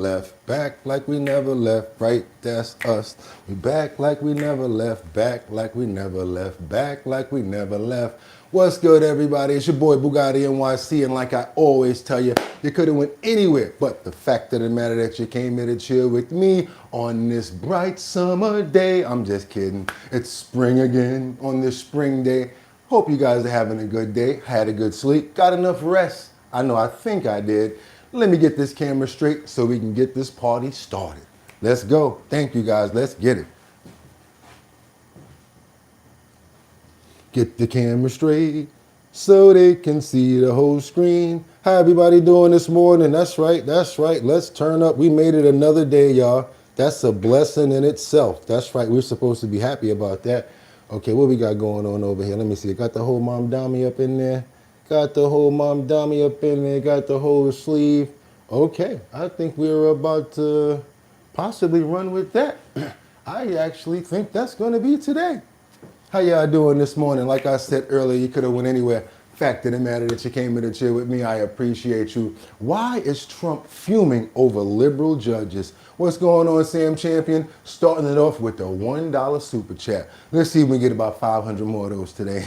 left, back like we never left, right, that's us. We back like we never left, back like we never left, back like we never left. What's good, everybody? It's your boy Boogotti NYC, and like I always tell you, you could have went anywhere, but the fact of the matter that you came here to chill with me on this bright summer day. I'm just kidding. It's spring again on this spring day. Hope you guys are having a good day, had a good sleep, got enough rest. I think I did. Let me get this camera straight so we can get this party started. Let's go. Thank you guys. Let's get it. Get the camera straight so they can see the whole screen. How everybody doing this morning? That's right. That's right. Let's turn up. We made it another day, y'all. That's a blessing in itself. That's right. We're supposed to be happy about that. Okay, what we got going on over here? Let me see. Got the whole mom dummy up in there. Got the whole mom dummy up in there. Got the whole sleeve. Okay, I think we're about to possibly run with that. I actually think that's going to be today. How y'all doing this morning? Like I said earlier, you could have went anywhere. Fact of the matter that you came here to chill with me, I appreciate you. Why is Trump fuming over liberal judges? What's going on, Sam Champion? Starting it off with the $1 super chat. Let's see if we get about 500 more of those today.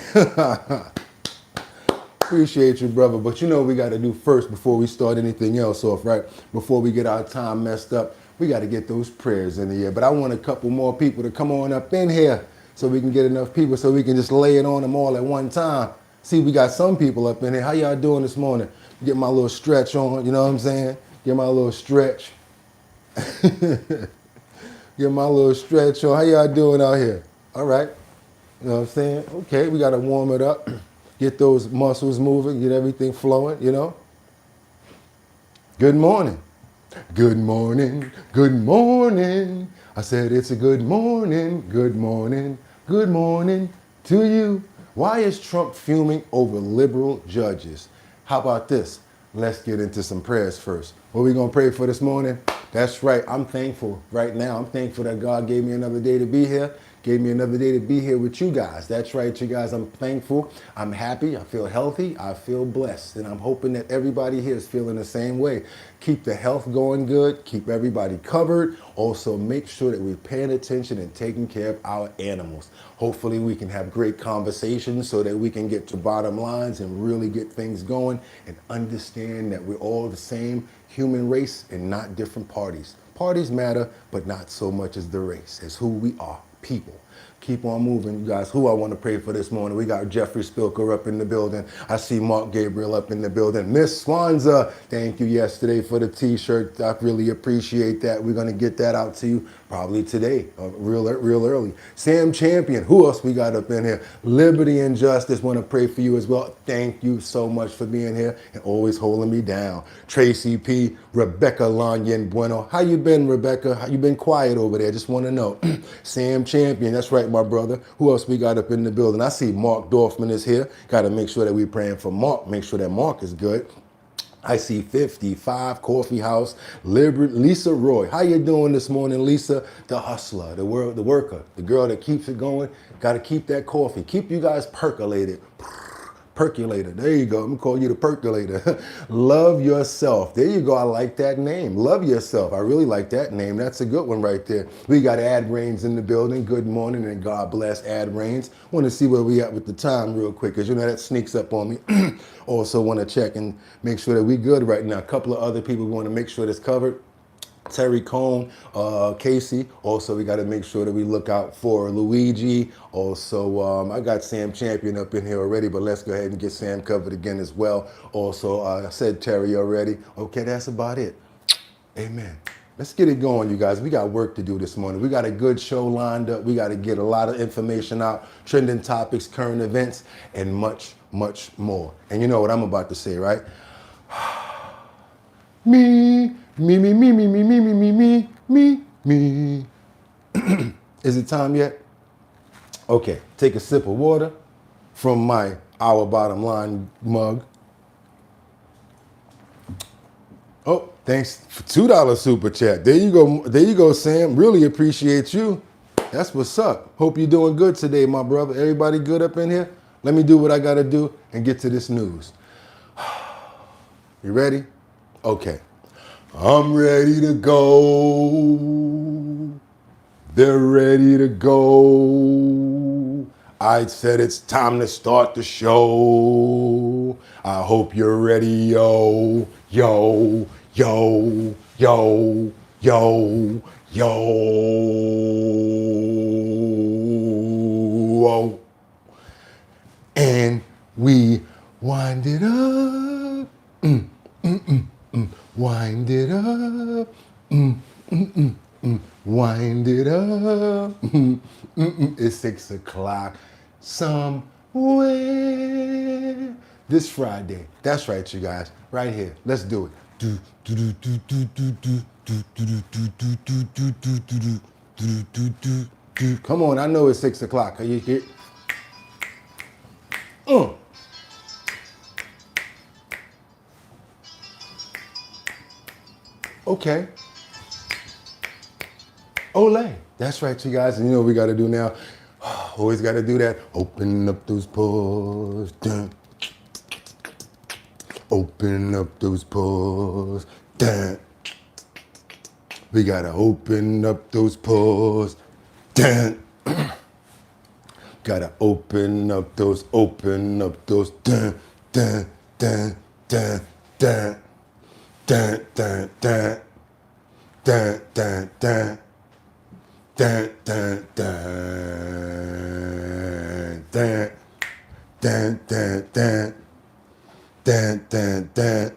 Appreciate you, brother. But you know what we got to do first before we start anything else off, right? Before we get our time messed up, we got to get those prayers in the air. But I want a couple more people to come on up in here so we can get enough people so we can just lay it on them all at one time. See, we got some people up in here. How y'all doing this morning? Get my little stretch on, you know what I'm saying? Get my little stretch. Get my little stretch on. How y'all doing out here? All right. You know what I'm saying? Okay, we got to warm it up. Get those muscles moving, get everything flowing, you know? Good morning. Good morning. Good morning. I said it's a good morning. Good morning. Good morning to you. Why is Trump fuming over liberal judges? How about this? Let's get into some prayers first. What are we going to pray for this morning? That's right. I'm thankful right now. I'm thankful that God gave me another day to be here. Gave me another day to be here with you guys. That's right, you guys. I'm thankful. I'm happy. I feel healthy. I feel blessed. And I'm hoping that everybody here is feeling the same way. Keep the health going good. Keep everybody covered. Also, make sure that we're paying attention and taking care of our animals. Hopefully, we can have great conversations so that we can get to bottom lines and really get things going and understand that we're all the same human race and not different parties. Parties matter, but not so much as the race, as who we are. People. Keep on moving, you guys. Who I want to pray for this morning? We got Jeffrey Spilker up in the building. I see Mark Gabriel up in the building. Miss Swanza, thank you yesterday for the t-shirt. I really appreciate that. We're going to get that out to you probably today, real early. Sam Champion, who else we got up in here? Liberty and Justice, want to pray for you as well. Thank you so much for being here and always holding me down. Tracy P, Rebecca Lanyan Bueno. How you been, Rebecca? How you been quiet over there? Just want to know. Sam Champion, that's right, my brother. Who else we got up in the building? I see Mark Dorfman is here. Got to make sure that we're praying for Mark. Make sure that Mark is good. I see 55 Coffee House, Lisa Roy. How you doing this morning, Lisa? The hustler, the worker, the girl that keeps it going. Got to keep that coffee. Keep you guys percolated. Percolator. There you go. I'm going to call you the percolator. Love yourself. There you go. I like that name. Love yourself. I really like that name. That's a good one right there. We got Ad Rains in the building. Good morning and God bless Ad Rains. Want to see where we at with the time real quick because you know that sneaks up on me. Also want to check and make sure that we good right now. A couple of other people we want to make sure that's covered. Terry Cone, Casey. Also, we got to make sure that we look out for Luigi. Also, I got Sam Champion up in here already, but let's go ahead and get Sam covered again as well. Also, I said Terry already. Okay, that's about it. Amen. Let's get it going, you guys. We got work to do this morning. We got a good show lined up. We got to get a lot of information out, trending topics, current events, and much, much more. And you know what I'm about to say, right? Me. Is it time yet? Okay, take a sip of water from my Our Bottom Line mug. Oh, thanks for $2 super chat. There you go, Sam. Really appreciate you. That's what's up. Hope you're doing good today, my brother. Everybody good up in here? Let me do what I gotta do and get to this news. You ready? Okay. I'm ready to go. They're ready to go. I said it's time to start the show. I hope you're ready, yo, yo, yo, yo, yo, yo. And we wind it up. Wind it up. Wind it up. It's 6 o'clock somewhere. This Friday. That's right, you guys. Right here. Let's do it. Come on, I know it's 6 o'clock. Are you here? Okay. Olay. That's right, you guys. And you know what we got to do now? Always got to do that. Open up those pores. Dun. Open up those pores. Dun. We got to open up those pores. Dun. Got to open up those. Dun, dun, dun, dun, dun. Dun, dun, dun. Dun, dun, dun. Dun, dun, dun. Dun, dun, dun, dun. Dun, dun, dun.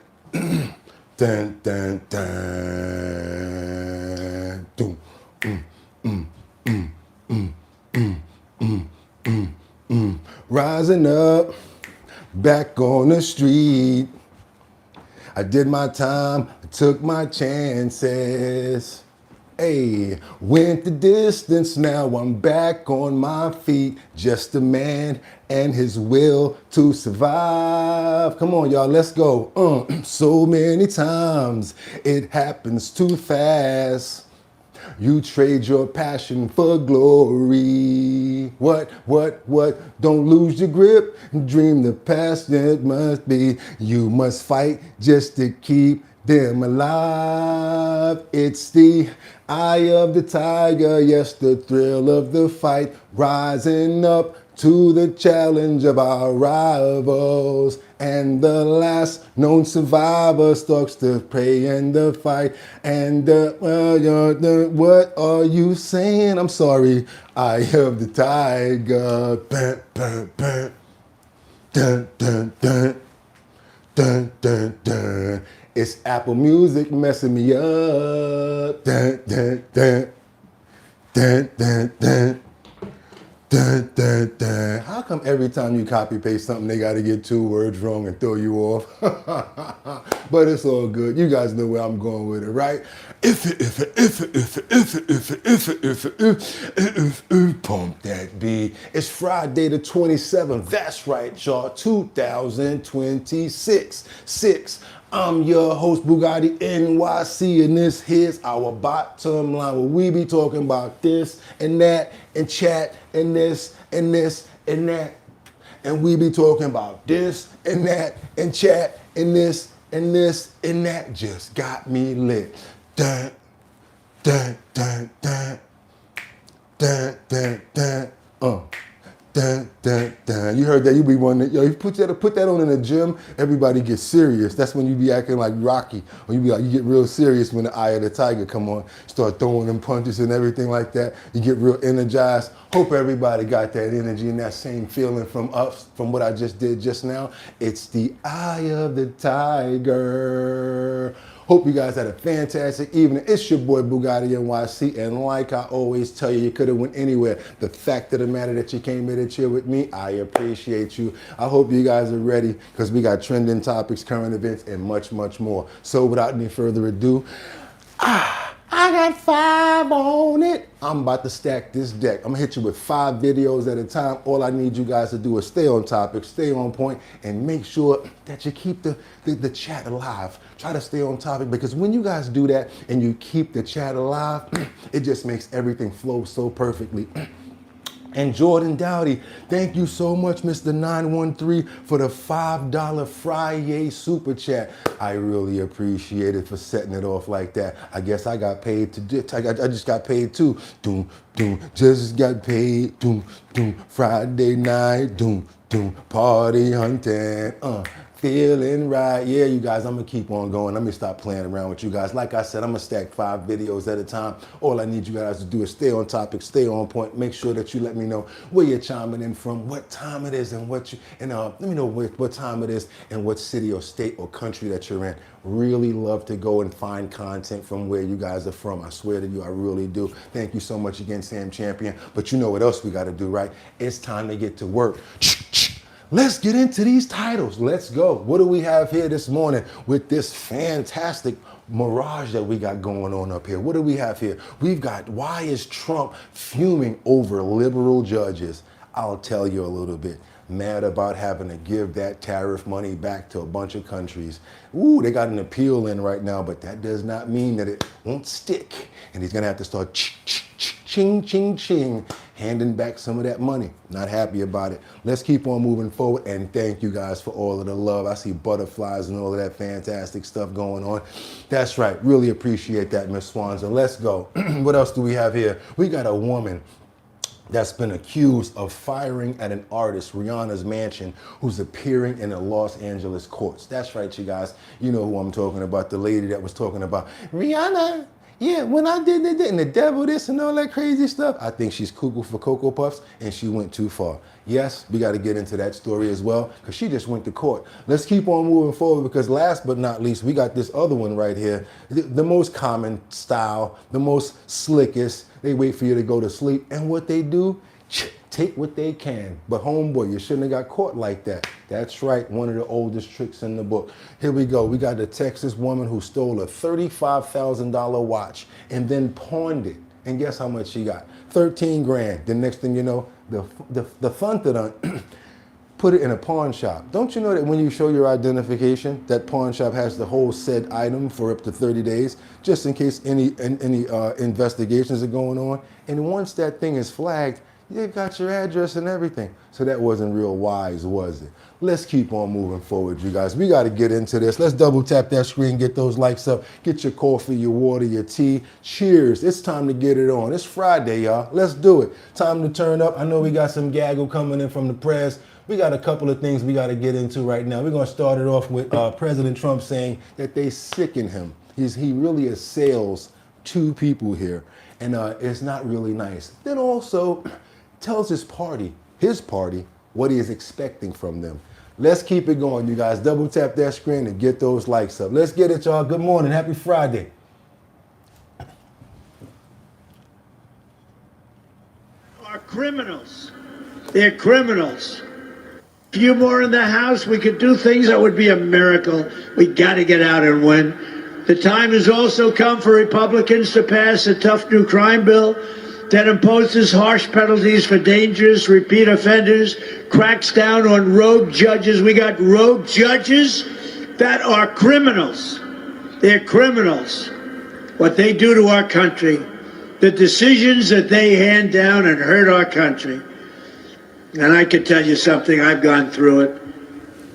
Dun, dun, dun. Doom. Rising up, back on the street. I did my time, I took my chances. Hey, went the distance, now I'm back on my feet. Just a man and his will to survive. Come on, y'all, let's go. So many times it happens too fast. You trade your passion for glory. What? Don't lose your grip. Dream the past it must be. You must fight just to keep them alive. It's the eye of the tiger. Yes, the thrill of the fight. Rising up to the challenge of our rivals. And the last known survivor stalks the prey and the fight. And what are you saying? I'm sorry. Eye of the tiger. Dun, dun, dun. Dun, dun, dun. Dun, dun, dun. It's Apple Music messing me up. Dun, dun, dun. Dun, dun, dun. Dun, dun, dun. How come every time you copy paste something, they got to get 2 words wrong and throw you off? But it's all good. You guys know where I'm going with it, right? If pump that beat. It's Friday the 27th. That's right, y'all. 2026. I'm your host, Boogotti NYC, and this here's our bottom line, where we be talking about this and that and chat and this and this and that. And we be talking about this and that and chat and this and this and that. Just got me lit. Dun, dun, dun, dun. Dun, dun, dun. Dun, dun, dun. You heard that? You be wondering, yo, you put that on in the gym, everybody gets serious. That's when you be acting like Rocky. Or you get real serious when the eye of the tiger come on. Start throwing them punches and everything like that. You get real energized. Hope everybody got that energy and that same feeling from us, from what I just did just now. It's the eye of the tiger. Hope you guys had a fantastic evening. It's your boy Boogotti NYC, and like I always tell you, you could have went anywhere. The fact of the matter that you came here to chill with me, I appreciate you. I hope you guys are ready, because we got trending topics, current events, and much, much more. So without any further ado, I got 5 on it. I'm about to stack this deck. I'm gonna hit you with 5 videos at a time. All I need you guys to do is stay on topic, stay on point, and make sure that you keep the chat alive. Try to stay on topic, because when you guys do that and you keep the chat alive, it just makes everything flow so perfectly. And Jordan Dowdy, thank you so much, Mr. 913, for the $5 Friday super chat. I really appreciate it for setting it off like that. I guess I got paid I just got paid too. Doom, doom, just got paid. Doom, doom, Friday night. Doom, doom, party hunting. Feeling right. Yeah, you guys, I'm gonna keep on going. Let me stop playing around with you guys. Like I said, I'm gonna stack 5 videos at a time. All I need you guys to do is stay on topic, stay on point. Make sure that you let me know where you're chiming in from, what time it is, and let me know what time it is and what city or state or country that you're in. Really love to go and find content from where you guys are from. I swear to you, I really do. Thank you so much again, Sam Champion. But you know what else we gotta do, right? It's time to get to work. Let's get into these titles. Let's go. What do we have here this morning with this fantastic mirage that we got going on up here? What do we have here? We've got, why is Trump fuming over liberal judges? I'll tell you a little bit. Mad about having to give that tariff money back to a bunch of countries. Ooh, they got an appeal in right now, but that does not mean that it won't stick. And he's gonna have to start ching, ching, ching, handing back some of that money. Not happy about it. Let's keep on moving forward, and thank you guys for all of the love. I see butterflies and all of that fantastic stuff going on. That's right, really appreciate that, Miss Swanson. Let's go. What else do we have here? We got a woman that's been accused of firing at an artist, Rihanna's mansion, who's appearing in the Los Angeles courts. That's right, you guys. You know who I'm talking about, the lady that was talking about, Rihanna, yeah, when I did and the devil this and all that crazy stuff. I think she's cuckoo for Cocoa Puffs, and she went too far. Yes, we got to get into that story as well, because she just went to court. Let's keep on moving forward, because last but not least, we got this other one right here. The most common style, the most slickest. They wait for you to go to sleep, and what they do, take what they can. But homeboy, you shouldn't have got caught like that. That's right, one of the oldest tricks in the book. Here we go. We got the Texas woman who stole a $35,000 watch and then pawned it. And guess how much she got? 13 grand. The next thing you know, the funtadun put it in a pawn shop. Don't you know that when you show your identification, that pawn shop has the whole said item for up to 30 days, just in case any investigations are going on? And once that thing is flagged, you got your address and everything. So that wasn't real wise, was it? Let's keep on moving forward, you guys. We got to get into this. Let's double tap that screen, get those likes up, get your coffee, your water, your tea. Cheers. It's time to get it on. It's Friday, y'all. Let's do it. Time to turn up. I know we got some gaggle coming in from the press. We got a couple of things we got to get into right now. We're going to start it off with President Trump saying that they sicken him. He really assails 2 people here, and it's not really nice. Then also tells his party, what he is expecting from them. Let's keep it going, you guys. Double tap that screen and get those likes up. Let's get it, y'all. Good morning. Happy Friday. Are criminals. They're criminals. A few more in the House, we could do things that would be a miracle. We got to get out and win. The time has also come for Republicans to pass a tough new crime bill that imposes harsh penalties for dangerous repeat offenders, cracks down on rogue judges. We got rogue judges that are criminals. They're criminals. What they do to our country, the decisions that they hand down and hurt our country. And I can tell you something, I've gone through it.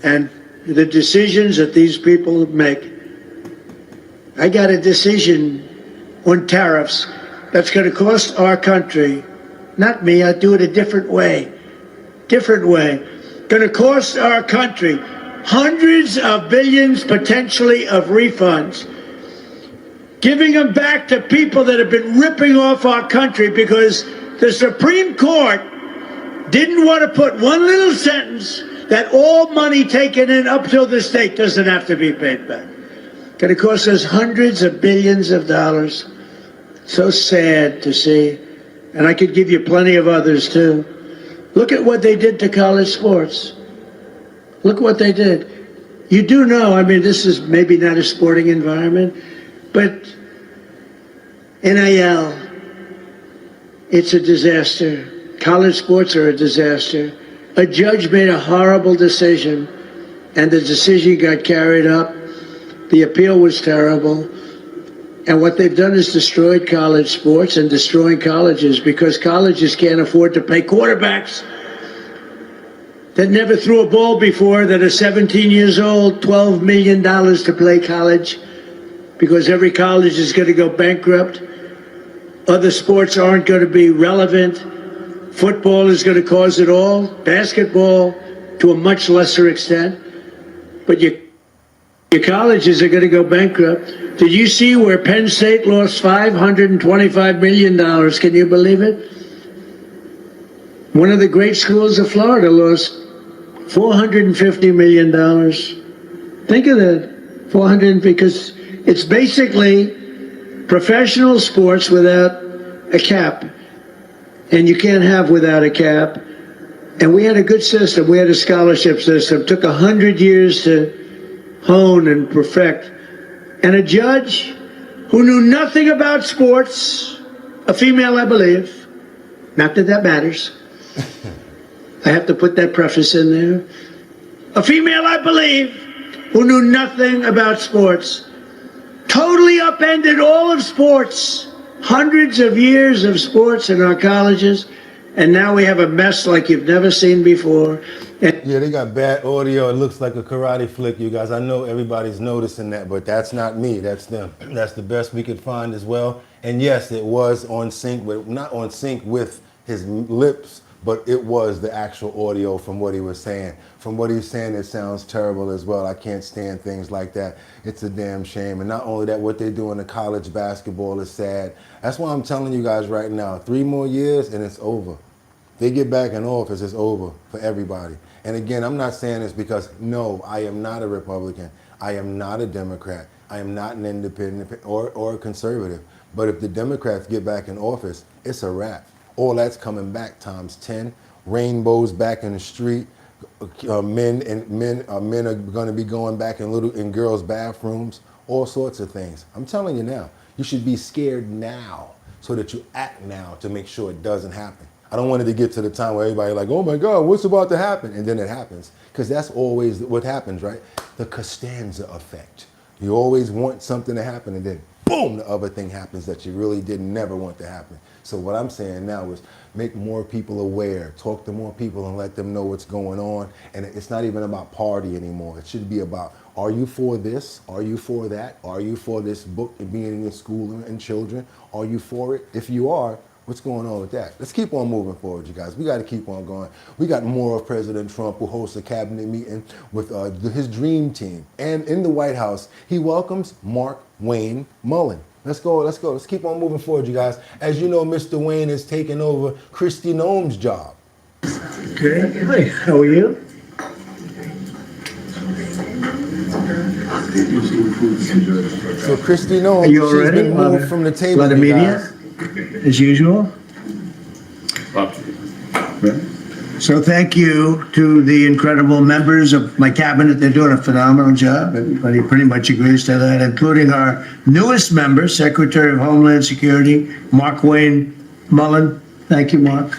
And the decisions that these people make. I got a decision on tariffs that's going to cost our country, not me, I do it a different way. Going to cost our country hundreds of billions potentially of refunds, giving them back to people that have been ripping off our country because the Supreme Court didn't want to put one little sentence that all money taken in up till this date doesn't have to be paid back. Going to cost us hundreds of billions of dollars. So sad to see. And I could give you plenty of others too. Look at what they did to college sports. Look what they did. You do know, I mean, this is maybe not a sporting environment, but NIL, it's a disaster. College sports are a disaster. A judge made a horrible decision, and the decision got carried up. The appeal was terrible. And what they've done is destroyed college sports and destroying colleges because colleges can't afford to pay quarterbacks that never threw a ball before, that are 17 years old, $12 million to play college because every college is going to go bankrupt. Other sports aren't going to be relevant. Football is going to cause it all. Basketball to a much lesser extent. But your colleges are going to go bankrupt. Did you see where Penn State lost $525 million? Can you believe it? One of the great schools of Florida lost $450 million. Think of that, 400, because it's basically professional sports without a cap. And you can't have without a cap. And we had a good system. We had a scholarship system. It took 100 years to hone and perfect. And a judge who knew nothing about sports, a female, I believe, not that that matters. I have to put that preface in there. A female, I believe, who knew nothing about sports, totally upended all of sports, hundreds of years of sports in our colleges, and now we have a mess like you've never seen before. Yeah, they got bad audio. It looks like a karate flick, you guys. I know everybody's noticing that, but that's not me. That's them. That's the best we could find as well. And yes, it was on sync, but not on sync with his lips, but it was the actual audio from what he was saying. From what he's saying, it sounds terrible as well. I can't stand things like that. It's a damn shame. And not only that, what they do in the college basketball is sad. That's why I'm telling you guys right now, 3 more years and it's over. They get back in office, it's over for everybody. And again, I'm not saying this because, no, I am not a Republican. I am not a Democrat. I am not an independent or a conservative. But if the Democrats get back in office, it's a wrap. All that's coming back times 10. Rainbows back in the street. Men are going to be going back in girls' bathrooms. All sorts of things. I'm telling you now, you should be scared now so that you act now to make sure it doesn't happen. I don't want it to get to the time where everybody's like, oh my God, what's about to happen? And then it happens. Because that's always what happens, right? The Costanza effect. You always want something to happen and then boom, the other thing happens that you really didn't never want to happen. So what I'm saying now is make more people aware, talk to more people and let them know what's going on. And it's not even about party anymore. It should be about, are you for this? Are you for that? Are you for this book and being in school and children? Are you for it? If you are, what's going on with that? Let's keep on moving forward, you guys. We got to keep on going. We got more of President Trump, who hosts a cabinet meeting with his dream team. And in the White House, he welcomes Mark Wayne Mullen. Let's go, let's go. Let's keep on moving forward, you guys. As you know, Mr. Wayne is taking over Kristi Noem's job. Okay. Hi, how are you? So Kristi Noem, Are you all she's ready? been moved from the table, A lot of you media, guys. as usual. So thank you to the incredible members of my cabinet. They're doing a phenomenal job. Everybody pretty much agrees to that, including our newest member, Secretary of Homeland Security, Mark Wayne Mullen. Thank you, Mark.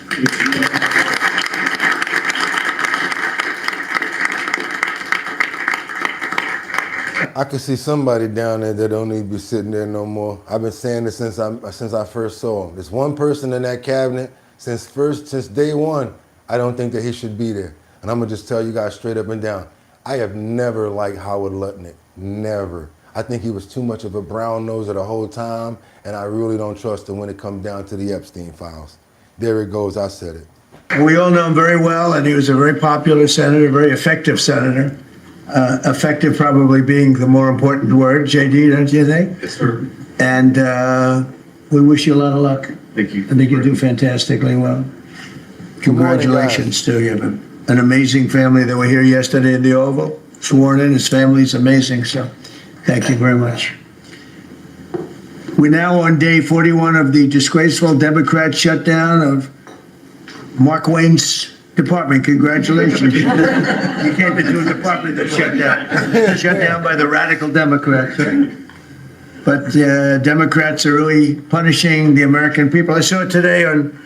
I could see somebody down there that don't need to be sitting there no more. I've been saying this since I first saw him. There's one person in that cabinet since day one. I don't think that he should be there. And I'm gonna just tell you guys straight up and down. I have never liked Howard Lutnick, never. I think he was too much of a brown noser the whole time, and I really don't trust him when it comes down to the Epstein files. There it goes, I said it. We all know him very well, and he was a very popular senator, very effective senator. Effective probably being the more important word, JD, don't you think? Yes, sir. And we wish you a lot of luck. Thank you. I think you do fantastically well. Congratulations to you. An amazing family that were here yesterday in the Oval, sworn in. His family's amazing, so thank you very much. We're now on day 41 of the disgraceful Democrat shutdown of Mark Wayne's department. Congratulations. You came into a department that shut down by the radical Democrats. But Democrats are really punishing the American people. I saw it today on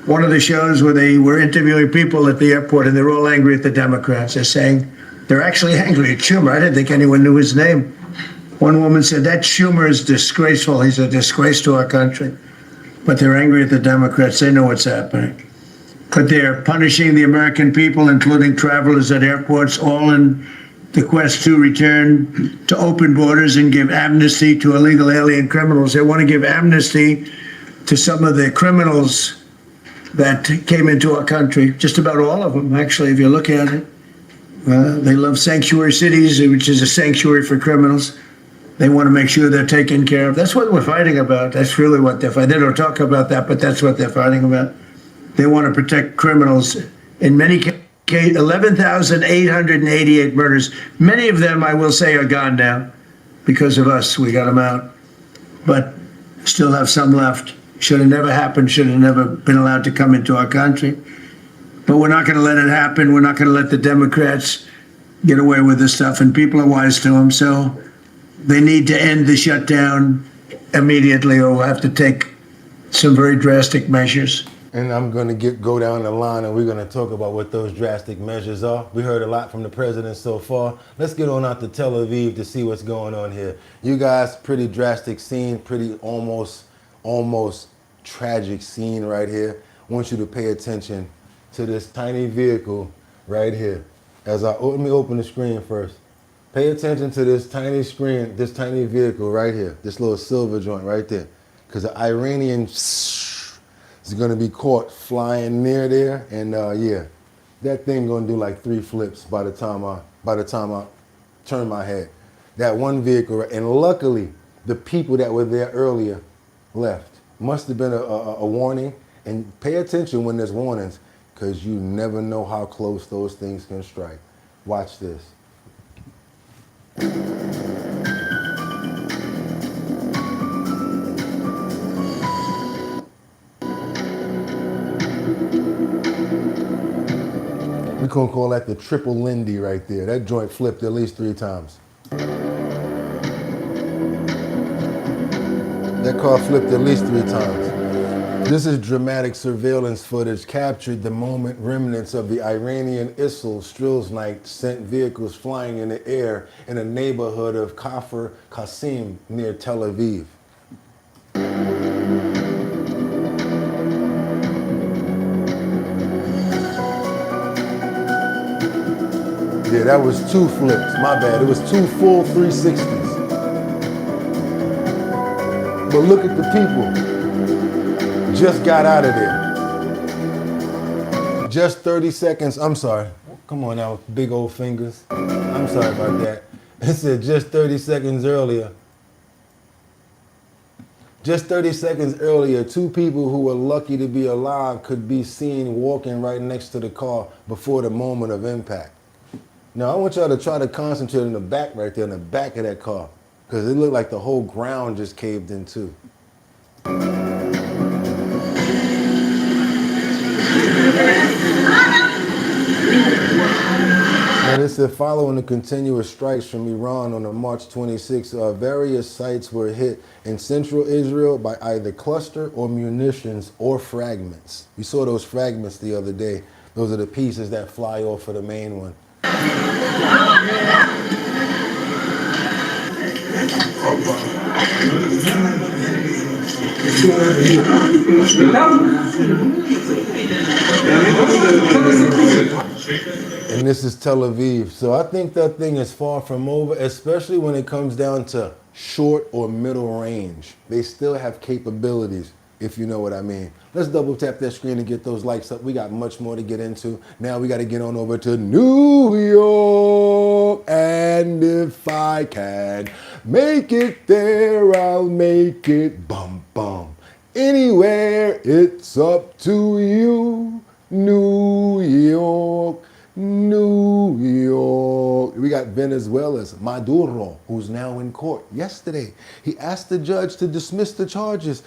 one of the shows where they were interviewing people at the airport, and they're all angry at the Democrats. They're saying they're actually angry at Schumer. I didn't think anyone knew his name. One woman said, that Schumer is disgraceful. He's a disgrace to our country. But they're angry at the Democrats. They know what's happening. But they're punishing the American people, including travelers at airports, all in the quest to return to open borders and give amnesty to illegal alien criminals. They want to give amnesty to some of the criminals that came into our country, just about all of them, actually, if you look at it. They love sanctuary cities, which is a sanctuary for criminals. They want to make sure they're taken care of. That's what we're fighting about. That's really what they're fighting. They don't talk about that, but that's what they're fighting about. They want to protect criminals. In many cases, 11,888 murders. Many of them, I will say, are gone now because of us. We got them out. But still have some left. Should have never happened, should have never been allowed to come into our country. But we're not going to let it happen. We're not going to let the Democrats get away with this stuff, and people are wise to them. So they need to end the shutdown immediately, or we'll have to take some very drastic measures. And I'm going to go down the line, and we're going to talk about what those drastic measures are. We heard a lot from the president so far. Let's get on out to Tel Aviv to see what's going on here. You guys, pretty drastic scene, pretty almost tragic scene right here. I want you to pay attention to this tiny vehicle right here. Let me open the screen first. Pay attention to this tiny screen, this tiny vehicle right here, this little silver joint right there. Because the Iranian is going to be caught flying near there, and yeah, that thing going to do like 3 flips by the time I turn my head. That one vehicle, and luckily the people that were there earlier left. Must have been a warning, and pay attention when there's warnings, because you never know how close those things can strike. Watch this. We're gonna call that the triple Lindy right there. That joint flipped at least 3 times. That car flipped at least 3 times. This is dramatic surveillance footage captured the moment remnants of the Iranian ISIL Strills night sent vehicles flying in the air in a neighborhood of Kafr Qasim near Tel Aviv. Yeah, that was 2 flips, my bad. It was 2 full 360s. But look at the people. Just got out of there. Just 30 seconds, I'm sorry. Come on now, big old fingers. I'm sorry about that. It said just 30 seconds earlier. Just 30 seconds earlier, 2 people who were lucky to be alive could be seen walking right next to the car before the moment of impact. Now, I want y'all to try to concentrate on the back right there, in the back of that car, because it looked like the whole ground just caved in too. Now, this said, following the continuous strikes from Iran on March 26, various sites were hit in central Israel by either cluster or munitions or fragments. We saw those fragments the other day. Those are the pieces that fly off of the main one. And this is Tel Aviv. So I think that thing is far from over, especially when it comes down to short or middle range. They still have capabilities, if you know what I mean. Let's double tap that screen and get those likes up. We got much more to get into. Now we got to get on over to New York. And if I can make it there, I'll make it. Bum, bum. Anywhere, it's up to you. New York, New York. We got Venezuela's Maduro, who's now in court. Yesterday, he asked the judge to dismiss the charges.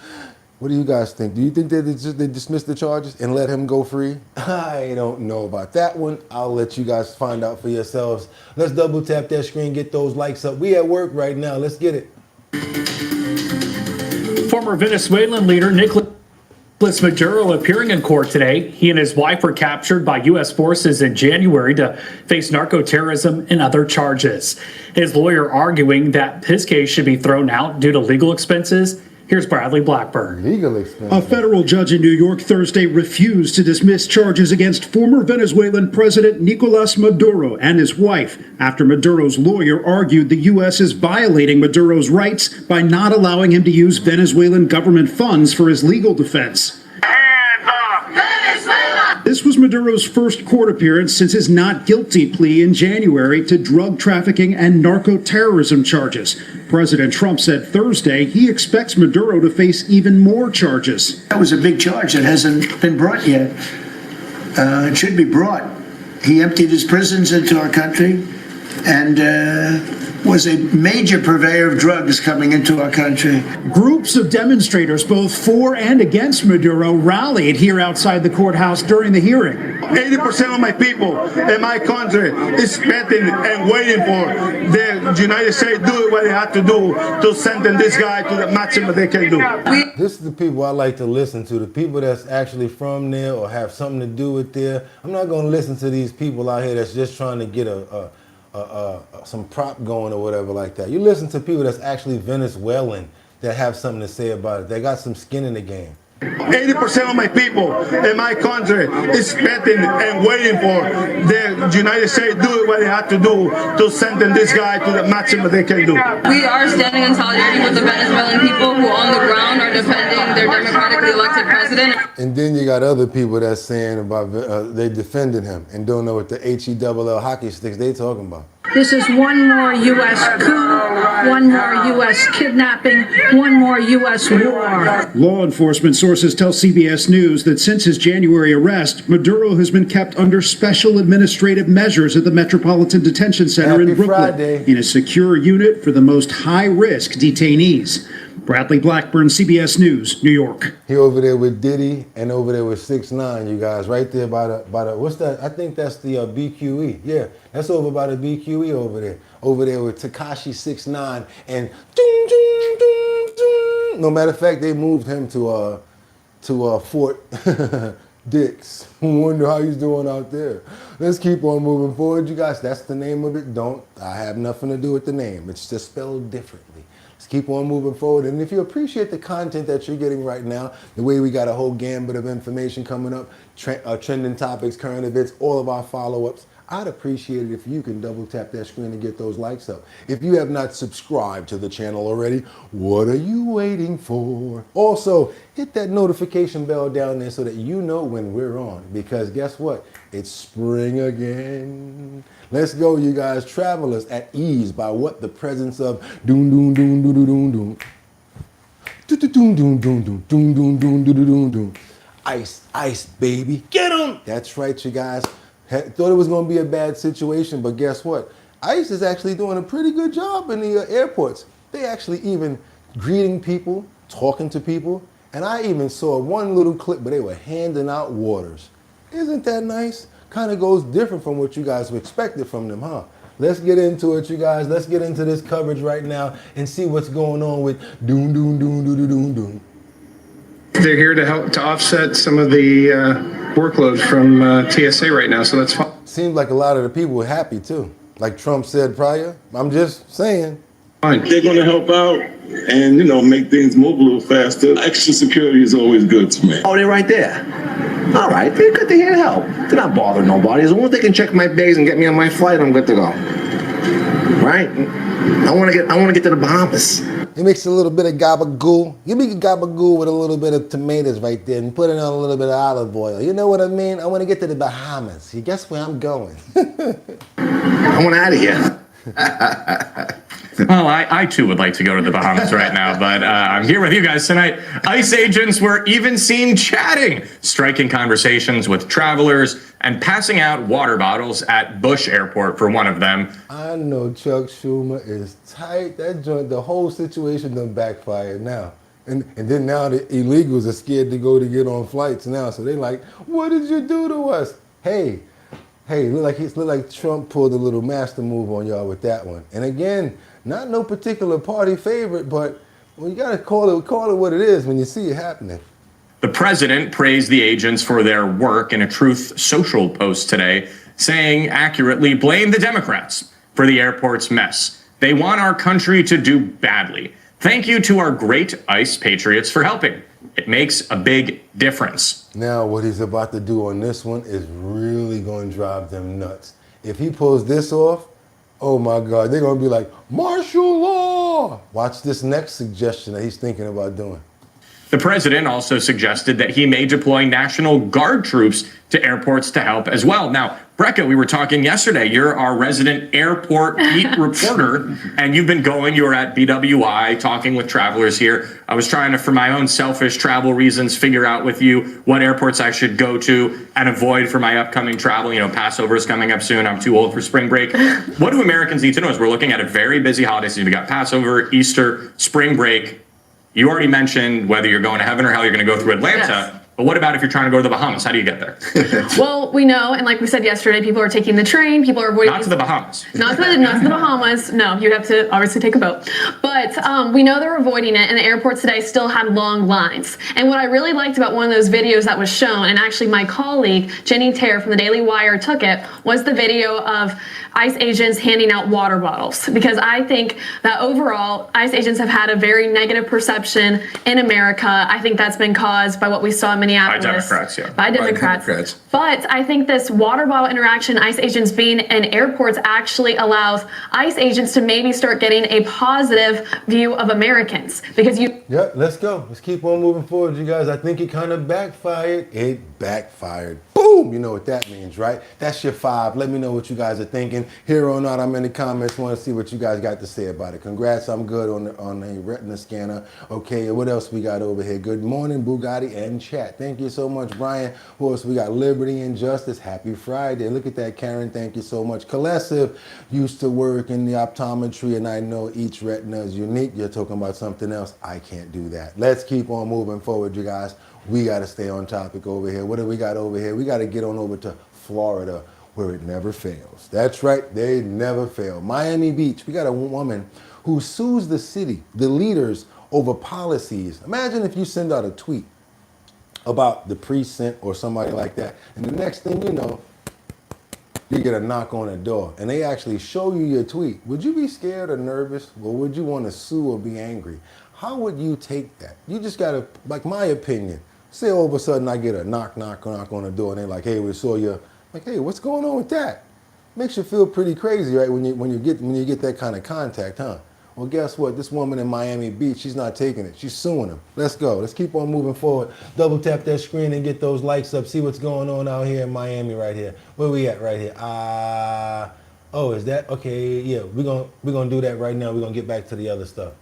What do you guys think? Do you think they dismissed the charges and let him go free? I don't know about that one. I'll let you guys find out for yourselves. Let's double tap that screen, get those likes up. We at work right now. Let's get it. Former Venezuelan leader Nicolas. Nicolas Maduro appearing in court today. He and his wife were captured by U.S. forces in January to face narco-terrorism and other charges. His lawyer arguing that his case should be thrown out due to legal expenses. Here's Bradley Blackburn. Legal expenses. A federal judge in New York Thursday refused to dismiss charges against former Venezuelan President Nicolas Maduro and his wife after Maduro's lawyer argued the U.S. is violating Maduro's rights by not allowing him to use Venezuelan government funds for his legal defense. This was Maduro's first court appearance since his not guilty plea in January to drug trafficking and narco-terrorism charges. President Trump said Thursday he expects Maduro to face even more charges. That was a big charge that hasn't been brought yet. It should be brought. He emptied his prisons into our country and was a major purveyor of drugs coming into our country. Groups of demonstrators, both for and against Maduro, rallied here outside the courthouse during the hearing. 80% of my people in my country is expecting and waiting for the United States do what they have to do to sentence this guy to the maximum they can do. This is the people I like to listen to, the people that's actually from there or have something to do with there. I'm not going to listen to these people out here that's just trying to get some prop going or whatever like that. You listen to people that's actually Venezuelan that have something to say about it. They got some skin in the game. 80% of my people in my country is expecting and waiting for the United States do what they have to do to sentence this guy to the maximum they can do. We are standing in solidarity with the Venezuelan people who on the ground are defending their democratically elected president. And then you got other people that's saying about they defending him and don't know what the H+OUR hockey sticks they talking about. This is one more U.S. coup, one more U.S. kidnapping, one more U.S. war. Law enforcement sources tell CBS News that since his January arrest, Maduro has been kept under special administrative measures at the Metropolitan Detention Center in Brooklyn in a secure unit for the most high-risk detainees. Bradley Blackburn, CBS News, New York. He over there with Diddy and over there with 6ix9ine, you guys, right there by the what's that? I think that's the BQE. Yeah, that's over by the BQE over there. Over there with Tekashi 6ix9ine and doom, doom, doom, doom. No matter of fact, they moved him to Fort Dix. Wonder how he's doing out there. Let's keep on moving forward, you guys. That's the name of it. I have nothing to do with the name. It's just spelled differently. Keep on moving forward. And if you appreciate the content that you're getting right now, the way we got a whole gambit of information coming up, trending topics, current events, all of our follow-ups, I'd appreciate it if you can double tap that screen and get those likes up. If you have not subscribed to the channel already, what are you waiting for? Also, hit that notification bell down there so that you know when we're on. Because guess what? It's spring again. Let's go, you guys. Travelers at ease by what the presence of doom doom doom doom doom doom doom doom doom doom doom doom doom doom doom doom. Ice, ice, baby, get 'em! That's right, you guys. Thought it was going to be a bad situation, but guess what? ICE is actually doing a pretty good job in the airports. They actually even greeting people, talking to people, and I even saw one little clip where they were handing out waters. Isn't that nice? Kind of goes different from what you guys expected from them, huh? Let's get into it, you guys. Let's get into this coverage right now and see what's going on with doom, doom, doom, doom, doom, doom. They're here to help to offset some of the workload from TSA right now, so that's fine. Seems like a lot of the people were happy too. Like Trump said prior, I'm just saying. Fine. They're going to help out and, make things move a little faster. Extra security is always good to me. Oh, they're right there. All right, they're good to here to help. They're not bothering nobody. As long as they can check my bags and get me on my flight, I'm good to go. Right? I want to get to the Bahamas. You mix a little bit of gabagool. You make a gabagool with a little bit of tomatoes right there and put it on a little bit of olive oil. You know what I mean? I want to get to the Bahamas. You guess where I'm going? I want out of here. Well, I too would like to go to the Bahamas right now, but I'm here with you guys tonight. ICE agents were even seen chatting, striking conversations with travelers, and passing out water bottles at Bush Airport for one of them. I know Chuck Schumer is tight. That joint, the whole situation done backfired now. And then now the illegals are scared to go to get on flights now. So they like, what did you do to us? Hey, look like Trump pulled a little master move on y'all with that one. And again, not no particular party favorite, but well, you gotta call it what it is when you see it happening. The president praised the agents for their work in a Truth Social post today, saying accurately, blame the Democrats for the airport's mess. They want our country to do badly. Thank you to our great ICE patriots for helping. It makes a big difference. Now, what he's about to do on this one is really going to drive them nuts. If he pulls this off, oh my God, they're going to be like, martial law. Watch this next suggestion that he's thinking about doing. The president also suggested that he may deploy National Guard troops to airports to help as well. Now, Brecca, we were talking yesterday. You're our resident airport beat reporter, and you've been going. You were at BWI talking with travelers here. I was trying to, for my own selfish travel reasons, figure out with you what airports I should go to and avoid for my upcoming travel. You know, Passover is coming up soon. I'm too old for spring break. What do Americans need to know is we're looking at a very busy holiday season. We got Passover, Easter, spring break. You already mentioned whether you're going to heaven or hell, you're going to go through Atlanta. Yes. But what about if you're trying to go to the Bahamas? How do you get there? Well, we know, and like we said yesterday, people are taking the train. People are avoiding. Not to the Bahamas. Not to the Bahamas. No, you'd have to obviously take a boat. But we know they're avoiding it, and the airports today still had long lines. And what I really liked about one of those videos that was shown, and actually my colleague Jenny Terre from the Daily Wire took it, was the video of ICE agents handing out water bottles. Because I think that overall, ICE agents have had a very negative perception in America. I think that's been caused by what we saw in Minneapolis. By Democrats, yeah. By Democrats. But I think this water bottle interaction, ICE agents being in airports, actually allows ICE agents to maybe start getting a positive view of Americans. Because Yep, let's go. Let's keep on moving forward, you guys. I think it kind of backfired. It backfired. Boom! You know what that means, right? That's your 5. Let me know what you guys are thinking. Here on out, I'm in the comments. Want to see what you guys got to say about it. Congrats, I'm good on the retina scanner. Okay, what else we got over here? Good morning, Boogotti and chat. Thank you so much, Brian. Who else we got? Liberty and Justice. Happy Friday. Look at that, Karen. Thank you so much. Colessive used to work in the optometry, and I know each retina is unique. You're talking about something else. I can't do that. Let's keep on moving forward, you guys. We got to stay on topic over here. What do we got over here? We got to get on over to Florida, where it never fails. That's right, they never fail. Miami Beach, we got a woman who sues the city, the leaders, over policies. Imagine if you send out a tweet about the precinct or somebody like that, and the next thing you know, you get a knock on the door, and they actually show you your tweet. Would you be scared or nervous, or would you want to sue or be angry? How would you take that? You just got to, like my opinion, say all of a sudden I get a knock on the door, and they're like, hey, we saw you. Like, hey, what's going on with that? Makes you feel pretty crazy, right? When you get that kind of contact, huh? Well, guess what? This woman in Miami Beach, she's not taking it. She's suing them. Let's go. Let's keep on moving forward. Double tap that screen and get those likes up. See what's going on out here in Miami right here. Where we at right here? Oh, is that okay? Yeah, we're gonna do that right now. We're gonna get back to the other stuff.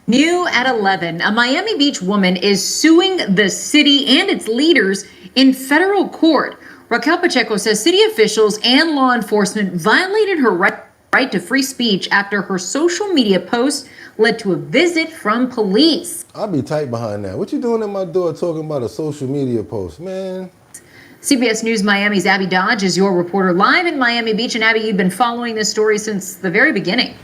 New at 11, a Miami Beach woman is suing the city and its leaders in federal court. Raquel Pacheco says city officials and law enforcement violated her right to free speech after her social media post led to a visit from police. I'll be tight behind that. What you doing at my door talking about a social media post, man? CBS News Miami's Abby Dodge is your reporter live in Miami Beach. And Abby, you've been following this story since the very beginning.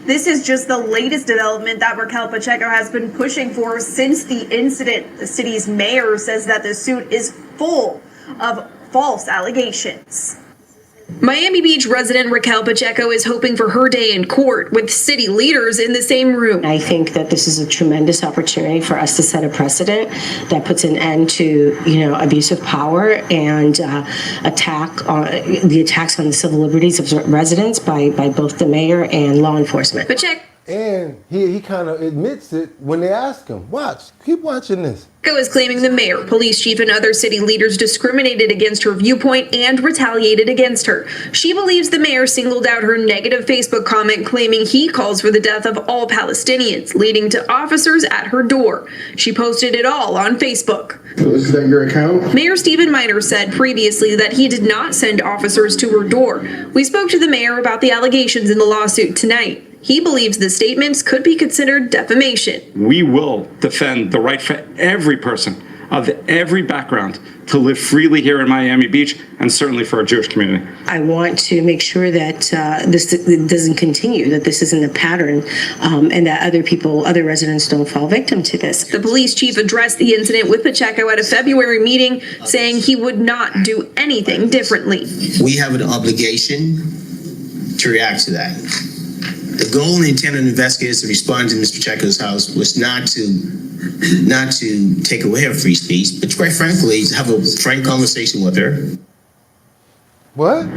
This is just the latest development that Raquel Pacheco has been pushing for since the incident. The city's mayor says that the suit is full of false allegations. Miami Beach resident Raquel Pacheco is hoping for her day in court with city leaders in the same room. I think that this is a tremendous opportunity for us to set a precedent that puts an end to, abuse of power and the attacks on the civil liberties of residents by both the mayor and law enforcement. Pacheco. And he kind of admits it when they ask him. Watch, keep watching this. Is claiming the mayor, police chief, and other city leaders discriminated against her viewpoint and retaliated against her. She believes the mayor singled out her negative Facebook comment claiming he calls for the death of all Palestinians, leading to officers at her door. She posted it all on Facebook. So is that your account? Mayor Stephen Miner said previously that he did not send officers to her door. We spoke to the mayor about the allegations in the lawsuit tonight. He believes the statements could be considered defamation. We will defend the right for every person of every background to live freely here in Miami Beach, and certainly for our Jewish community. I want to make sure that this doesn't continue, that this isn't a pattern, and that other residents don't fall victim to this. The police chief addressed the incident with Pacheco at a February meeting, saying he would not do anything differently. We have an obligation to react to that. The goal and intent of investigators to respond to Ms. Pacheco's house was not to take away her free speech, but quite frankly, to have a frank conversation with her. What?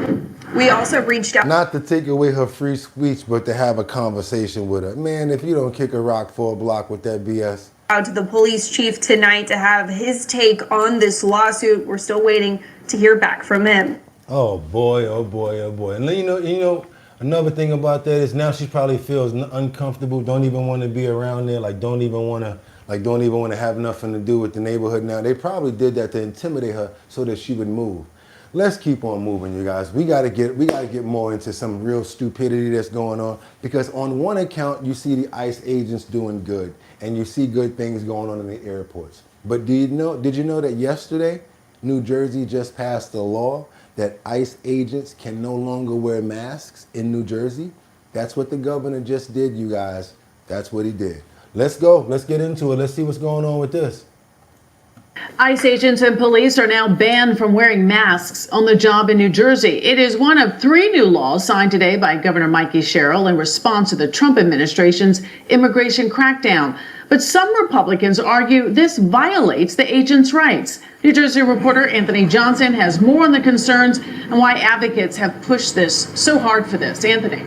We also reached out. Not to take away her free speech, but to have a conversation with her. Man, if you don't kick a rock for a block with that BS. Out to the police chief tonight to have his take on this lawsuit. We're still waiting to hear back from him. Oh boy, oh boy, oh boy. And you know, another thing about that is now she probably feels uncomfortable, don't even want to be around there, don't even want to have nothing to do with the neighborhood now. They probably did that to intimidate her so that she would move. Let's keep on moving, you guys. We gotta get more into some real stupidity that's going on, because on one account you see the ICE agents doing good and you see good things going on in the airports. But did you know that yesterday New Jersey just passed a law that ICE agents can no longer wear masks in New Jersey? That's what the governor just did, you guys. That's what he did. Let's go. Let's get into it. Let's see what's going on with this. ICE agents and police are now banned from wearing masks on the job in New Jersey. It is one of 3 new laws signed today by Governor Mikey Sherrill in response to the Trump administration's immigration crackdown. But some Republicans argue this violates the agents' rights. New Jersey reporter Anthony Johnson has more on the concerns and why advocates have pushed this so hard for this. Anthony.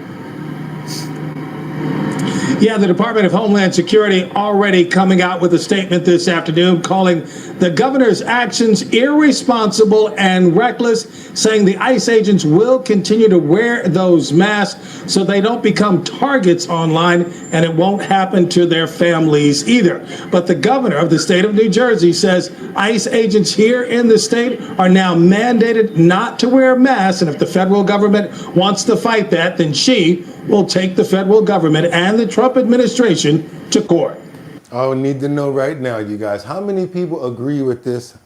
Yeah, the Department of Homeland Security already coming out with a statement this afternoon calling the governor's actions irresponsible and reckless, saying the ICE agents will continue to wear those masks so they don't become targets online, and it won't happen to their families either. But the governor of the state of New Jersey says ICE agents here in the state are now mandated not to wear masks, and if the federal government wants to fight that, then she will take the federal government and the Trump administration to court. I need to know right now, you guys, how many people agree with this?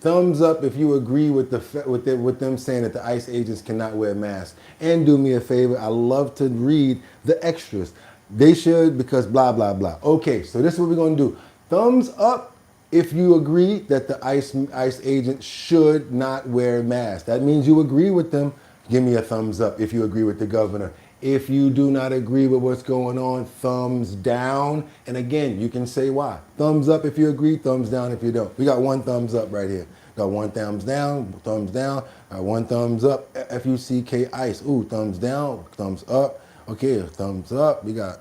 Thumbs up if you agree with them saying that the ICE agents cannot wear masks. And do me a favor, I love to read the extras. They should, because blah, blah, blah. Okay, so this is what we're going to do. Thumbs up if you agree that the ICE agent should not wear masks. That means you agree with them. Give me a thumbs up if you agree with the governor. If you do not agree with what's going on, thumbs down. And again, you can say why. Thumbs up if you agree, thumbs down if you don't. We got 1 thumbs up right here. Got 1 thumbs down, got 1 thumbs up. F-U-C-K ICE. Ooh, thumbs down, thumbs up. Okay, thumbs up. We got,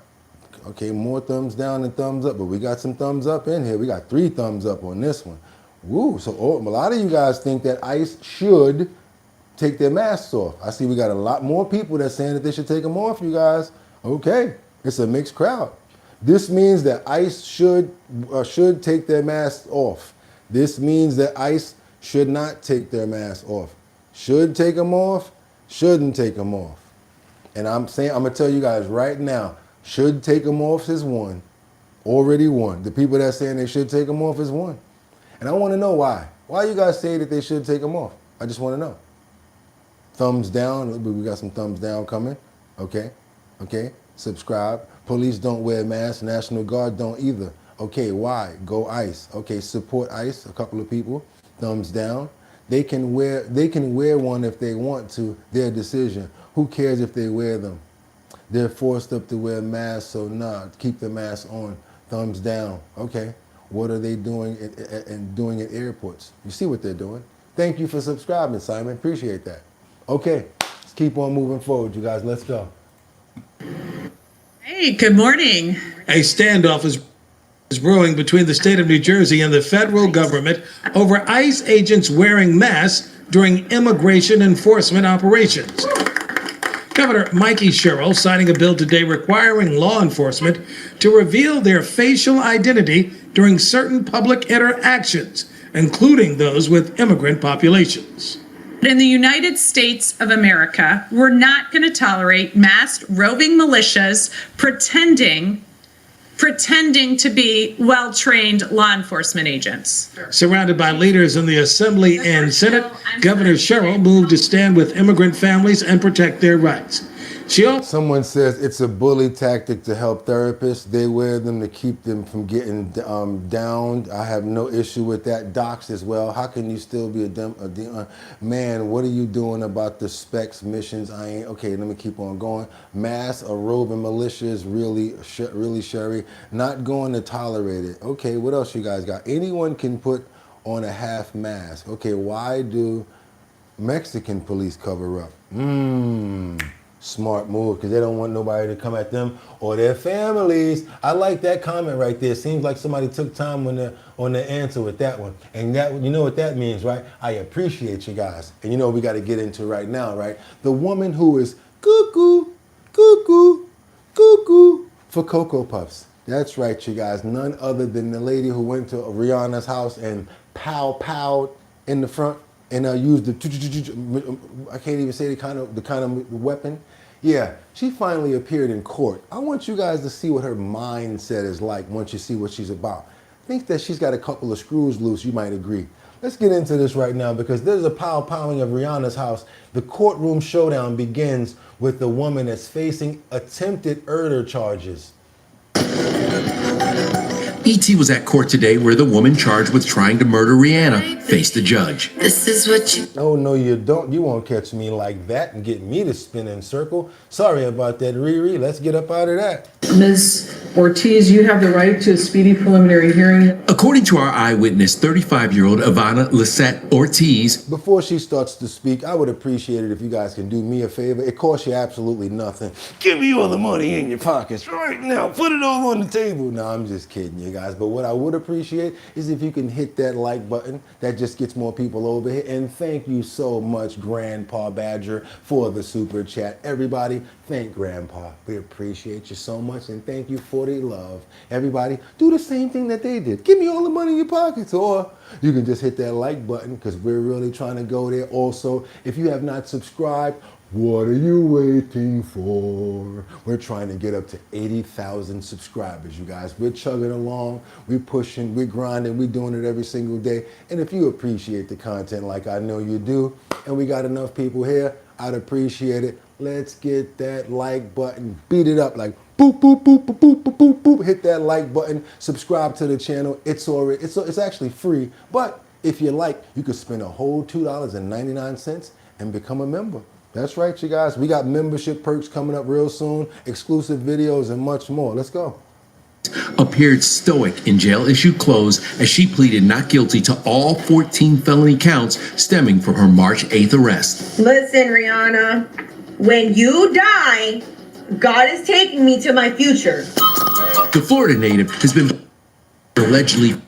okay, more thumbs down than thumbs up, but we got some thumbs up in here. We got 3 thumbs up on this one. Woo, so a lot of you guys think that ICE should take their masks off. I see we got a lot more people that's saying that they should take them off, you guys. Okay, it's a mixed crowd. This means that ICE should take their masks off. This means that ICE should not take their masks off. Should take them off, shouldn't take them off. And I'm gonna tell you guys right now, should take them off is 1. Already 1. The people that are saying they should take them off is 1. And I wanna know why. Why you guys say that they should take them off? I just wanna know. Thumbs down, we got some thumbs down coming. Okay, subscribe. Police don't wear masks, National Guard don't either. Okay, why? Go ICE. Okay, support ICE, a couple of people. Thumbs down. They can wear one if they want to, their decision. Who cares if they wear them? They're forced up to wear masks, so nah, keep the mask on. Thumbs down. Okay, what are they doing doing at airports? You see what they're doing. Thank you for subscribing, Simon, appreciate that. Okay, let's keep on moving forward, you guys. Let's go. Hey, good morning. A standoff is brewing between the state of New Jersey and the federal government over ICE agents wearing masks during immigration enforcement operations. Governor Mikey Sherrill signing a bill today requiring law enforcement to reveal their facial identity during certain public interactions, including those with immigrant populations. In the United States of America, we're not going to tolerate masked roving militias pretending pretending to be well-trained law enforcement agents. Surrounded by leaders in the Assembly and Senate, Governor Cheryl moved to stand with immigrant families and protect their rights. Someone says it's a bully tactic to help therapists. They wear them to keep them from getting downed. I have no issue with that. Docs as well. How can you still be man, what are you doing about the specs, missions? Okay, let me keep on going. Mass, a roving militia is really Sherry. Not going to tolerate it. Okay, what else you guys got? Anyone can put on a half mask. Okay, why do Mexican police cover up? Smart move, because they don't want nobody to come at them or their families. I like that comment right there. Seems like somebody took time on the answer with that one. And that, you know what that means, right? I appreciate you guys. And you know what we got to get into right now, right? The woman who is cuckoo, cuckoo, cuckoo for Cocoa Puffs. That's right, you guys. None other than the lady who went to Rihanna's house and pow in the front and used the I can't even say the kind of weapon. Yeah, she finally appeared in court. I want you guys to see what her mindset is like once you see what she's about. I think that she's got a couple of screws loose, you might agree. Let's get into this right now because there's a powing of Rihanna's house. The courtroom showdown begins with the woman that's facing attempted murder charges. E.T. was at court today where the woman charged with trying to murder Rihanna faced the judge. This is what you... Oh, no, you don't. You won't catch me like that and get me to spin in circle. Sorry about that, Riri. Let's get up out of that. Ms. Ortiz, you have the right to a speedy preliminary hearing. According to our eyewitness, 35-year-old Ivana Lisette Ortiz. Before she starts to speak, I would appreciate it if you guys can do me a favor. It costs you absolutely nothing. Give me all the money in your pockets right now. Put it all on the table. No, I'm just kidding you guys. But what I would appreciate is if you can hit that like button. That just gets more people over here. And thank you so much, Grandpa Badger, for the super chat. Everybody, thank Grandpa. We appreciate you so much. And thank you for the love. Everybody, do the same thing that they did. Give me all the money in your pockets. Or you can just hit that like button because we're really trying to go there. Also, if you have not subscribed, what are you waiting for? We're trying to get up to 80,000 subscribers, you guys. We're chugging along, we're pushing, we're grinding, we're doing it every single day. And if you appreciate the content like I know you do, and we got enough people here, I'd appreciate it. Let's get that like button, beat it up like boop, boop, boop, boop, boop, boop, boop, boop. Hit that like button, subscribe to the channel. It's actually free, but if you like, you could spend a whole $2.99 and become a member. That's right, you guys. We got membership perks coming up real soon, exclusive videos, and much more. Let's go. Appeared stoic in jail-issued clothes as she pleaded not guilty to all 14 felony counts stemming from her March 8th arrest. Listen, Rihanna, when you die, God is taking me to my future. The Florida native has been allegedly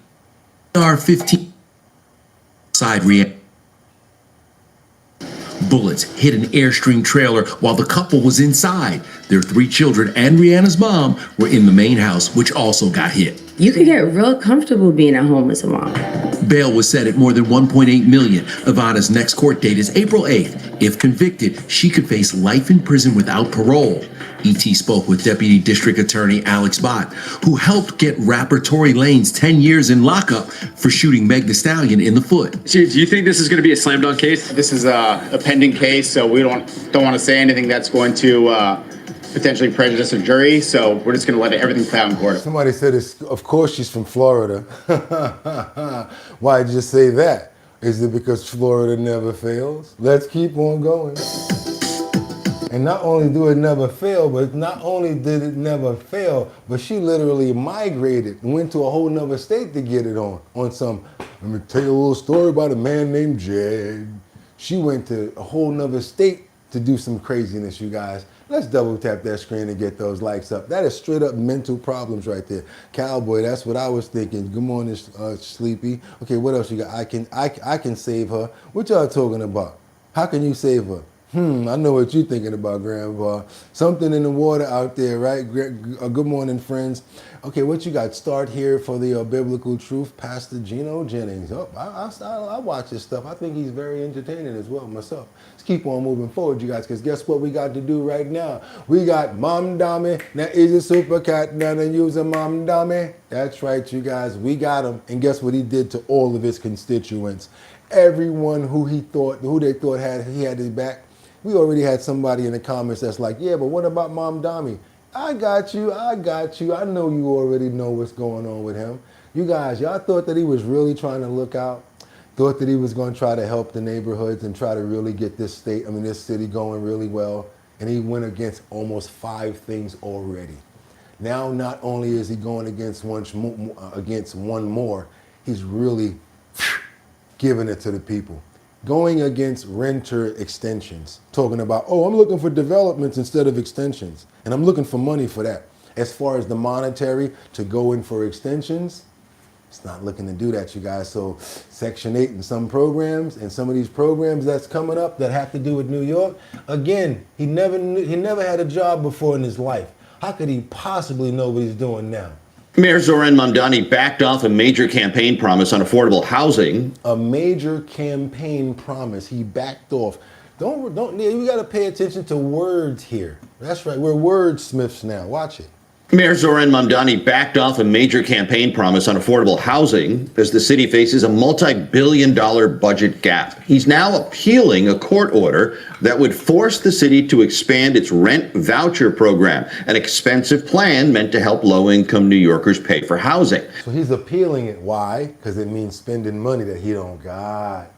AR-15 side Rihanna. Bullets hit an Airstream trailer while the couple was inside. Their 3 children and Rihanna's mom were in the main house, which also got hit. You could get real comfortable being at home as a mom. Bail was set at more than $1.8 million. Ivana's next court date is April 8th. If convicted, she could face life in prison without parole. E.T. spoke with Deputy District Attorney Alex Bott, who helped get rapper Tory Lanez 10 years in lockup for shooting Meg Thee Stallion in the foot. Do you think this is going to be a slam dunk case? This is a pending case, so we don't want to say anything that's going to potentially prejudice a jury, so we're just going to let everything play out in court. Somebody said, of course she's from Florida. Why'd you say that? Is it because Florida never fails? Let's keep on going. And not only do it never fail, but not only did it never fail, but she literally migrated and went to a whole nother state to get it on some, let me tell you a little story about a man named Jed. She went to a whole nother state to do some craziness, you guys. Let's double tap that screen and get those likes up. That is straight up mental problems right there. Cowboy, that's what I was thinking. Good morning, Sleepy. Okay, what else you got? I can save her. What y'all talking about? How can you save her? I know what you're thinking about, Grandpa. Something in the water out there, right? Good morning, friends. Okay, what you got? Start here for the biblical truth, Pastor Gino Jennings. Oh, I watch this stuff. I think he's very entertaining as well myself. Let's keep on moving forward, you guys, because guess what we got to do right now? We got Mom Dummy. Now, is a super cat now to use a Mom Dummy? That's right, you guys. We got him. And guess what he did to all of his constituents? Everyone who they thought he had his back. We already had somebody in the comments that's like, yeah, but what about Mom Dami? I got you. I know you already know what's going on with him. You guys, y'all thought that he was really trying to look out? Thought that he was going to try to help the neighborhoods and try to really get this city going really well. And he went against almost 5 things already. Now, not only is he going against one more, he's really giving it to the people. Going against renter extensions, talking about, oh, I'm looking for developments instead of extensions, and I'm looking for money for that. As far as the monetary to go in for extensions, it's not looking to do that, you guys. So Section 8 and some programs, and some of these programs that's coming up that have to do with New York, again, he never had a job before in his life. How could he possibly know what he's doing now? Mayor Zoran Mamdani backed off a major campaign promise on affordable housing. A major campaign promise. He backed off. You got to pay attention to words here. That's right. We're wordsmiths now. Watch it. Mayor Zoran Mamdani backed off a major campaign promise on affordable housing as the city faces a multi-billion-dollar budget gap. He's now appealing a court order that would force the city to expand its rent voucher program, an expensive plan meant to help low-income New Yorkers pay for housing. So he's appealing it. Why? Because it means spending money that he don't got.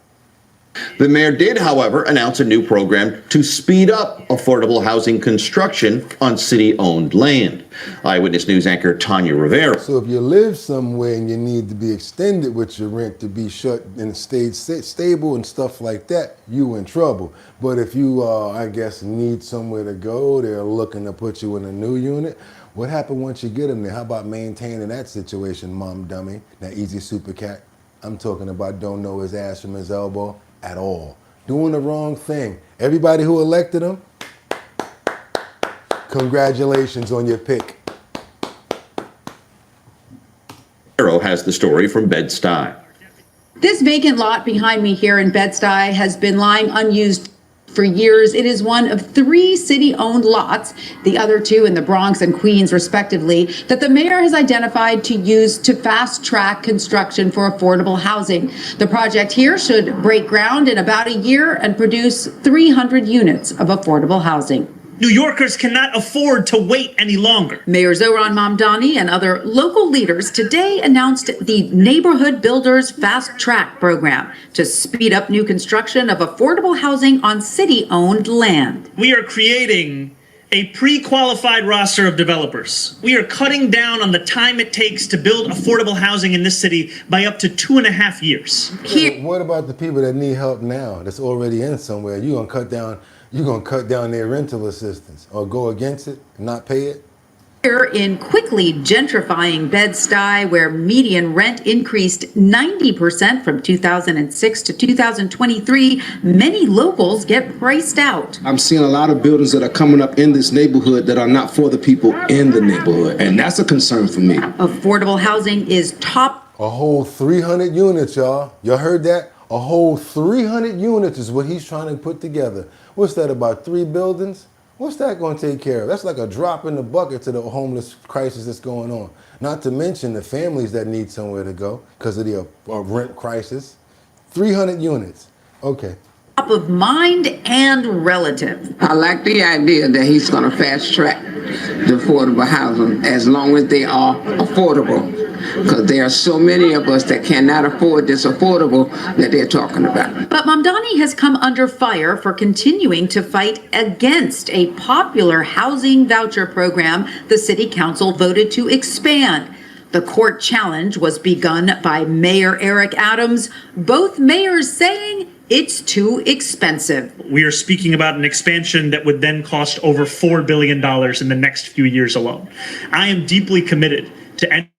The mayor did, however, announce a new program to speed up affordable housing construction on city-owned land. Eyewitness News anchor Tanya Rivera. So if you live somewhere and you need to be extended with your rent to be shut and stay stable and stuff like that, you in trouble. But if you, I guess, need somewhere to go, they're looking to put you in a new unit. What happened once you get them there? How about maintaining that situation, Mom Dummy? That easy super cat. I'm talking about don't know his ass from his elbow at all. Doing the wrong thing. Everybody who elected him, congratulations on your pick. Arrow has the story from Bed-Stuy. This vacant lot behind me here in Bed-Stuy has been lying unused for years. It is one of 3 city-owned lots, the other 2 in the Bronx and Queens respectively, that the mayor has identified to use to fast-track construction for affordable housing. The project here should break ground in about a year and produce 300 units of affordable housing. New Yorkers cannot afford to wait any longer. Mayor Zoran Mamdani and other local leaders today announced the Neighborhood Builders Fast Track program to speed up new construction of affordable housing on city-owned land. We are creating a pre-qualified roster of developers. We are cutting down on the time it takes to build affordable housing in this city by up to 2.5 years. What about the people that need help now that's already in somewhere? You're gonna cut down their rental assistance or go against it and not pay it? Here in quickly gentrifying Bed-Stuy, where median rent increased 90% from 2006 to 2023, many locals get priced out. I'm seeing a lot of buildings that are coming up in this neighborhood that are not for the people in the neighborhood, and that's a concern for me. Affordable housing is top. A whole 300 units, y'all. Y'all heard that? A whole 300 units is what he's trying to put together. What's that, about 3 buildings? What's that going to take care of? That's like a drop in the bucket to the homeless crisis that's going on. Not to mention the families that need somewhere to go because of the rent crisis. 300 units. Okay. Top of mind and relative. I like the idea that he's going to fast track the affordable housing as long as they are affordable. Because there are so many of us that cannot afford this affordable that they're talking about. But Mamdani has come under fire for continuing to fight against a popular housing voucher program the city council voted to expand. The court challenge was begun by Mayor Eric Adams, both mayors saying it's too expensive. We are speaking about an expansion that would then cost over $4 billion in the next few years alone. I am deeply committed to ending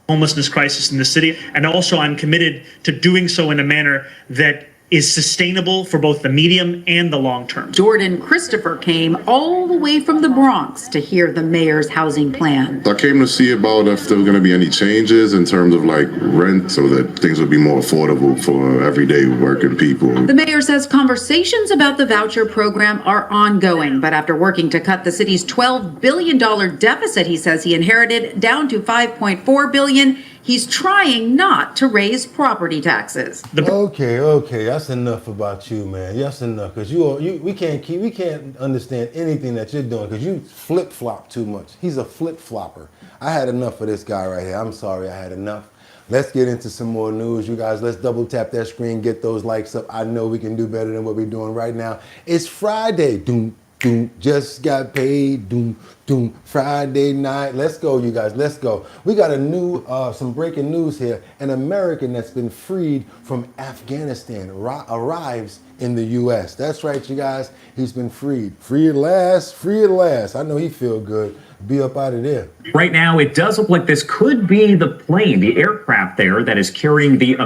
homelessness crisis in the city, and also I'm committed to doing so in a manner that is sustainable for both the medium and the long term. Jordan Christopher came all the way from the Bronx to hear the mayor's housing plan. I came to see about if there were going to be any changes in terms of like rent so that things would be more affordable for everyday working people. The mayor says conversations about the voucher program are ongoing, but after working to cut the city's $12 billion deficit he says he inherited down to $5.4 billion, he's trying not to raise property taxes. Okay, that's enough about you, man. That's enough, because we can't understand anything that you're doing, because you flip-flop too much. He's a flip-flopper. I had enough of this guy right here. I'm sorry, I had enough. Let's get into some more news, you guys. Let's double tap that screen, get those likes up. I know we can do better than what we're doing right now. It's Friday. Doom, doom, just got paid. Doom, doom, Friday night. Let's go, you guys. Let's go. We got a new, some breaking news here. An American that's been freed from Afghanistan arrives in the U.S. That's right, you guys. He's been freed. Free at last. Free at last. I know he feel good. Be up out of there. Right now, it does look like this could be the plane, the aircraft there that is carrying the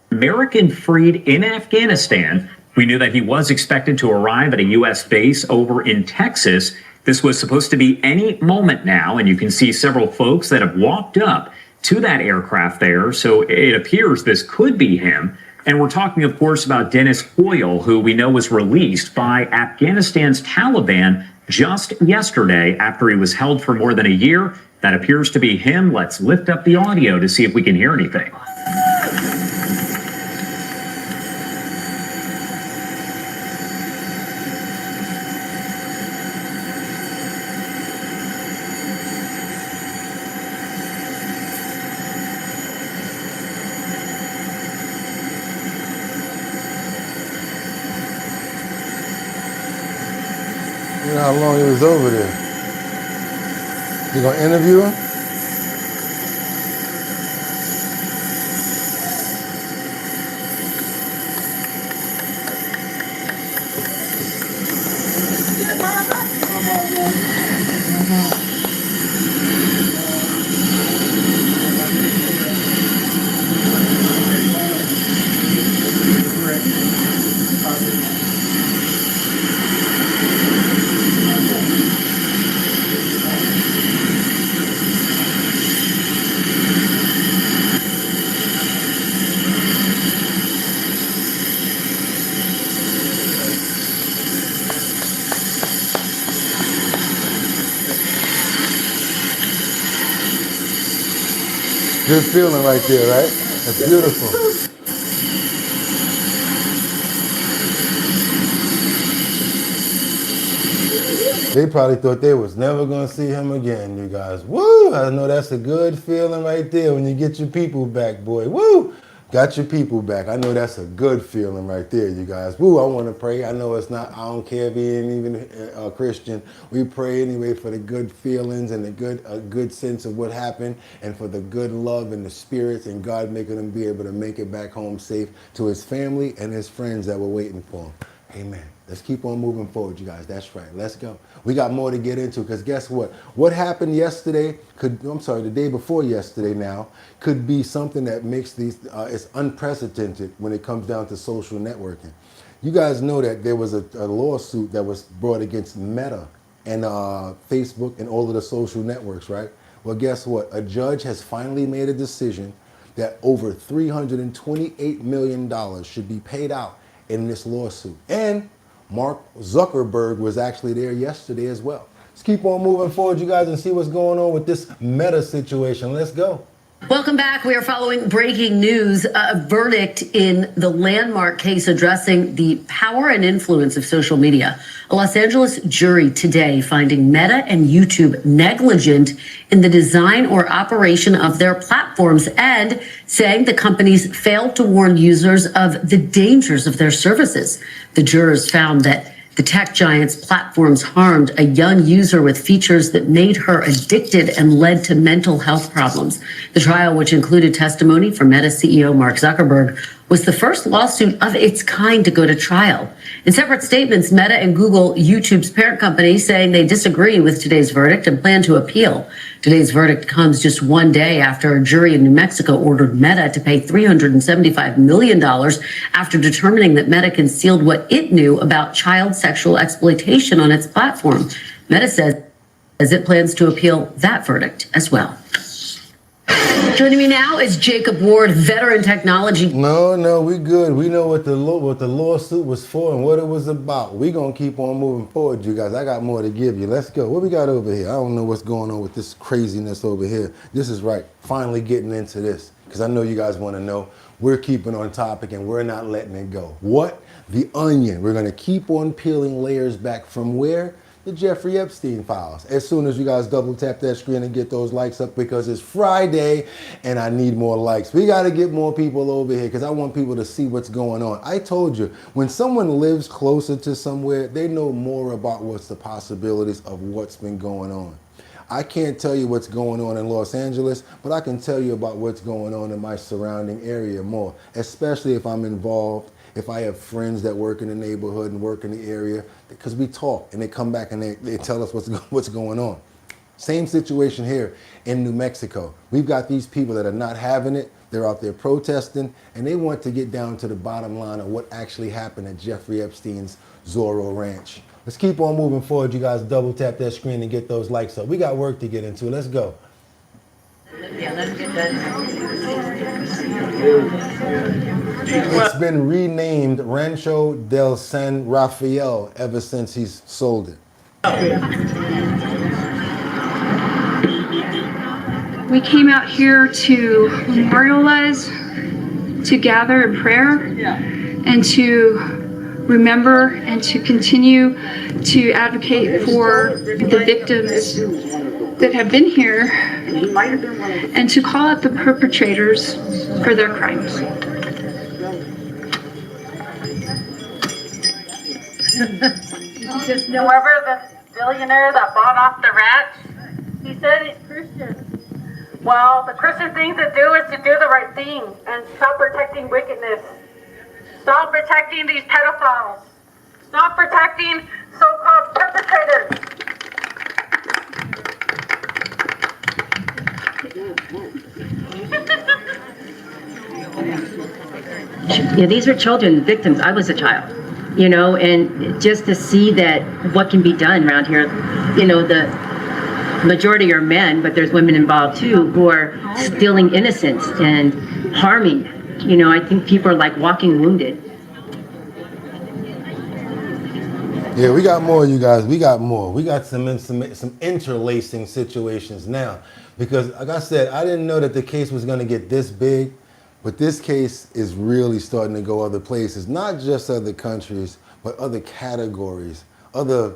American freed in Afghanistan. We knew that he was expected to arrive at a U.S. base over in Texas. This was supposed to be any moment now, and you can see several folks that have walked up to that aircraft there. So it appears this could be him. And we're talking, of course, about Dennis Hoyle, who we know was released by Afghanistan's Taliban just yesterday after he was held for more than a year. That appears to be him. Let's lift up the audio to see if we can hear anything. You know how long he was over there? You gonna interview him? Good feeling right there, right? That's beautiful. They probably thought they was never gonna see him again, you guys. Woo! I know that's a good feeling right there when you get your people back, boy. Woo! Got your people back. I know that's a good feeling right there, you guys. Woo, I want to pray. I know it's not, I don't care if you ain't even a Christian. We pray anyway for the good feelings and the a good sense of what happened, and for the good love and the spirits, and God making him be able to make it back home safe to his family and his friends that were waiting for him. Amen. Let's keep on moving forward, you guys. That's right. Let's go. We got more to get into, because guess what? What happened yesterday the day before yesterday now, could be something that makes these, it's unprecedented when it comes down to social networking. You guys know that there was a lawsuit that was brought against Meta and Facebook and all of the social networks, right? Well, guess what? A judge has finally made a decision that over $328 million should be paid out in this lawsuit. And Mark Zuckerberg was actually there yesterday as well. Let's keep on moving forward, you guys, and see what's going on with this Meta situation. Let's go. Welcome back. We are following breaking news, a verdict in the landmark case addressing the power and influence of social media. A Los Angeles jury today finding Meta and YouTube negligent in the design or operation of their platforms, and saying the companies failed to warn users of the dangers of their services. The jurors found that the tech giant's platforms harmed a young user with features that made her addicted and led to mental health problems. The trial, which included testimony from Meta CEO Mark Zuckerberg, was the first lawsuit of its kind to go to trial. In separate statements, Meta and Google, YouTube's parent company, saying they disagree with today's verdict and plan to appeal. Today's verdict comes just one day after a jury in New Mexico ordered Meta to pay $375 million after determining that Meta concealed what it knew about child sexual exploitation on its platform. Meta says it plans to appeal that verdict as well. Joining me now is Jacob Ward, veteran technology. No, we good. We know what the lawsuit was for and what it was about. We gonna keep on moving forward, you guys. I got more to give you. Let's go. What we got over here? I don't know what's going on with this craziness over here. This is right. Finally getting into this, because I know you guys want to know. We're keeping on topic and we're not letting it go. What? The onion. We're gonna keep on peeling layers back from where? The Jeffrey Epstein files. As soon as you guys double tap that screen and get those likes up, because it's Friday and I need more likes. We got to get more people over here because I want people to see what's going on. I told you, when someone lives closer to somewhere, they know more about what's the possibilities of what's been going on. I can't tell you what's going on in Los Angeles, but I can tell you about what's going on in my surrounding area more, especially if I'm involved, if I have friends that work in the neighborhood and work in the area, because we talk and they come back and they tell us what's going on. Same situation here in New Mexico. We've got these people that are not having it. They're out there protesting and they want to get down to the bottom line of what actually happened at Jeffrey Epstein's Zorro Ranch. Let's keep on moving forward. You guys double tap that screen and get those likes up. We got work to get into. Let's go. Yeah, let him get done. It's been renamed Rancho del San Rafael ever since he's sold it. We came out here to memorialize, to gather in prayer, and to remember and to continue to advocate for the victims that have been here and to call out the perpetrators for their crimes. Whoever the billionaire that bought off the ranch, he said he's Christian. Well, the Christian thing to do is to do the right thing and stop protecting wickedness. Stop protecting these pedophiles. Stop protecting so-called perpetrators. Yeah, these are children, victims. I was a child, you know, and just to see that what can be done around here, you know, the majority are men, but there's women involved too, who are stealing innocence and harming. You know, I think people are like walking wounded. Yeah, we got more, you guys. We got more. We got some interlacing situations now. Because, like I said, I didn't know that the case was going to get this big. But this case is really starting to go other places. Not just other countries, but other categories, other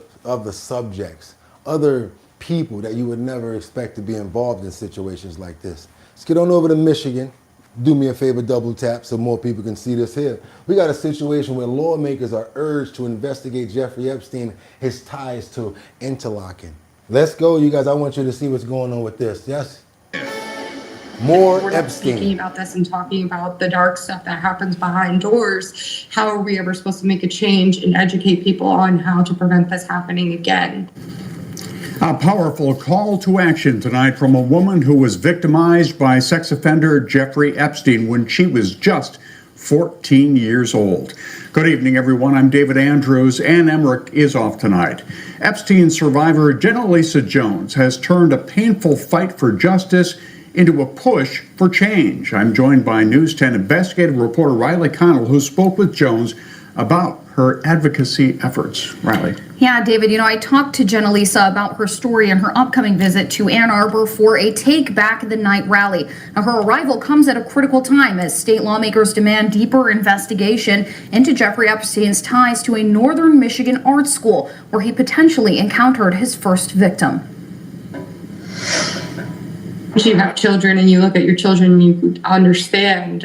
subjects, other people that you would never expect to be involved in situations like this. Let's get on over to Michigan. Do me a favor, double tap so more people can see this here. We got a situation where lawmakers are urged to investigate Jeffrey Epstein, his ties to Interlaken. Let's go, you guys. I want you to see what's going on with this. Yes? More We're not Epstein. speaking about this and talking about the dark stuff that happens behind doors. How are we ever supposed to make a change and educate people on how to prevent this happening again? A powerful call to action tonight from a woman who was victimized by sex offender Jeffrey Epstein when she was just 14 years old. Good evening, everyone. I'm David Andrews. Ann Emmerich is off tonight. Epstein survivor Jenna Lisa Jones has turned a painful fight for justice into a push for change. I'm joined by News 10 investigative reporter Riley Connell, who spoke with Jones about her advocacy efforts. Riley. Yeah, David, you know, I talked to Jenna Lisa about her story and her upcoming visit to Ann Arbor for a Take Back the Night rally. Now, her arrival comes at a critical time as state lawmakers demand deeper investigation into Jeffrey Epstein's ties to a northern Michigan art school where he potentially encountered his first victim. You have children and you look at your children and you understand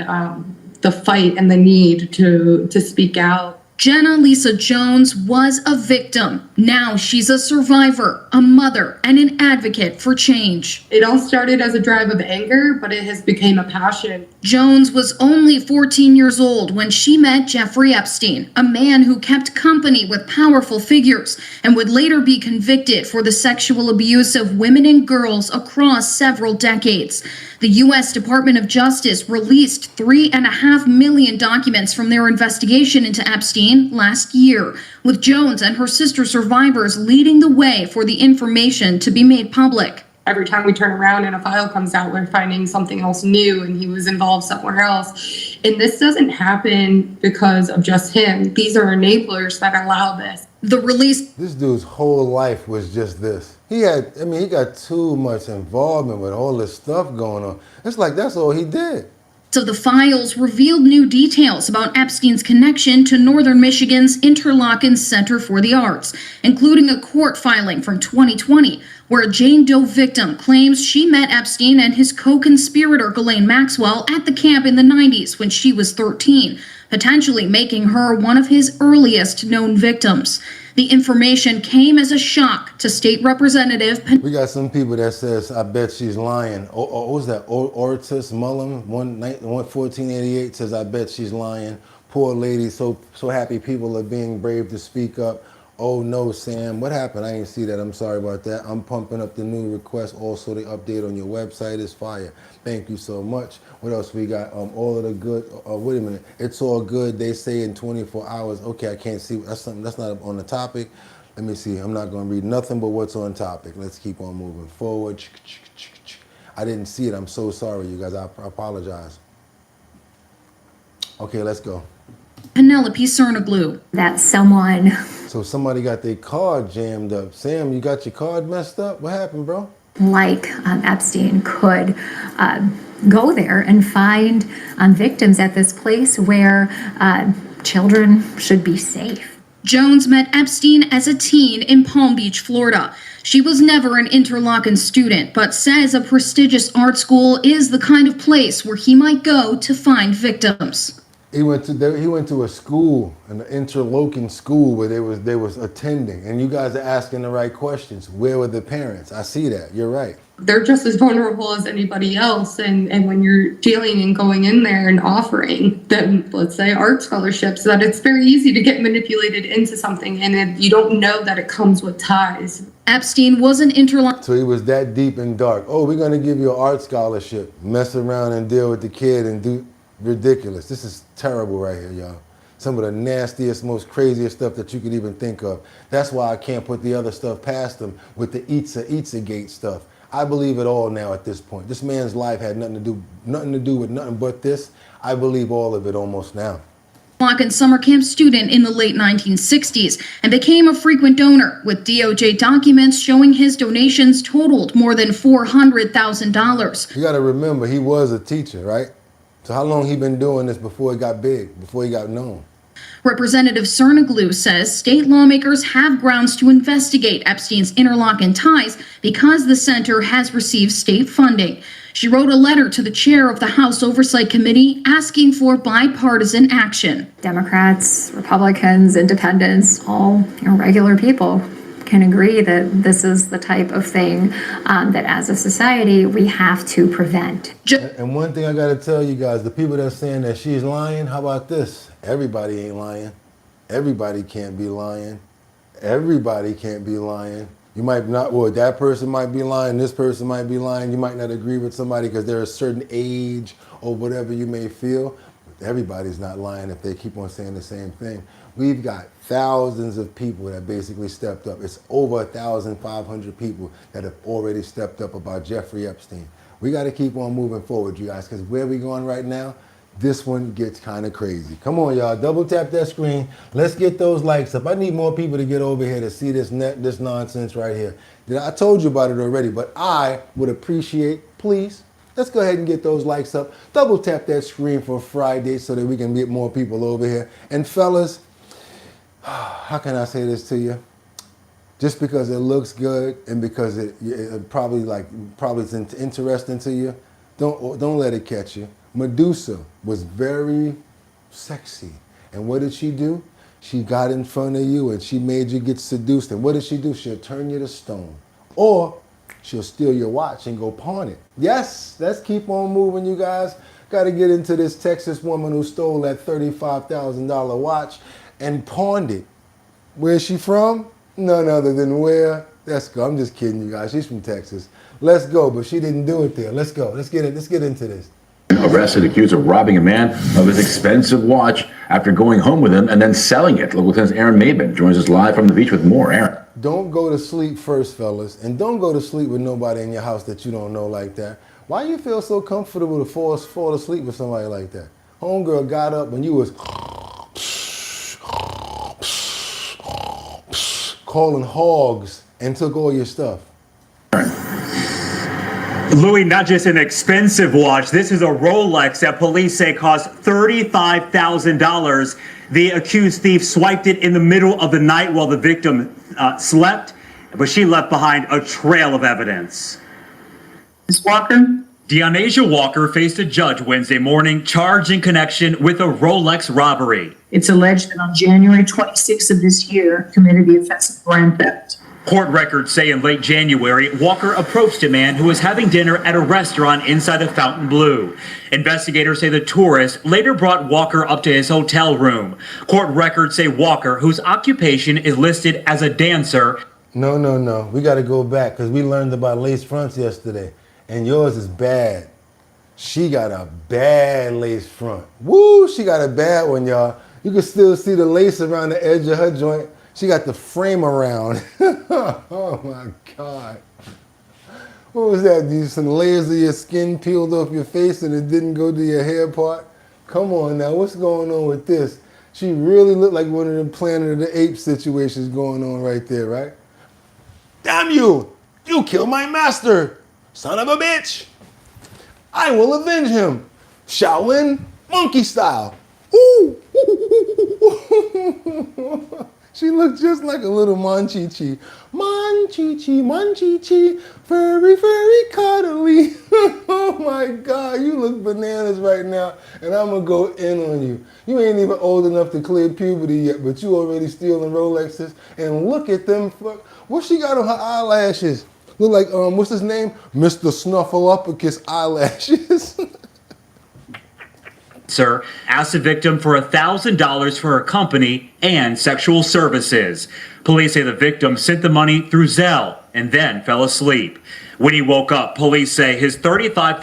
the fight and the need to speak out Jenna Lisa Jones was a victim. Now she's a survivor, a mother, and an advocate for change. It all started as a drive of anger, but it has become a passion. Jones was only 14 years old when she met Jeffrey Epstein, a man who kept company with powerful figures and would later be convicted for the sexual abuse of women and girls across several decades. The U.S. Department of Justice released 3.5 million documents from their investigation into Epstein last year, with Jones and her sister survivors leading the way for the information to be made public. Every time we turn around and a file comes out, we're finding something else new and he was involved somewhere else. And this doesn't happen because of just him. These are enablers that allow this. The release. This dude's whole life was just this. He got too much involvement with all this stuff going on. It's like that's all he did. So the files revealed new details about Epstein's connection to Northern Michigan's Interlochen Center for the Arts, including a court filing from 2020, where a Jane Doe victim claims she met Epstein and his co-conspirator Ghislaine Maxwell at the camp in the 90s when she was 13, potentially making her one of his earliest known victims. The information came as a shock to State Representative. We got some people that says, I bet she's lying. What was that? Ortiz Mullen, 1488 says, I bet she's lying. Poor lady, so happy people are being brave to speak up. Oh no, Sam, what happened? I didn't see that. I'm sorry about that. I'm pumping up the new request. Also, the update on your website is fire. Thank you so much. What else we got? All of the good. Wait a minute. It's all good. They say in 24 hours. Okay, I can't see. That's something. That's not on the topic. Let me see. I'm not going to read nothing but what's on topic. Let's keep on moving forward. I didn't see it. I'm so sorry, you guys. I apologize. Okay, let's go. Penelope Cernoglu. That someone. So somebody got their card jammed up. Sam, you got your card messed up? What happened, bro? Like Epstein could go there and find victims at this place where children should be safe. Jones met Epstein as a teen in Palm Beach, Florida. She was never an Interlochen student, but says a prestigious art school is the kind of place where he might go to find victims. He went to a school, an Interlochen school where they was attending, and you guys are asking the right questions. Where were the parents? I see that. You're right. They're just as vulnerable as anybody else, and when you're dealing and going in there and offering them, let's say, art scholarships, that it's very easy to get manipulated into something, and you don't know that it comes with ties. Epstein was an Interlochen. So he was that deep and dark. Oh, we're gonna give you an art scholarship. Mess around and deal with the kid and do ridiculous. This is terrible right here, y'all. Some of the nastiest, most craziest stuff that you could even think of. That's why I can't put the other stuff past them with the Itza Gate stuff. I believe it all now at this point. This man's life had nothing to do with nothing but this. I believe all of it almost now. Interlochen summer camp student in the late 1960s and became a frequent donor, with DOJ documents showing his donations totaled more than $400,000. You gotta remember, he was a teacher, right? So how long he been doing this before he got big, before he got known? Representative Cernoglu says state lawmakers have grounds to investigate Epstein's Interlochen ties because the center has received state funding. She wrote a letter to the chair of the House Oversight Committee asking for bipartisan action. Democrats, Republicans, independents, all regular people can agree that this is the type of thing that as a society we have to prevent. And one thing I gotta tell you guys, the people that's saying that she's lying, how about this? Everybody ain't lying. Everybody can't be lying. Everybody can't be lying. You might not, well, that person might be lying, this person might be lying. You might not agree with somebody because they're a certain age or whatever you may feel. But everybody's not lying if they keep on saying the same thing. We've got thousands of people that basically stepped up. It's over 1,500 people that have already stepped up about Jeffrey Epstein. We got to keep on moving forward, you guys, because where we going right now, this one gets kind of crazy. Come on, y'all. Double tap that screen. Let's get those likes up. I need more people to get over here to see this nonsense right here. I told you about it already, but I would appreciate, please, let's go ahead and get those likes up. Double tap that screen for Friday so that we can get more people over here. And fellas, how can I say this to you? Just because it looks good and because it probably is interesting to you, don't let it catch you. Medusa was very sexy. And what did she do? She got in front of you and she made you get seduced. And what does she do? She'll turn you to stone. Or she'll steal your watch and go pawn it. Yes, let's keep on moving, you guys. Got to get into this Texas woman who stole that $35,000 watch and pawned it. Where's she from? None other than where? Let's go. I'm just kidding, you guys. She's from Texas. Let's go, but she didn't do it there. Let's go. Let's get into this. Arrested accused of robbing a man of his expensive watch after going home with him and then selling it. Local 10's Aaron Maben joins us live from the beach with more. Aaron. Don't go to sleep first, fellas. And don't go to sleep with nobody in your house that you don't know like that. Why you feel so comfortable to fall asleep with somebody like that? Homegirl got up when you was calling hogs and took all your stuff. Louis, not just an expensive watch. This is a Rolex that police say cost $35,000. The accused thief swiped it in the middle of the night while the victim slept, but she left behind a trail of evidence. Ms. Walker? Deonasia Walker faced a judge Wednesday morning charged in connection with a Rolex robbery. It's alleged that on January 26th of this year, committed the offense of grand theft. Court records say in late January, Walker approached a man who was having dinner at a restaurant inside the Fontainebleau. Investigators say the tourist later brought Walker up to his hotel room. Court records say Walker, whose occupation is listed as a dancer. No. We got to go back because we learned about lace fronts yesterday. And yours is bad. She got a bad lace front. Woo, she got a bad one, y'all. You can still see the lace around the edge of her joint. She got the frame around. Oh my God. What was that? Some layers of your skin peeled off your face and it didn't go to your hair part? Come on now, what's going on with this? She really looked like one of them Planet of the Apes situations going on right there, right? Damn you! You killed my master! Son of a bitch! I will avenge him! Shaolin monkey style! Ooh! She looked just like a little Monchichi. Monchichi, furry, cuddly. Oh my God, you look bananas right now, and I'm gonna go in on you. You ain't even old enough to clear puberty yet, but you already stealing Rolexes, and look at them. What she got on her eyelashes? Look like, what's his name? Mr. Snuffleupagus eyelashes. Sir asked the victim for $1,000 for her company and sexual services. Police say the victim sent the money through Zelle and then fell asleep. When he woke up, police say his $35,000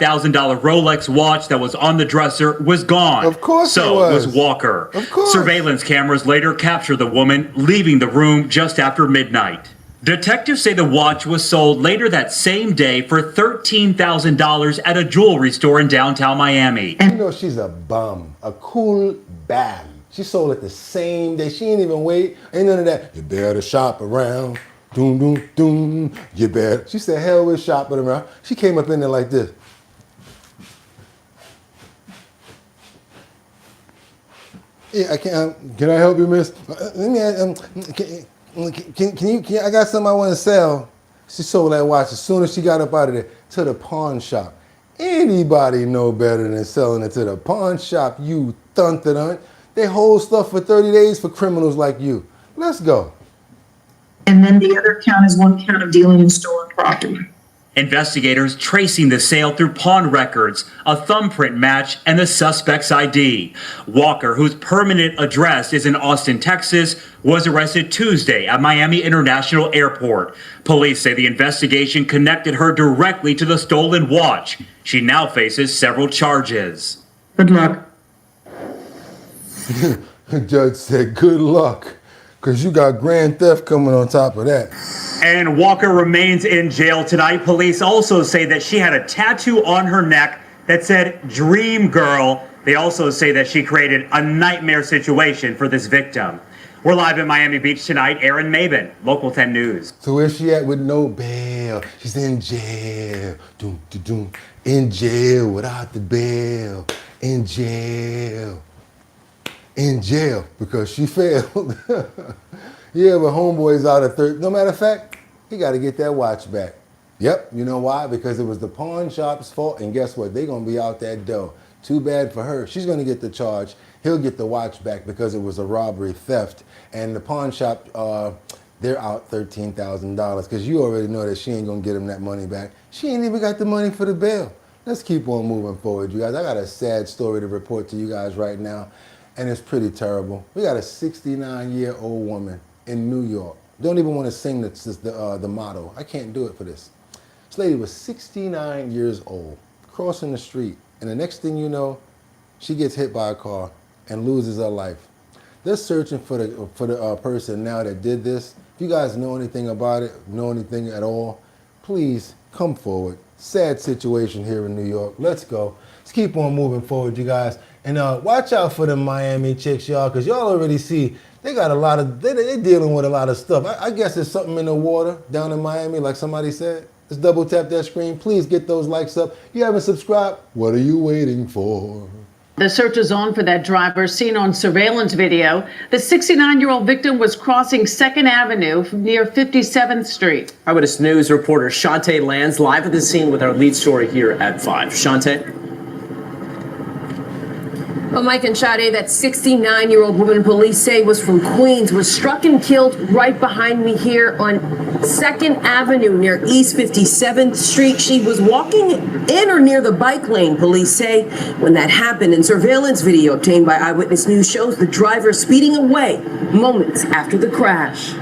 Rolex watch that was on the dresser was gone. Of course so it was. Walker. Of course. Surveillance cameras later captured the woman leaving the room just after midnight. Detectives say the watch was sold later that same day for $13,000 at a jewelry store in downtown Miami. You know she's a bum, a cool bam. She sold it the same day. She ain't even wait. Ain't none of that. You better shop around. Doom, doom, doom. You better. She said, hell with shopping around. She came up in there like this. Yeah, I can't. Can I help you, miss? Let me. Can you? I got something I want to sell. She sold that watch as soon as she got up out of there to the pawn shop. Anybody know better than selling it to the pawn shop? You thunter-dun. They hold stuff for 30 days for criminals like you. Let's go. And then the other count is one count of dealing in stolen property. Investigators tracing the sale through pawn records, a thumbprint match, and the suspect's ID. Walker, whose permanent address is in Austin, Texas, was arrested Tuesday at Miami International Airport. Police say the investigation connected her directly to the stolen watch. She now faces several charges. Good luck. The judge said, good luck, because you got grand theft coming on top of that. And Walker remains in jail tonight. Police also say that she had a tattoo on her neck that said Dream Girl. They also say that she created a nightmare situation for this victim. We're live in Miami Beach tonight. Aaron Maben, Local 10 News. So where's she at with no bail? She's in jail. Doom, doom, doom. In jail without the bail. In jail. In jail because she failed. Yeah, but homeboy's out of third. No matter of fact, he got to get that watch back. Yep, you know why? Because it was the pawn shop's fault, and guess what? They're going to be out that dough. Too bad for her. She's going to get the charge. He'll get the watch back because it was a robbery theft. And the pawn shop, they're out $13,000 because you already know that she ain't going to get him that money back. She ain't even got the money for the bail. Let's keep on moving forward, you guys. I got a sad story to report to you guys right now, and it's pretty terrible. We got a 69-year-old woman in New York. Don't even want to sing the motto. I can't do it for this. This lady was 69 years old, crossing the street, and the next thing you know, she gets hit by a car and loses her life. They're searching for the person now that did this. If you guys know anything about it, know anything at all, please come forward. Sad situation here in New York. Let's go. Let's keep on moving forward, you guys. And watch out for the Miami chicks, y'all, because y'all already see they got a lot of, they're dealing with a lot of stuff. I guess there's something in the water down in Miami, like somebody said. Let's double tap that screen. Please get those likes up. You haven't subscribed? What are you waiting for? The search is on for that driver seen on surveillance video. The 69-year-old victim was crossing 2nd Avenue near 57th Street. Eyewitness News reporter Shantae Lands live at the scene with our lead story here at 5. Shantae? Well, Mike and Sade, that 69-year-old woman police say was from Queens was struck and killed right behind me here on 2nd Avenue near East 57th Street. She was walking in or near the bike lane, police say, when that happened. And surveillance video obtained by Eyewitness News shows the driver speeding away moments after the crash.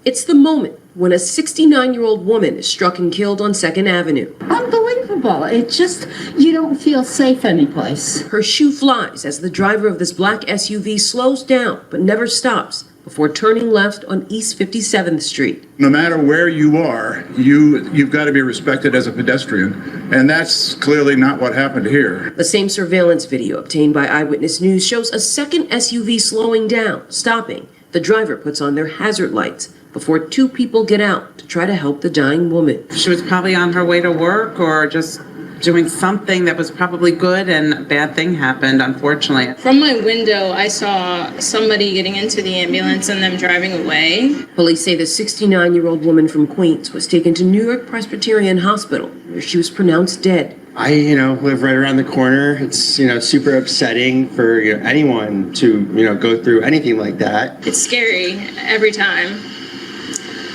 It's the moment when a 69-year-old woman is struck and killed on 2nd Avenue. Unbelievable. It just, you don't feel safe anyplace. Her shoe flies as the driver of this black SUV slows down but never stops before turning left on East 57th Street. No matter where you are, you've got to be respected as a pedestrian, and that's clearly not what happened here. The same surveillance video obtained by Eyewitness News shows a second SUV slowing down, stopping. The driver puts on their hazard lights before 2 people get out to try to help the dying woman. She was probably on her way to work or just doing something that was probably good, and a bad thing happened, unfortunately. From my window, I saw somebody getting into the ambulance and them driving away. Police say the 69-year-old woman from Queens was taken to New York Presbyterian Hospital, where she was pronounced dead. I, live right around the corner. It's, super upsetting for anyone to, go through anything like that. It's scary every time.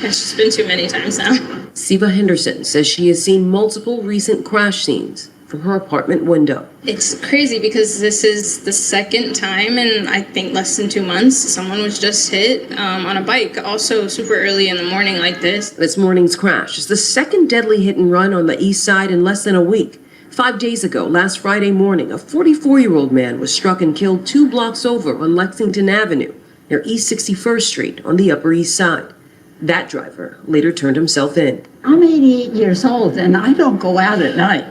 It's just been too many times now. Siva Henderson says she has seen multiple recent crash scenes from her apartment window. It's crazy because this is the 2nd time in, I think, less than 2 months. Someone was just hit on a bike, also super early in the morning like this. This morning's crash is the 2nd deadly hit and run on the east side in less than a week. 5 days ago, last Friday morning, a 44-year-old man was struck and killed 2 blocks over on Lexington Avenue near East 61st Street on the Upper East Side. That driver later turned himself in. I'm 88 years old and I don't go out at night.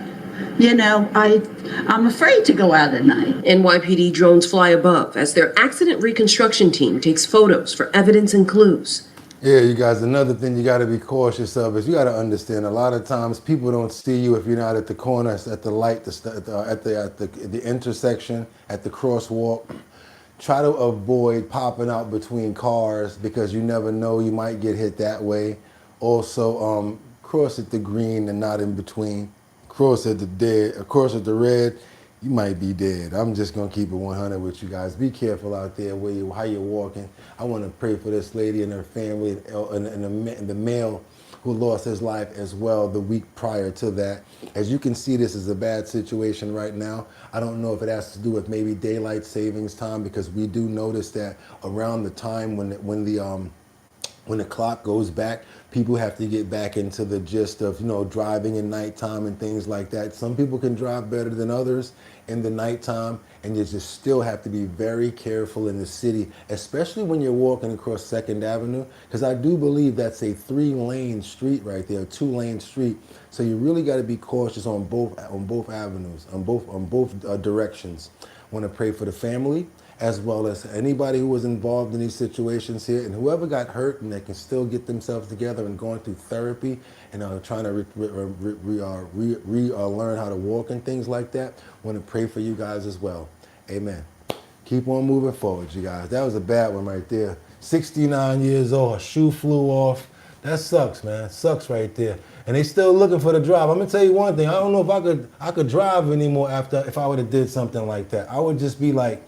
I'm afraid to go out at night. NYPD drones fly above as their accident reconstruction team takes photos for evidence and clues. Yeah, you guys, another thing you got to be cautious of is you got to understand a lot of times people don't see you if you're not at the corner, at the light, at the intersection, at the crosswalk. Try to avoid popping out between cars because you never know, you might get hit that way. Also, cross at the green and not in between. Cross at the red, you might be dead. I'm just gonna keep it 100 with you guys. Be careful out there how you're walking. I want to pray for this lady and her family and the male who lost his life as well the week prior to that. As you can see, this is a bad situation right now. I don't know if it has to do with maybe daylight savings time, because we do notice that around the time when the clock goes back, people have to get back into the gist of, driving in nighttime and things like that. Some people can drive better than others in the nighttime, and you just still have to be very careful in the city, especially when you're walking across 2nd Avenue, because I do believe that's a 3-lane street right there, 2-lane street. So you really got to be cautious on both avenues, on both directions. Want to pray for the family, as well as anybody who was involved in these situations here, and whoever got hurt and they can still get themselves together and going through therapy and trying to learn how to walk and things like that. Want to pray for you guys as well. Amen. Keep on moving forward, you guys. That was a bad one right there. 69 years old, her shoe flew off. That sucks, man. Sucks right there. And they still looking for the drive. I'm gonna tell you one thing. I don't know if I could drive anymore if I would have did something like that. I would just be like,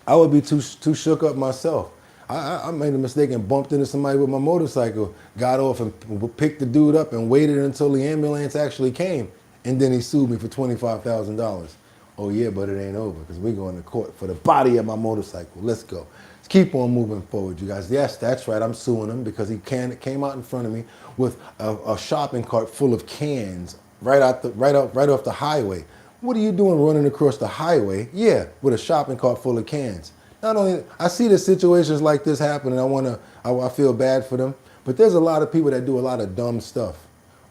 I would be too shook up myself. I made a mistake and bumped into somebody with my motorcycle, got off and picked the dude up and waited until the ambulance actually came. And then he sued me for $25,000. Oh yeah, but it ain't over because we're going to court for the body of my motorcycle. Let's go. Let's keep on moving forward, you guys. Yes, that's right. I'm suing him because he came out in front of me with a shopping cart full of cans right off the highway. What are you doing running across the highway? Yeah, with a shopping cart full of cans. Not only, I see the situations like this happen and I feel bad for them, but there's a lot of people that do a lot of dumb stuff.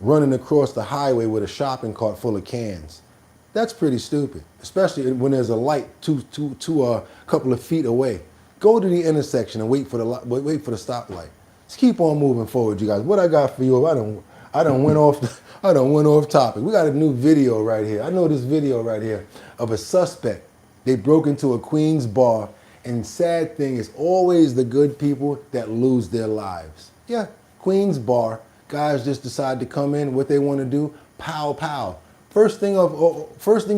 Running across the highway with a shopping cart full of cans. That's pretty stupid, especially when there's a light a couple of feet away. Go to the intersection and wait for the stoplight. Let's keep on moving forward, you guys. What I got for you, I done went off topic. We got a new video right here. I know this video right here of a suspect. They broke into a Queens bar, and sad thing is always the good people that lose their lives. Yeah, Queens bar. Guys just decide to come in, what they want to do, pow, pow. First thing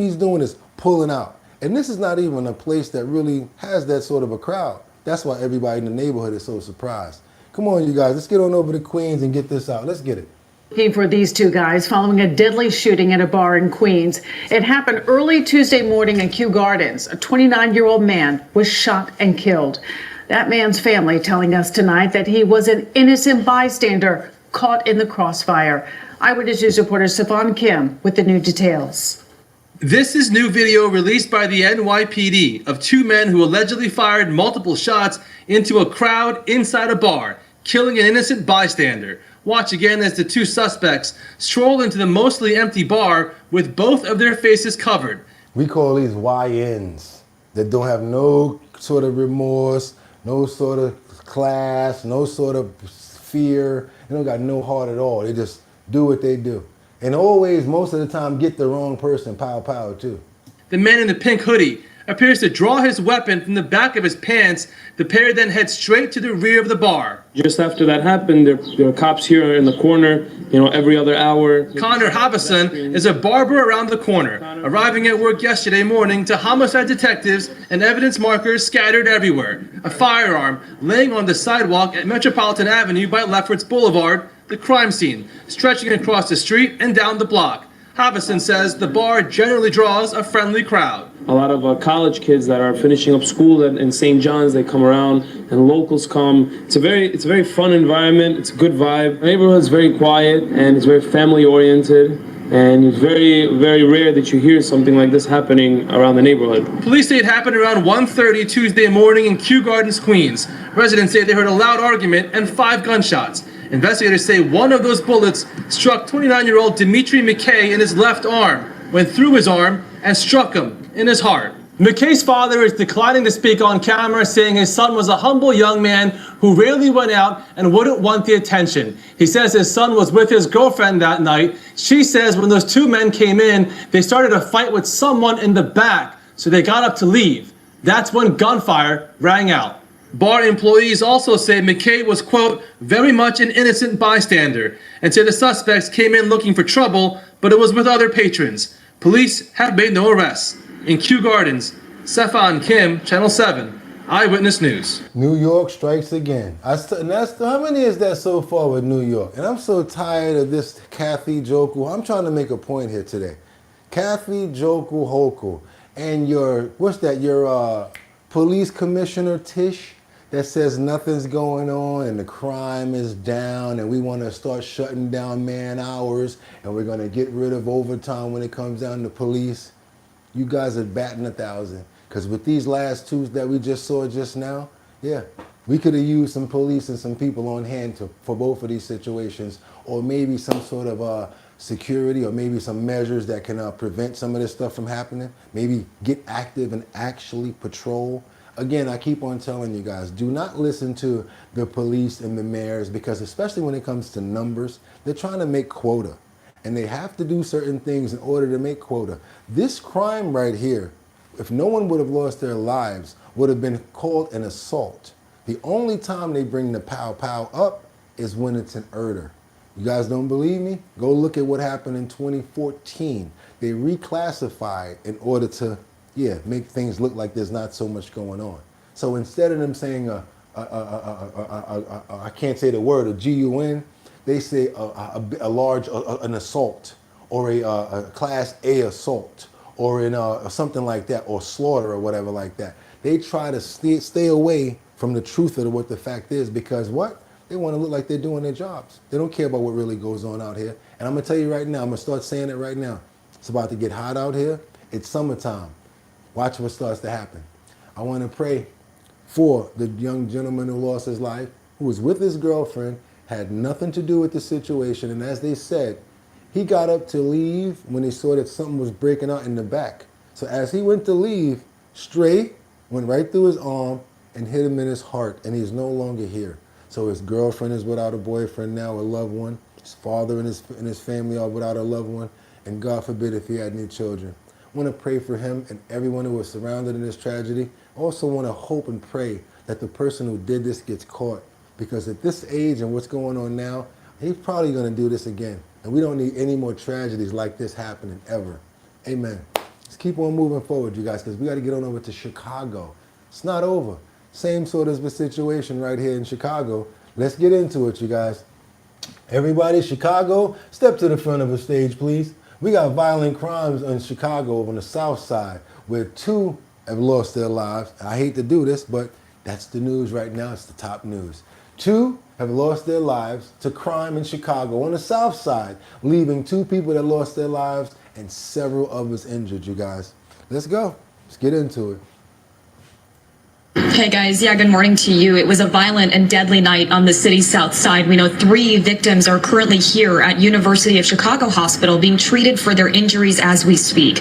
he's doing is pulling out. And this is not even a place that really has that sort of a crowd. That's why everybody in the neighborhood is so surprised. Come on, you guys, let's get on over to Queens and get this out. Let's get it. Looking for these two guys following a deadly shooting at a bar in Queens. It happened early Tuesday morning in Kew Gardens. A 29-year-old man was shot and killed. That man's family telling us tonight that he was an innocent bystander caught in the crossfire. Eyewitness News reporter Stefan Kim with the new details. This is new video released by the NYPD of two men who allegedly fired multiple shots into a crowd inside a bar, killing an innocent bystander. Watch again as the two suspects stroll into the mostly empty bar with both of their faces covered. We call these YNs that don't have no sort of remorse, no sort of class, no sort of fear. They don't got no heart at all. They just do what they do. And always, most of the time, get the wrong person, pow, pow, too. The man in the pink hoodie appears to draw his weapon from the back of his pants. The pair then head straight to the rear of the bar. Just after that happened, there are cops here in the corner, every other hour. Connor Havison is a barber around the corner, arriving at work yesterday morning to homicide detectives and evidence markers scattered everywhere. A firearm laying on the sidewalk at Metropolitan Avenue by Lefferts Boulevard, the crime scene, stretching across the street and down the block. Havison says the bar generally draws a friendly crowd. A lot of college kids that are finishing up school in St. John's, they come around, and locals come. It's a very fun environment. It's a good vibe. The neighborhood is very quiet and it's very family oriented. And it's very, very rare that you hear something like this happening around the neighborhood. Police say it happened around 1:30 Tuesday morning in Kew Gardens, Queens. Residents say they heard a loud argument and 5 gunshots. Investigators say one of those bullets struck 29-year-old Dimitri McKay in his left arm, went through his arm, and struck him in his heart. McKay's father is declining to speak on camera, saying his son was a humble young man who rarely went out and wouldn't want the attention. He says his son was with his girlfriend that night. She says when those two men came in, they started a fight with someone in the back, so they got up to leave. That's when gunfire rang out. Bar employees also say McKay was, quote, very much an innocent bystander, and say the suspects came in looking for trouble, but it was with other patrons. Police have made no arrests. In Kew Gardens, Stefan Kim, Channel 7, Eyewitness News. New York strikes again. How many is that so far with New York? And I'm so tired of this Kathy Jokel. I'm trying to make a point here today. Kathy Jokel Hochul and your police commissioner Tish that says nothing's going on and the crime is down and we want to start shutting down man hours and we're going to get rid of overtime when it comes down to police. You guys are batting 1,000 because with these last two that we just saw just now, yeah, we could have used some police and some people on hand for both of these situations, or maybe some sort of security, or maybe some measures that can prevent some of this stuff from happening. Maybe get active and actually patrol. Again, I keep on telling you guys, do not listen to the police and the mayors, because especially when it comes to numbers, they're trying to make quota. And they have to do certain things in order to make quota. This crime right here, if no one would have lost their lives, would have been called an assault. The only time they bring the pow pow up is when it's an murder. You guys don't believe me? Go look at what happened in 2014. They reclassified in order to, make things look like there's not so much going on. So instead of them saying I can't say the word, a GUN, they say an assault, or a class A assault, or something like that, or slaughter or whatever like that. They try to stay away from the truth of what the fact is, because what? They want to look like they're doing their jobs. They don't care about what really goes on out here. And I'm going to tell you right now, I'm going to start saying it right now. It's about to get hot out here. It's summertime. Watch what starts to happen. I want to pray for the young gentleman who lost his life, who was with his girlfriend, had nothing to do with the situation. And as they said, he got up to leave when he saw that something was breaking out in the back. So as he went to leave, stray went right through his arm and hit him in his heart, and he's no longer here. So his girlfriend is without a boyfriend now, a loved one. His father and his family are without a loved one. And God forbid if he had any children. I want to pray for him and everyone who was surrounded in this tragedy. I also want to hope and pray that the person who did this gets caught. Because at this age and what's going on now, he's probably going to do this again. And we don't need any more tragedies like this happening ever. Amen. Let's keep on moving forward, you guys, because we got to get on over to Chicago. It's not over. Same sort of a situation right here in Chicago. Let's get into it, you guys. Everybody, Chicago, step to the front of the stage, please. We got violent crimes in Chicago on the south side where 2 have lost their lives. I hate to do this, but that's the news right now. It's the top news. 2 have lost their lives to crime in Chicago on the south side, leaving 2 people that lost their lives and several others injured, you guys. Let's go. Let's get into it. Hey guys, good morning to you. It was a violent and deadly night on the city's south side. We know 3 victims are currently here at University of Chicago Hospital being treated for their injuries as we speak.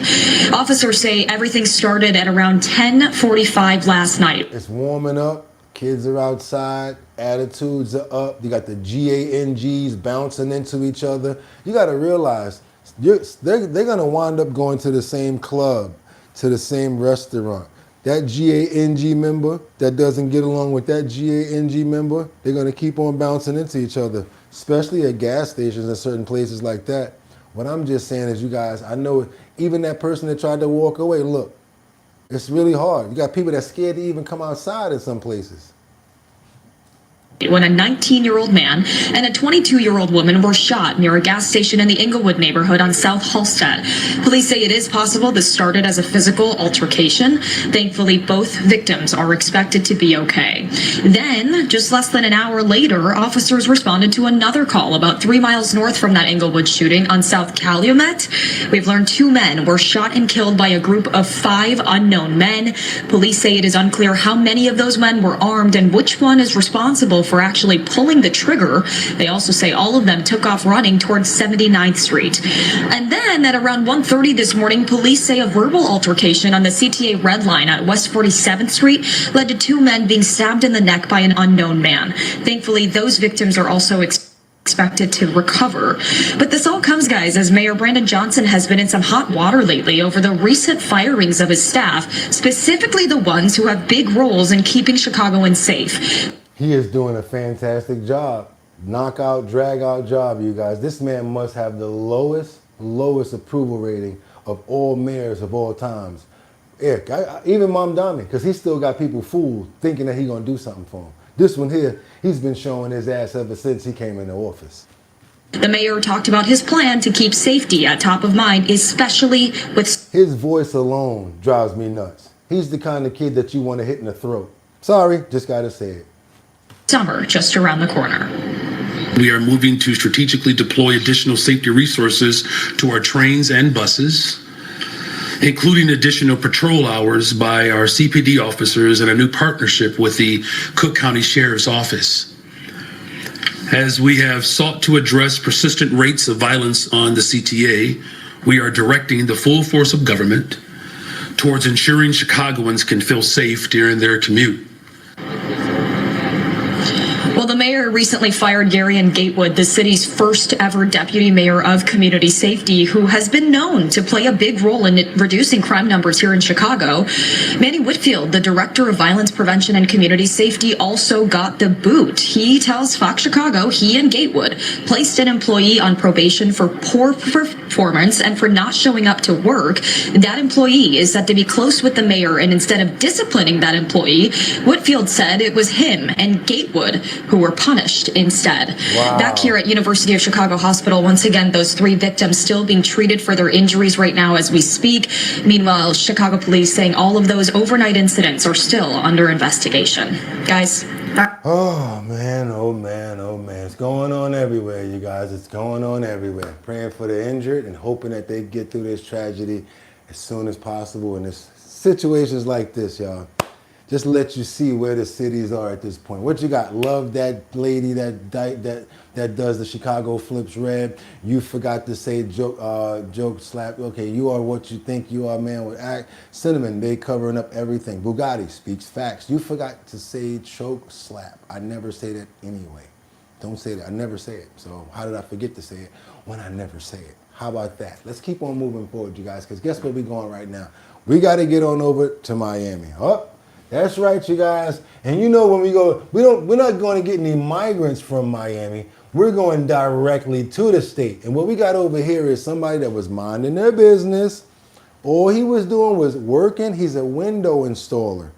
Officers say everything started at around 10:45 last night. It's warming up. Kids are outside. Attitudes are up. You got the GANGs bouncing into each other. You got to realize they're going to wind up going to the same club, to the same restaurant. That GANG member that doesn't get along with that GANG member, they're going to keep on bouncing into each other, especially at gas stations and certain places like that. What I'm just saying is, you guys, I know even that person that tried to walk away, look, it's really hard. You got people that's scared to even come outside in some places. When a 19-year-old man and a 22-year-old woman were shot near a gas station in the Inglewood neighborhood on South Halstead. Police say it is possible this started as a physical altercation. Thankfully, both victims are expected to be okay. Then, just less than an hour later, officers responded to another call about 3 miles north from that Inglewood shooting on South Calumet. We've learned 2 men were shot and killed by a group of 5 unknown men. Police say it is unclear how many of those men were armed and which one is responsible for actually pulling the trigger. They also say all of them took off running towards 79th Street. And then at around 1:30 this morning, police say a verbal altercation on the CTA Red Line at West 47th Street led to 2 men being stabbed in the neck by an unknown man. Thankfully, those victims are also expected to recover. But this all comes, guys, as Mayor Brandon Johnson has been in some hot water lately over the recent firings of his staff, specifically the ones who have big roles in keeping Chicagoans safe. He is doing a fantastic job. Knockout, drag out job, you guys. This man must have the lowest approval rating of all mayors of all times. Eric, even Mamdani, because he still got people fooled thinking that he's going to do something for them. This one here, he's been showing his ass ever since he came into office. The mayor talked about his plan to keep safety at top of mind, especially with... His voice alone drives me nuts. He's the kind of kid that you want to hit in the throat. Sorry, just got to say it. Summer just around the corner. We are moving to strategically deploy additional safety resources to our trains and buses, including additional patrol hours by our CPD officers and a new partnership with the Cook County Sheriff's Office. As we have sought to address persistent rates of violence on the CTA, we are directing the full force of government towards ensuring Chicagoans can feel safe during their commute. Well, the mayor recently fired Garion Gatewood, the city's first ever deputy mayor of community safety, who has been known to play a big role in reducing crime numbers here in Chicago. Manny Whitfield, the director of violence prevention and community safety, also got the boot. He tells Fox Chicago he and Gatewood placed an employee on probation for poor performance and for not showing up to work. That employee is said to be close with the mayor, and instead of disciplining that employee, Whitfield said it was him and Gatewood who were punished instead. Wow. Back here at University of Chicago Hospital, once again, those 3 victims still being treated for their injuries right now as we speak. Meanwhile, Chicago police saying all of those overnight incidents are still under investigation. Guys. Oh man, oh man, oh man. It's going on everywhere, you guys. It's going on everywhere. Praying for the injured and hoping that they get through this tragedy as soon as possible. And it's situations like this, y'all, just let you see where the cities are at this point. What you got? Love that lady that does the Chicago Flips Red. You forgot to say joke slap. Okay, you are what you think you are, man with act. Cinnamon, they covering up everything. Boogotti speaks facts. You forgot to say choke slap. I never say that anyway. Don't say that. I never say it. So how did I forget to say it when I never say it? How about that? Let's keep on moving forward, you guys, because guess where we're going right now? We got to get on over to Miami. Oh, that's right, you guys. And you know when we go, we're not going to get any migrants from Miami. We're going directly to the state. And what we got over here is somebody that was minding their business. All he was doing was working. He's a window installer.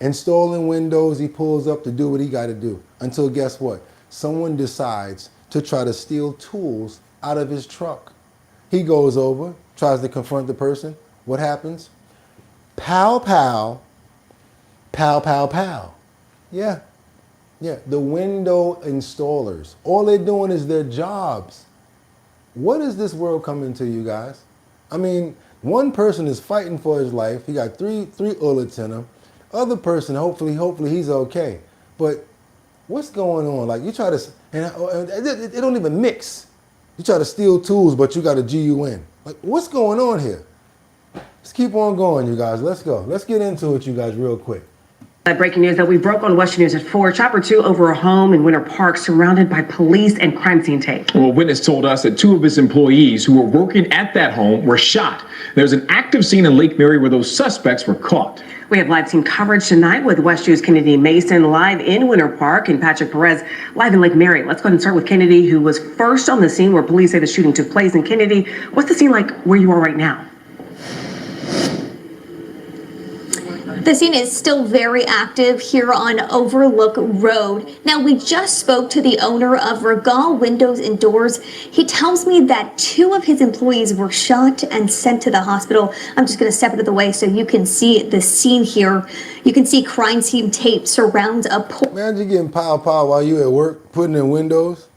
Installing windows, he pulls up to do what he got to do. Until guess what? Someone decides to try to steal tools out of his truck. He goes over, tries to confront the person. What happens? Pow, pow. Pow, pow, pow. Yeah. Yeah, the window installers. All they're doing is their jobs. What is this world coming to, you guys? I mean, one person is fighting for his life. He got three bullets in him. Other person, hopefully he's okay. But what's going on? Like you try to, and it don't even mix. You try to steal tools, but you got a GUN. Like what's going on here? Let's keep on going, you guys. Let's go. Let's get into it, you guys, real quick. Breaking news that we broke on West News at 4. Chopper 2 over a home in Winter Park surrounded by police and crime scene tape. Well, a witness told us that 2 of his employees who were working at that home were shot. There's an active scene in Lake Mary where those suspects were caught. We have live team coverage tonight with West News' Kennedy Mason live in Winter Park and Patrick Perez live in Lake Mary. Let's go ahead and start with Kennedy, who was first on the scene where police say the shooting took place. And Kennedy, what's the scene like where you are right now? The scene is still very active here on Overlook Road. Now, we just spoke to the owner of Regal Windows and Doors. He tells me that 2 of his employees were shot and sent to the hospital. I'm just going to step out of the way so you can see the scene here. You can see crime scene tape surrounds a Imagine getting pow while you at work, putting in windows.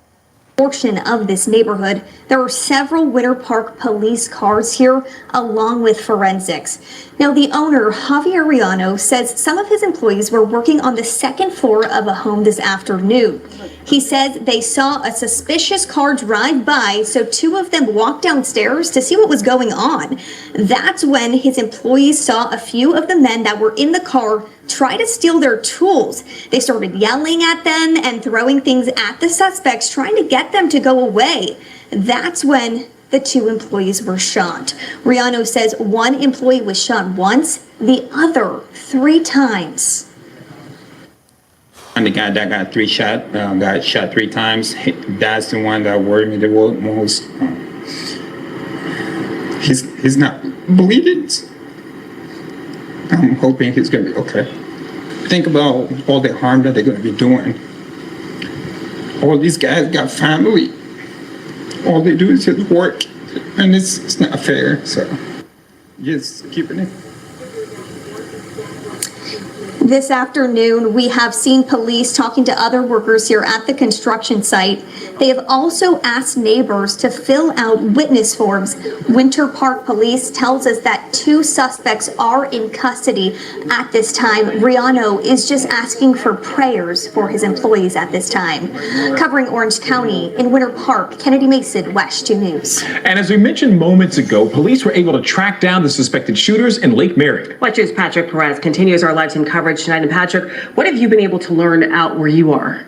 Portion of this neighborhood. There are several Winter Park police cars here along with forensics. Now the owner, Javier Rihanna, says some of his employees were working on the 2nd floor of a home this afternoon. He says they saw a suspicious car drive by, so 2 of them walked downstairs to see what was going on. That's when his employees saw a few of the men that were in the car try to steal their tools. They started yelling at them and throwing things at the suspects, trying to get them to go away. That's when the 2 employees were shot. Rihanna says 1 employee was shot once, the other 3 times. I'm the guy that got 3 shot, got shot 3 times. That's the one that worried me the most. He's not bleeding. I'm hoping he's gonna be okay. Think about all the harm that they're gonna be doing. All these guys got family. All they do is just work, and it's not fair. So, just keeping it. This afternoon, we have seen police talking to other workers here at the construction site. They have also asked neighbors to fill out witness forms. Winter Park Police tells us that 2 suspects are in custody at this time. Rihanna is just asking for prayers for his employees at this time. Covering Orange County in Winter Park, Kennedy Mason, West 2 News. And as we mentioned moments ago, police were able to track down the suspected shooters in Lake Mary. West News' Patrick Perez continues our live team coverage tonight. And Patrick, what have you been able to learn out where you are?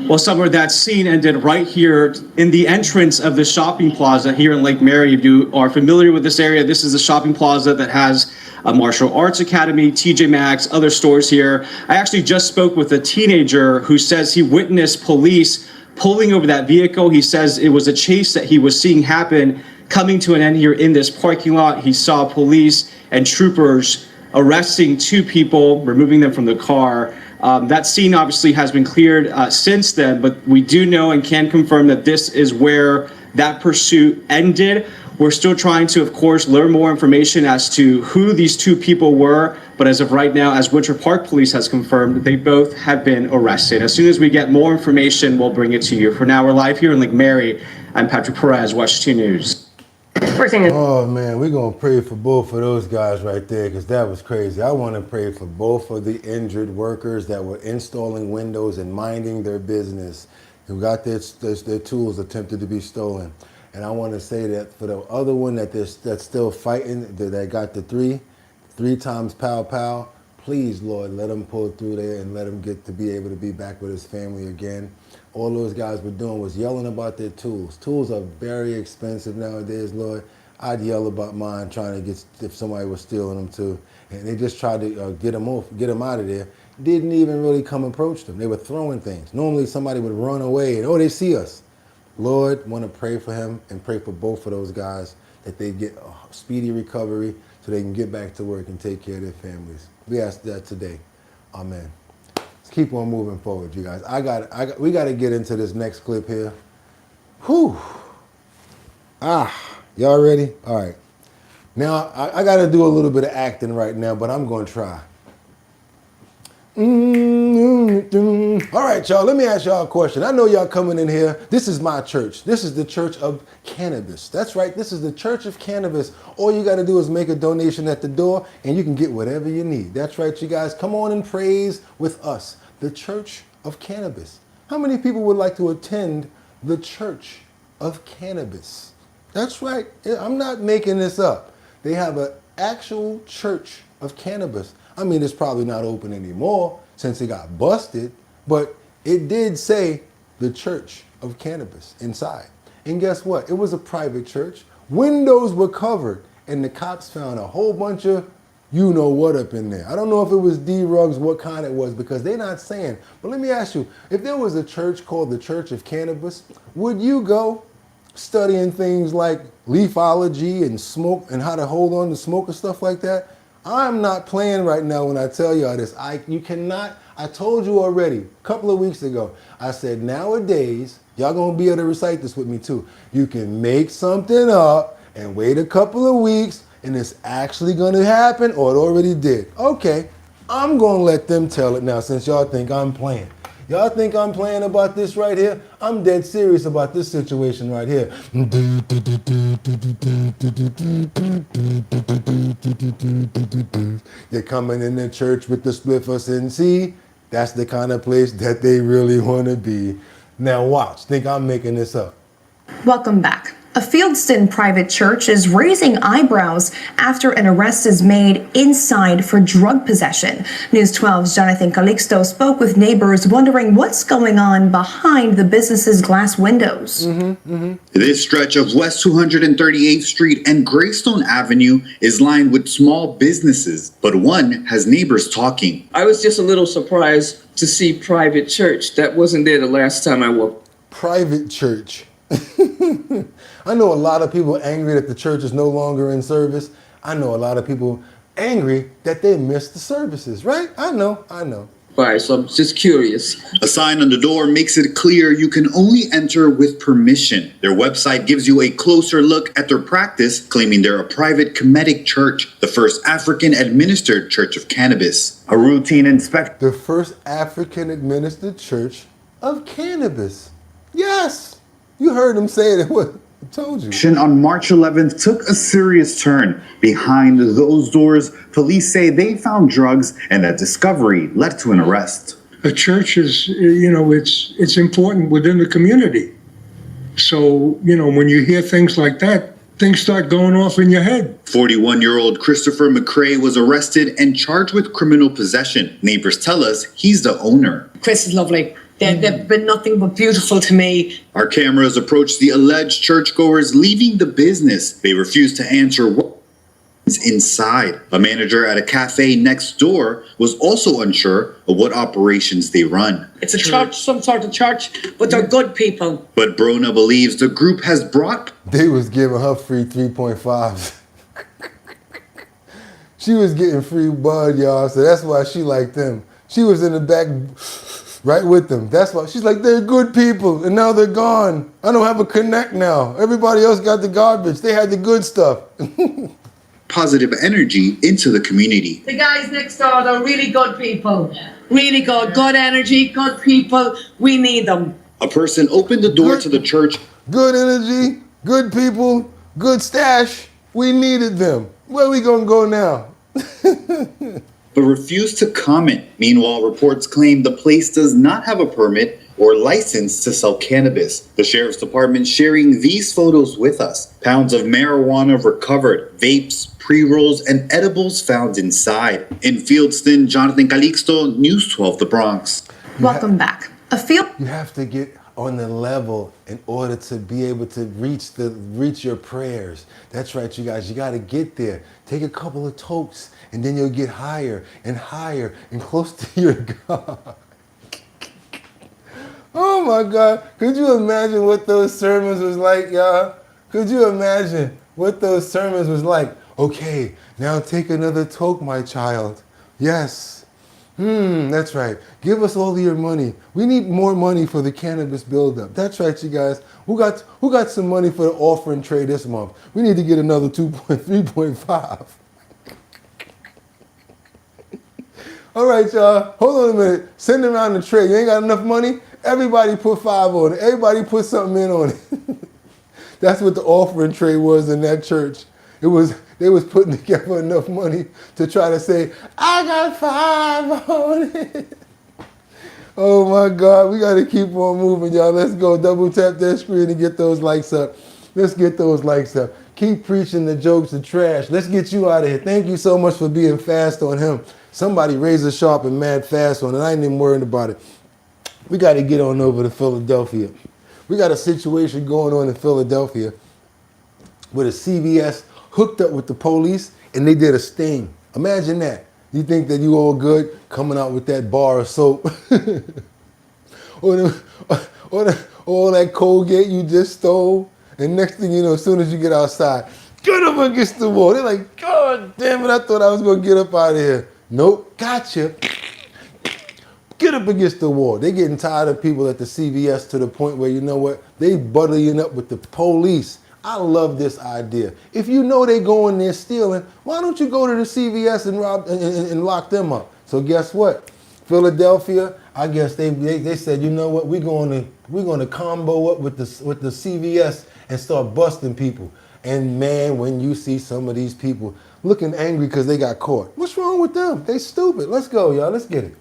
Well, Summer, that scene ended right here in the entrance of the shopping plaza here in Lake Mary. If you are familiar with this area, this is a shopping plaza that has a martial arts academy, TJ Maxx, other stores here. I actually just spoke with a teenager who says he witnessed police pulling over that vehicle. He says it was a chase that he was seeing happen coming to an end here in this parking lot. He saw police and troopers arresting 2 people, removing them from the car. That scene obviously has been cleared since then, but we do know and can confirm that this is where that pursuit ended. We're still trying to, of course, learn more information as to who these 2 people were, but as of right now, as Winter Park Police has confirmed, they both have been arrested. As soon as we get more information, we'll bring it to you. For now, we're live here in Lake Mary. I'm Patrick Perez, Watch 2 News. Oh man, we're gonna pray for both of those guys right there, because that was crazy. I want to pray for both of the injured workers that were installing windows and minding their business, who got their tools attempted to be stolen. And I want to say that for the other one that's still fighting, that got the three times pow pow, please Lord, let him pull through there and let him get to be able to be back with his family again. All those guys were doing was yelling about their tools. Tools are very expensive nowadays, Lord. I'd yell about mine, trying to get, if somebody was stealing them too. And they just tried to get them out of there. Didn't even really come approach them. They were throwing things. Normally somebody would run away and, oh, they see us. Lord, want to pray for him and pray for both of those guys, that they get a speedy recovery so they can get back to work and take care of their families. We ask that today. Amen. Keep on moving forward, you guys. We got to get into this next clip here. Whew. Y'all ready? All right. Now, I got to do a little bit of acting right now, but I'm going to try. All right, y'all, let me ask y'all a question. I know y'all coming in here. This is my church. This is the Church of Cannabis. That's right. This is the Church of Cannabis. All you got to do is make a donation at the door and you can get whatever you need. That's right, you guys. Come on and praise with us, the Church of Cannabis. How many people would like to attend the Church of Cannabis? That's right. I'm not making this up. They have an actual Church of Cannabis. I mean, it's probably not open anymore since it got busted, but it did say the Church of Cannabis inside. And guess what? It was a private church. Windows were covered, and the cops found a whole bunch of you know what up in there. I don't know if it was D-rugs, what kind it was, because they're not saying. But let me ask you, if there was a church called the Church of Cannabis, would you go studying things like leafology and smoke and how to hold on to smoke and stuff like that? I'm not playing right now when I tell y'all this. You cannot, I told you already a couple of weeks ago, I said nowadays, y'all gonna be able to recite this with me too. You can make something up and wait a couple of weeks and it's actually gonna happen, or it already did. Okay, I'm gonna let them tell it now since y'all think I'm playing. Y'all think I'm playing about this right here? I'm dead serious about this situation right here. You're coming in the church with the spliffers and see, that's the kind of place that they really want to be. Now watch, think I'm making this up. Welcome back. A Fieldston private church is raising eyebrows after an arrest is made inside for drug possession. News 12's Jonathan Calixto spoke with neighbors wondering what's going on behind the business's glass windows. This stretch of West 238th Street and Greystone Avenue is lined with small businesses, but one has neighbors talking. I was just a little surprised to see private church. That wasn't there the last time I walked. Private church. I know a lot of people angry that the church is no longer in service. I know a lot of people angry that they missed the services, right? I know. Right, so I'm just curious. A sign on the door makes it clear you can only enter with permission. Their website gives you a closer look at their practice, claiming they're a private Kemetic church, the first African-administered church of cannabis. A routine inspection. The first African-administered church of cannabis. Yes! You heard him say it. What? I told you. On March 11th took a serious turn. Behind those doors, police say they found drugs, and that discovery led to an arrest. A church is, it's important within the community. So, when you hear things like that, things start going off in your head. 41-year-old Christopher McCrae was arrested and charged with criminal possession. Neighbors tell us he's the owner. Chris is lovely. They've been nothing but beautiful to me. Our cameras approached the alleged churchgoers leaving the business. They refused to answer what is inside. A manager at a cafe next door was also unsure of what operations they run. It's a church, some sort of church, but they're good people. But Brona believes the group has brought... They was giving her free 3.5s. She was getting free bud, y'all, so that's why she liked them. She was in the back right with them. That's why she's like, they're good people, and now they're gone. I don't have a connect now. Everybody else got the garbage. They had the good stuff. Positive energy into the community. The guys next door, they're really good people. Really good. Good energy, good people. We need them. A person opened the door to the church. Good energy, good people, good stash. We needed them. Where are we gonna go now? But refused to comment. Meanwhile, reports claim the place does not have a permit or license to sell cannabis. The sheriff's department sharing these photos with us. Pounds of marijuana recovered, vapes, pre-rolls, and edibles found inside. In Fieldston, Jonathan Calixto, News 12 The Bronx. Welcome back. You have to get on the level in order to be able to reach your prayers. That's right, you guys. You got to get there. Take a couple of tokes, and then you'll get higher and close to your God. Oh my God. Could you imagine what those sermons was like, y'all? Could you imagine what those sermons was like? Okay, now take another toke, my child. Yes. That's right. Give us all of your money. We need more money for the cannabis buildup. That's right, you guys. Who got some money for the offering tray this month? We need to get another 3.5. All right, y'all. Hold on a minute. Send around the tray. You ain't got enough money? Everybody put 5 on it. Everybody put something in on it. That's what the offering tray was in that church. They was putting together enough money to try to say, I got 5 on it. Oh my God, we gotta keep on moving, y'all. Let's go. Double tap that screen and get those likes up. Let's get those likes up. Keep preaching the jokes of trash. Let's get you out of here. Thank you so much for being fast on him. Somebody razor sharp and mad fast on it. I ain't even worried about it. We gotta get on over to Philadelphia. We got a situation going on in Philadelphia with a CVS hooked up with the police and they did a sting. Imagine that. You think that you all good coming out with that bar of soap or all that Colgate you just stole, and next thing you know, as soon as you get outside, get up against the wall. They're like, God damn it, I thought I was gonna get up out of here. Nope, gotcha. Get up against the wall. They're getting tired of people at the CVS to the point where, you know what, they buttering up with the police. I love this idea. If you know they going there stealing, why don't you go to the CVS and rob and lock them up? So guess what? Philadelphia, I guess they said, you know what, we're going to combo up with the CVS and start busting people. And man, when you see some of these people looking angry because they got caught, what's wrong with them? They stupid. Let's go, y'all. Let's get it.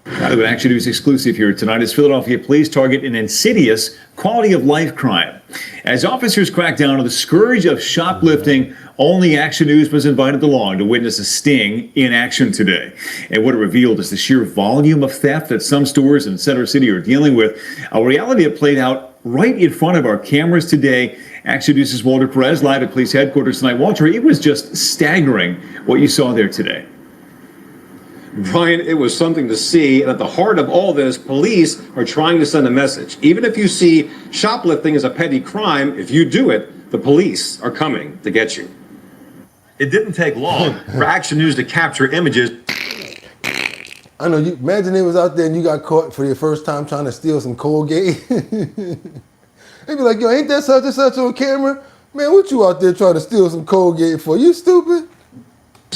An Action News exclusive here tonight as Philadelphia police target an insidious quality of life crime. As officers crack down on the scourge of shoplifting, only Action News was invited along to witness a sting in action today. And what it revealed is the sheer volume of theft that some stores in Center City are dealing with. A reality that played out right in front of our cameras today. Action News' Walter Perez live at police headquarters tonight. Walter, it was just staggering what you saw there today. Brian, it was something to see, and at the heart of all this, police are trying to send a message. Even if you see shoplifting as a petty crime, if you do it, the police are coming to get you. It didn't take long for Action News to capture images. I know, you imagine they was out there and you got caught for your first time trying to steal some Colgate. They'd be like, yo, ain't that such and such on camera? Man, what you out there trying to steal some Colgate for? You stupid?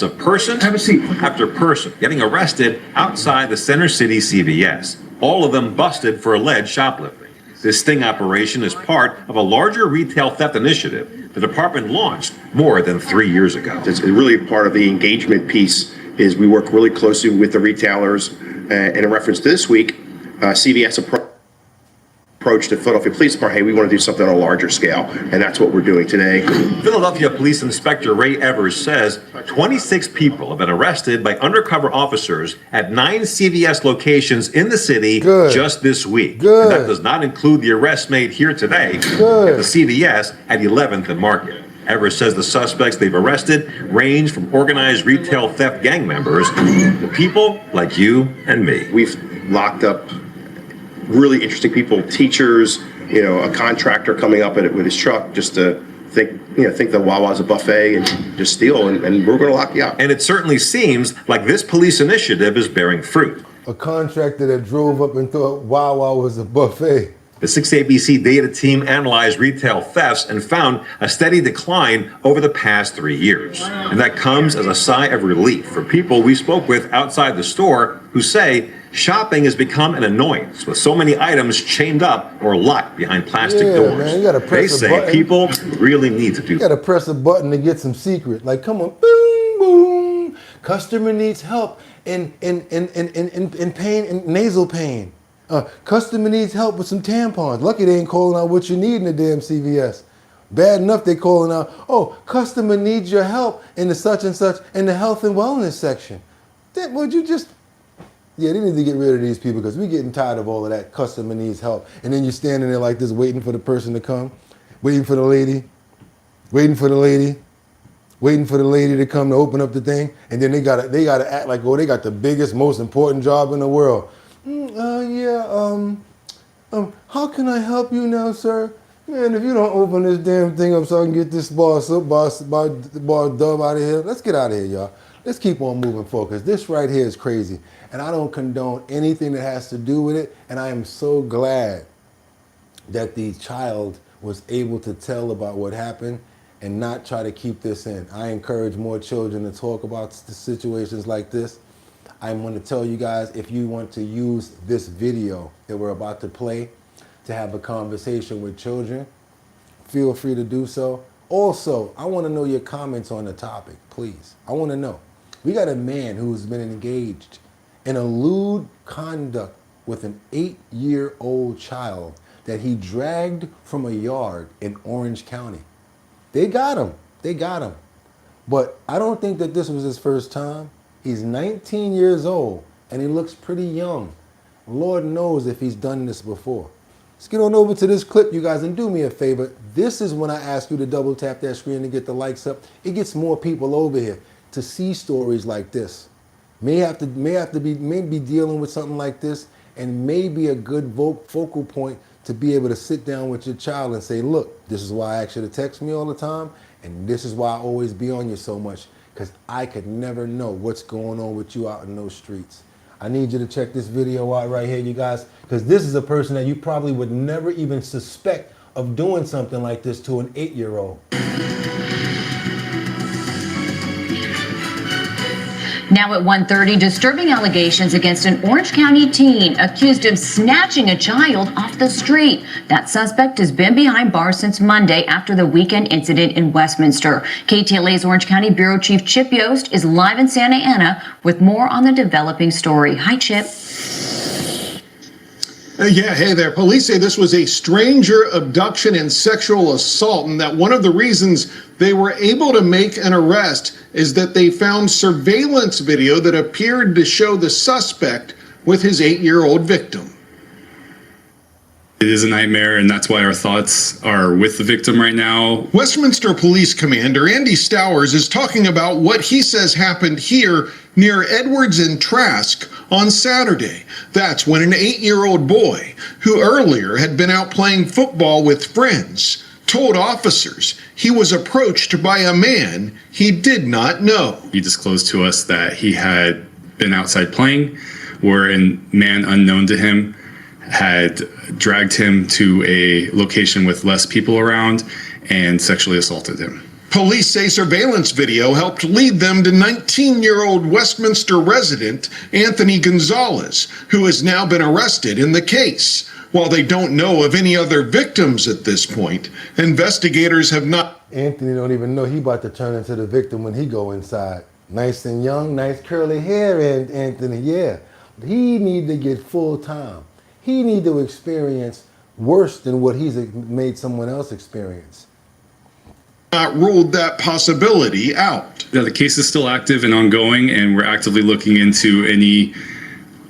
A person after person getting arrested outside the Center City CVS. All of them busted for alleged shoplifting. This sting operation is part of a larger retail theft initiative the department launched more than 3 years ago. It's really part of the engagement piece is we work really closely with the retailers. And in reference to this week, CVS approach to Philadelphia Police Department, hey, we want to do something on a larger scale, and that's what we're doing today. Philadelphia Police Inspector Ray Evers says 26 people have been arrested by undercover officers at 9 CVS locations in the city just this week. And that does not include the arrests made here today at the CVS at 11th and Market. Evers says the suspects they've arrested range from organized retail theft gang members to people like you and me. We've locked up really interesting people, teachers, a contractor coming up with his truck just to think the Wawa's a buffet and just steal, and we're going to lock you up. And it certainly seems like this police initiative is bearing fruit. A contractor that drove up and thought Wawa was a buffet. The 6ABC data team analyzed retail thefts and found a steady decline over the past 3 years. And that comes as a sigh of relief for people we spoke with outside the store who say shopping has become an annoyance with so many items chained up or locked behind plastic doors. Man, you gotta press they a say button. people really need to do You gotta press a button to get some secret. Like, come on, boom, boom. Customer needs help in pain, in nasal pain. Customer needs help with some tampons. Lucky they ain't calling out what you need in the damn CVS. Bad enough they calling out, oh, customer needs your help in the such and such in the health and wellness section. Then would you just, yeah, they need to get rid of these people because we're getting tired of all of that. Customer needs help. And then you're standing there like this waiting for the person to come, waiting for the lady, waiting for the lady, waiting for the lady to come to open up the thing. And then they gotta act like, oh, they got the biggest, most important job in the world. How can I help you now, sir? Man, if you don't open this damn thing up so I can get this bar dub out of here, let's get out of here, y'all. Let's keep on moving forward, because this right here is crazy. And I don't condone anything that has to do with it. And I am so glad that the child was able to tell about what happened and not try to keep this in. I encourage more children to talk about situations like this. I'm going to tell you guys, if you want to use this video that we're about to play to have a conversation with children, feel free to do so. Also, I want to know your comments on the topic, please. I want to know. We got a man who's been engaged in a lewd conduct with an 8-year-old child that he dragged from a yard in Orange County. They got him. They got him. But I don't think that this was his first time. He's 19 years old, and he looks pretty young. Lord knows if he's done this before. Let's get on over to this clip, you guys, and do me a favor. This is when I ask you to double tap that screen to get the likes up. It gets more people over here to see stories like this. May be dealing with something like this, and may be a good focal point to be able to sit down with your child and say, look, this is why I ask you to text me all the time, and this is why I always be on you so much. Because I could never know what's going on with you out in those streets. I need you to check this video out right here, you guys, because this is a person that you probably would never even suspect of doing something like this to an 8-year-old. Now at 1:30, disturbing allegations against an Orange County teen accused of snatching a child off the street. That suspect has been behind bars since Monday after the weekend incident in Westminster. KTLA's Orange County Bureau Chief Chip Yost is live in Santa Ana with more on the developing story. Hi, Chip. Yeah, hey there. Police say this was a stranger abduction and sexual assault, and that one of the reasons they were able to make an arrest is that they found surveillance video that appeared to show the suspect with his 8-year-old victim. It is a nightmare, and that's why our thoughts are with the victim right now. Westminster Police Commander Andy Stowers is talking about what he says happened here near Edwards and Trask on Saturday. That's when an 8-year-old boy, who earlier had been out playing football with friends, told officers he was approached by a man he did not know. He disclosed to us that he had been outside playing, where a man unknown to him had dragged him to a location with less people around and sexually assaulted him. Police say surveillance video helped lead them to 19-year-old Westminster resident Anthony Gonzalez, who has now been arrested in the case. While they don't know of any other victims at this point, investigators have not... Anthony don't even know he about to turn into the victim when he go inside. Nice and young, nice curly hair, Anthony, yeah. He need to get full time. He need to experience worse than what he's made someone else experience. Not ruled that possibility out. The case is still active and ongoing, and we're actively looking into any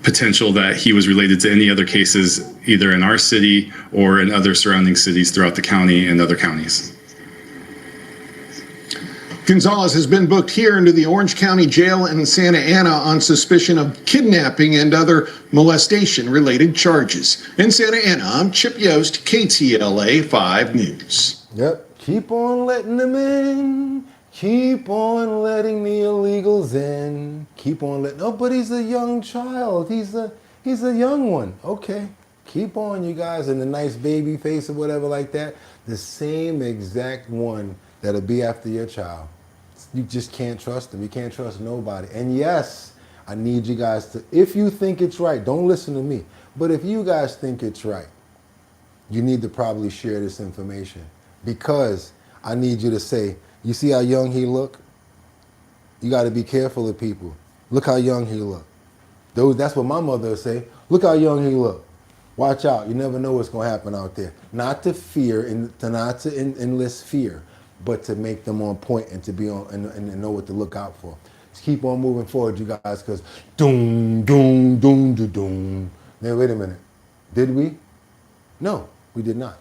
potential that he was related to any other cases, either in our city or in other surrounding cities throughout the county and other counties. Gonzalez has been booked here into the Orange County Jail in Santa Ana on suspicion of kidnapping and other molestation-related charges. In Santa Ana, I'm Chip Yost, KTLA 5 News. Yep, keep on letting them in. Keep on letting the illegals in. Keep on letting. Oh, but he's a young child. He's a young one. Okay, keep on, you guys, and the nice baby face or whatever like that. The same exact one that'll be after your child. You just can't trust them. You can't trust nobody. And yes, I need you guys to, if you think it's right, don't listen to me, but if you guys think it's right, you need to probably share this information, because I need you to say, you see how young he look? You got to be careful of people. Look how young he look. That's what my mother would say. Look how young he look. Watch out. You never know what's going to happen out there. Not to fear and not to enlist fear, but to make them on point and to be on and know what to look out for. Just keep on moving forward, you guys, because doom, doom, doom, doom, doom. Now, wait a minute. Did we? No, we did not.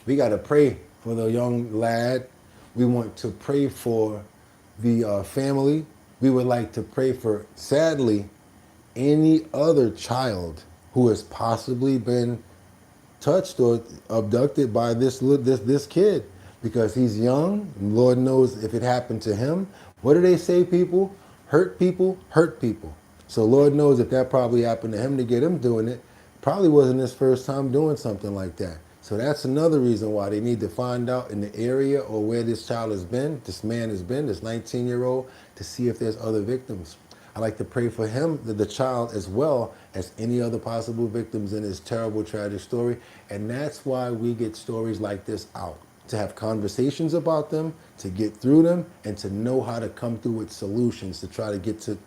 We got to pray for the young lad. We want to pray for the family. We would like to pray for, sadly, any other child who has possibly been touched or abducted by this kid. Because he's young, and Lord knows if it happened to him. What do they say, people? Hurt people, hurt people. So Lord knows if that probably happened to him to get him doing it, probably wasn't his first time doing something like that. So that's another reason why they need to find out in the area or where this child has been, this man has been, this 19-year-old, to see if there's other victims. I like to pray for him, the child, as well as any other possible victims in this terrible, tragic story. And that's why we get stories like this out. To have conversations about them, to get through them, and to know how to come through with solutions to try to get to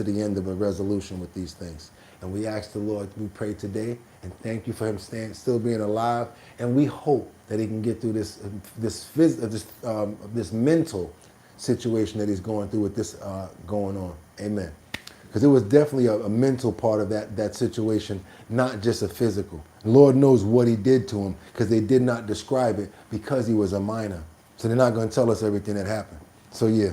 the end of a resolution with these things. And we ask the Lord, we pray today, and thank you for him still being alive. And we hope that he can get through this mental situation that he's going through with this going on. Amen. Because it was definitely a mental part of that situation, not just a physical. Lord knows what he did to him, because they did not describe it because he was a minor. So they're not going to tell us everything that happened. So yeah.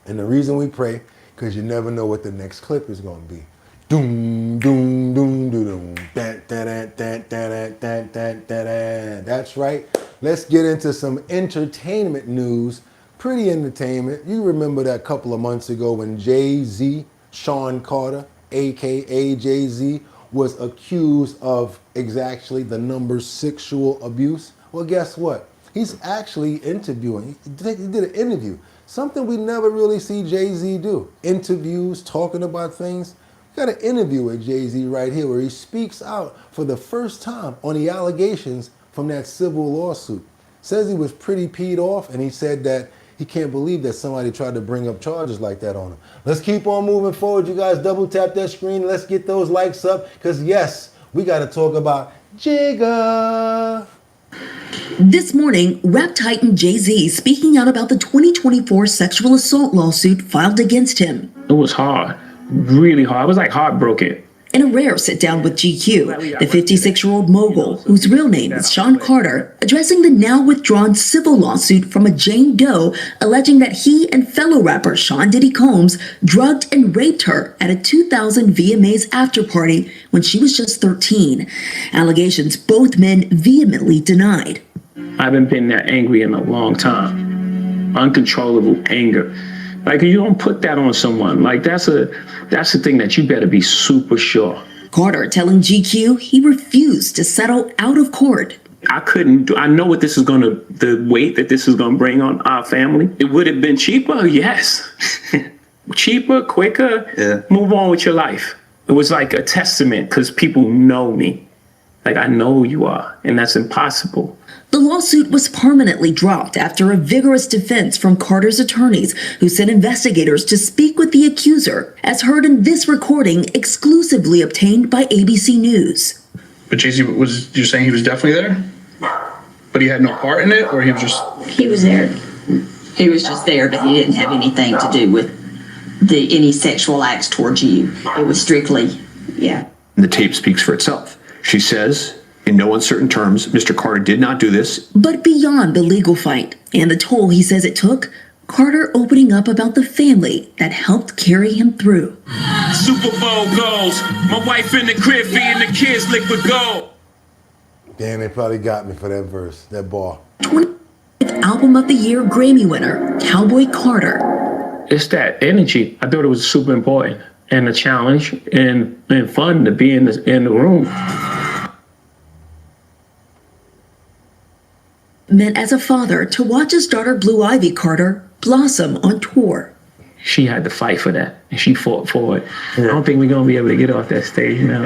And the reason we pray, because you never know what the next clip is going to be. Doom, doom, doom, doom, doom. That's right. Let's get into some entertainment news. Pretty entertainment. You remember that couple of months ago when Jay-Z, Sean Carter, aka Jay-Z, was accused of exactly the number sexual abuse? Well, guess what? He's actually interviewing. He did an interview. Something we never really see Jay-Z do. Interviews, talking about things. We got an interview with Jay-Z right here where he speaks out for the first time on the allegations from that civil lawsuit. Says he was pretty peed off, and he said that he can't believe that somebody tried to bring up charges like that on him. Let's keep on moving forward. You guys double tap that screen. Let's get those likes up, because yes, we got to talk about Jigga. This morning, rap titan Jay-Z speaking out about the 2024 sexual assault lawsuit filed against him. It was hard, really hard. I was like heartbroken. In a rare sit-down with GQ, the 56-year-old mogul, whose real name is Sean Carter, addressing the now-withdrawn civil lawsuit from a Jane Doe alleging that he and fellow rapper Sean Diddy Combs drugged and raped her at a 2000 VMAs after-party when she was just 13. Allegations both men vehemently denied. I haven't been that angry in a long time. Uncontrollable anger. Like, you don't put that on someone. Like, that's the thing that you better be super sure. Carter telling GQ he refused to settle out of court. I know what this is the weight that this is gonna bring on our family. It would have been cheaper, yes. Cheaper, quicker, move on with your life. It was like a testament, because people know me. Like, I know who you are, and that's impossible. The lawsuit was permanently dropped after a vigorous defense from Carter's attorneys, who sent investigators to speak with the accuser, as heard in this recording exclusively obtained by ABC News. But Jay-Z, you're saying he was definitely there? But he had no part in it, or he was just... He was there. He was just there, but he didn't have anything to do with any sexual acts towards you. It was strictly, yeah. The tape speaks for itself. She says, in no uncertain terms, Mr. Carter did not do this. But beyond the legal fight and the toll he says it took, Carter opening up about the family that helped carry him through. Super Bowl goals. My wife in the crib feeding the kids liquid gold. Damn, they probably got me for that verse, that bar. 20th Album of the Year Grammy winner, Cowboy Carter. It's that energy. I thought it was super important and a challenge and fun to be in the room. Meant as a father to watch his daughter Blue Ivy Carter blossom on tour. She had to fight for that, and she fought for it. I don't think we're going to be able to get off that stage now.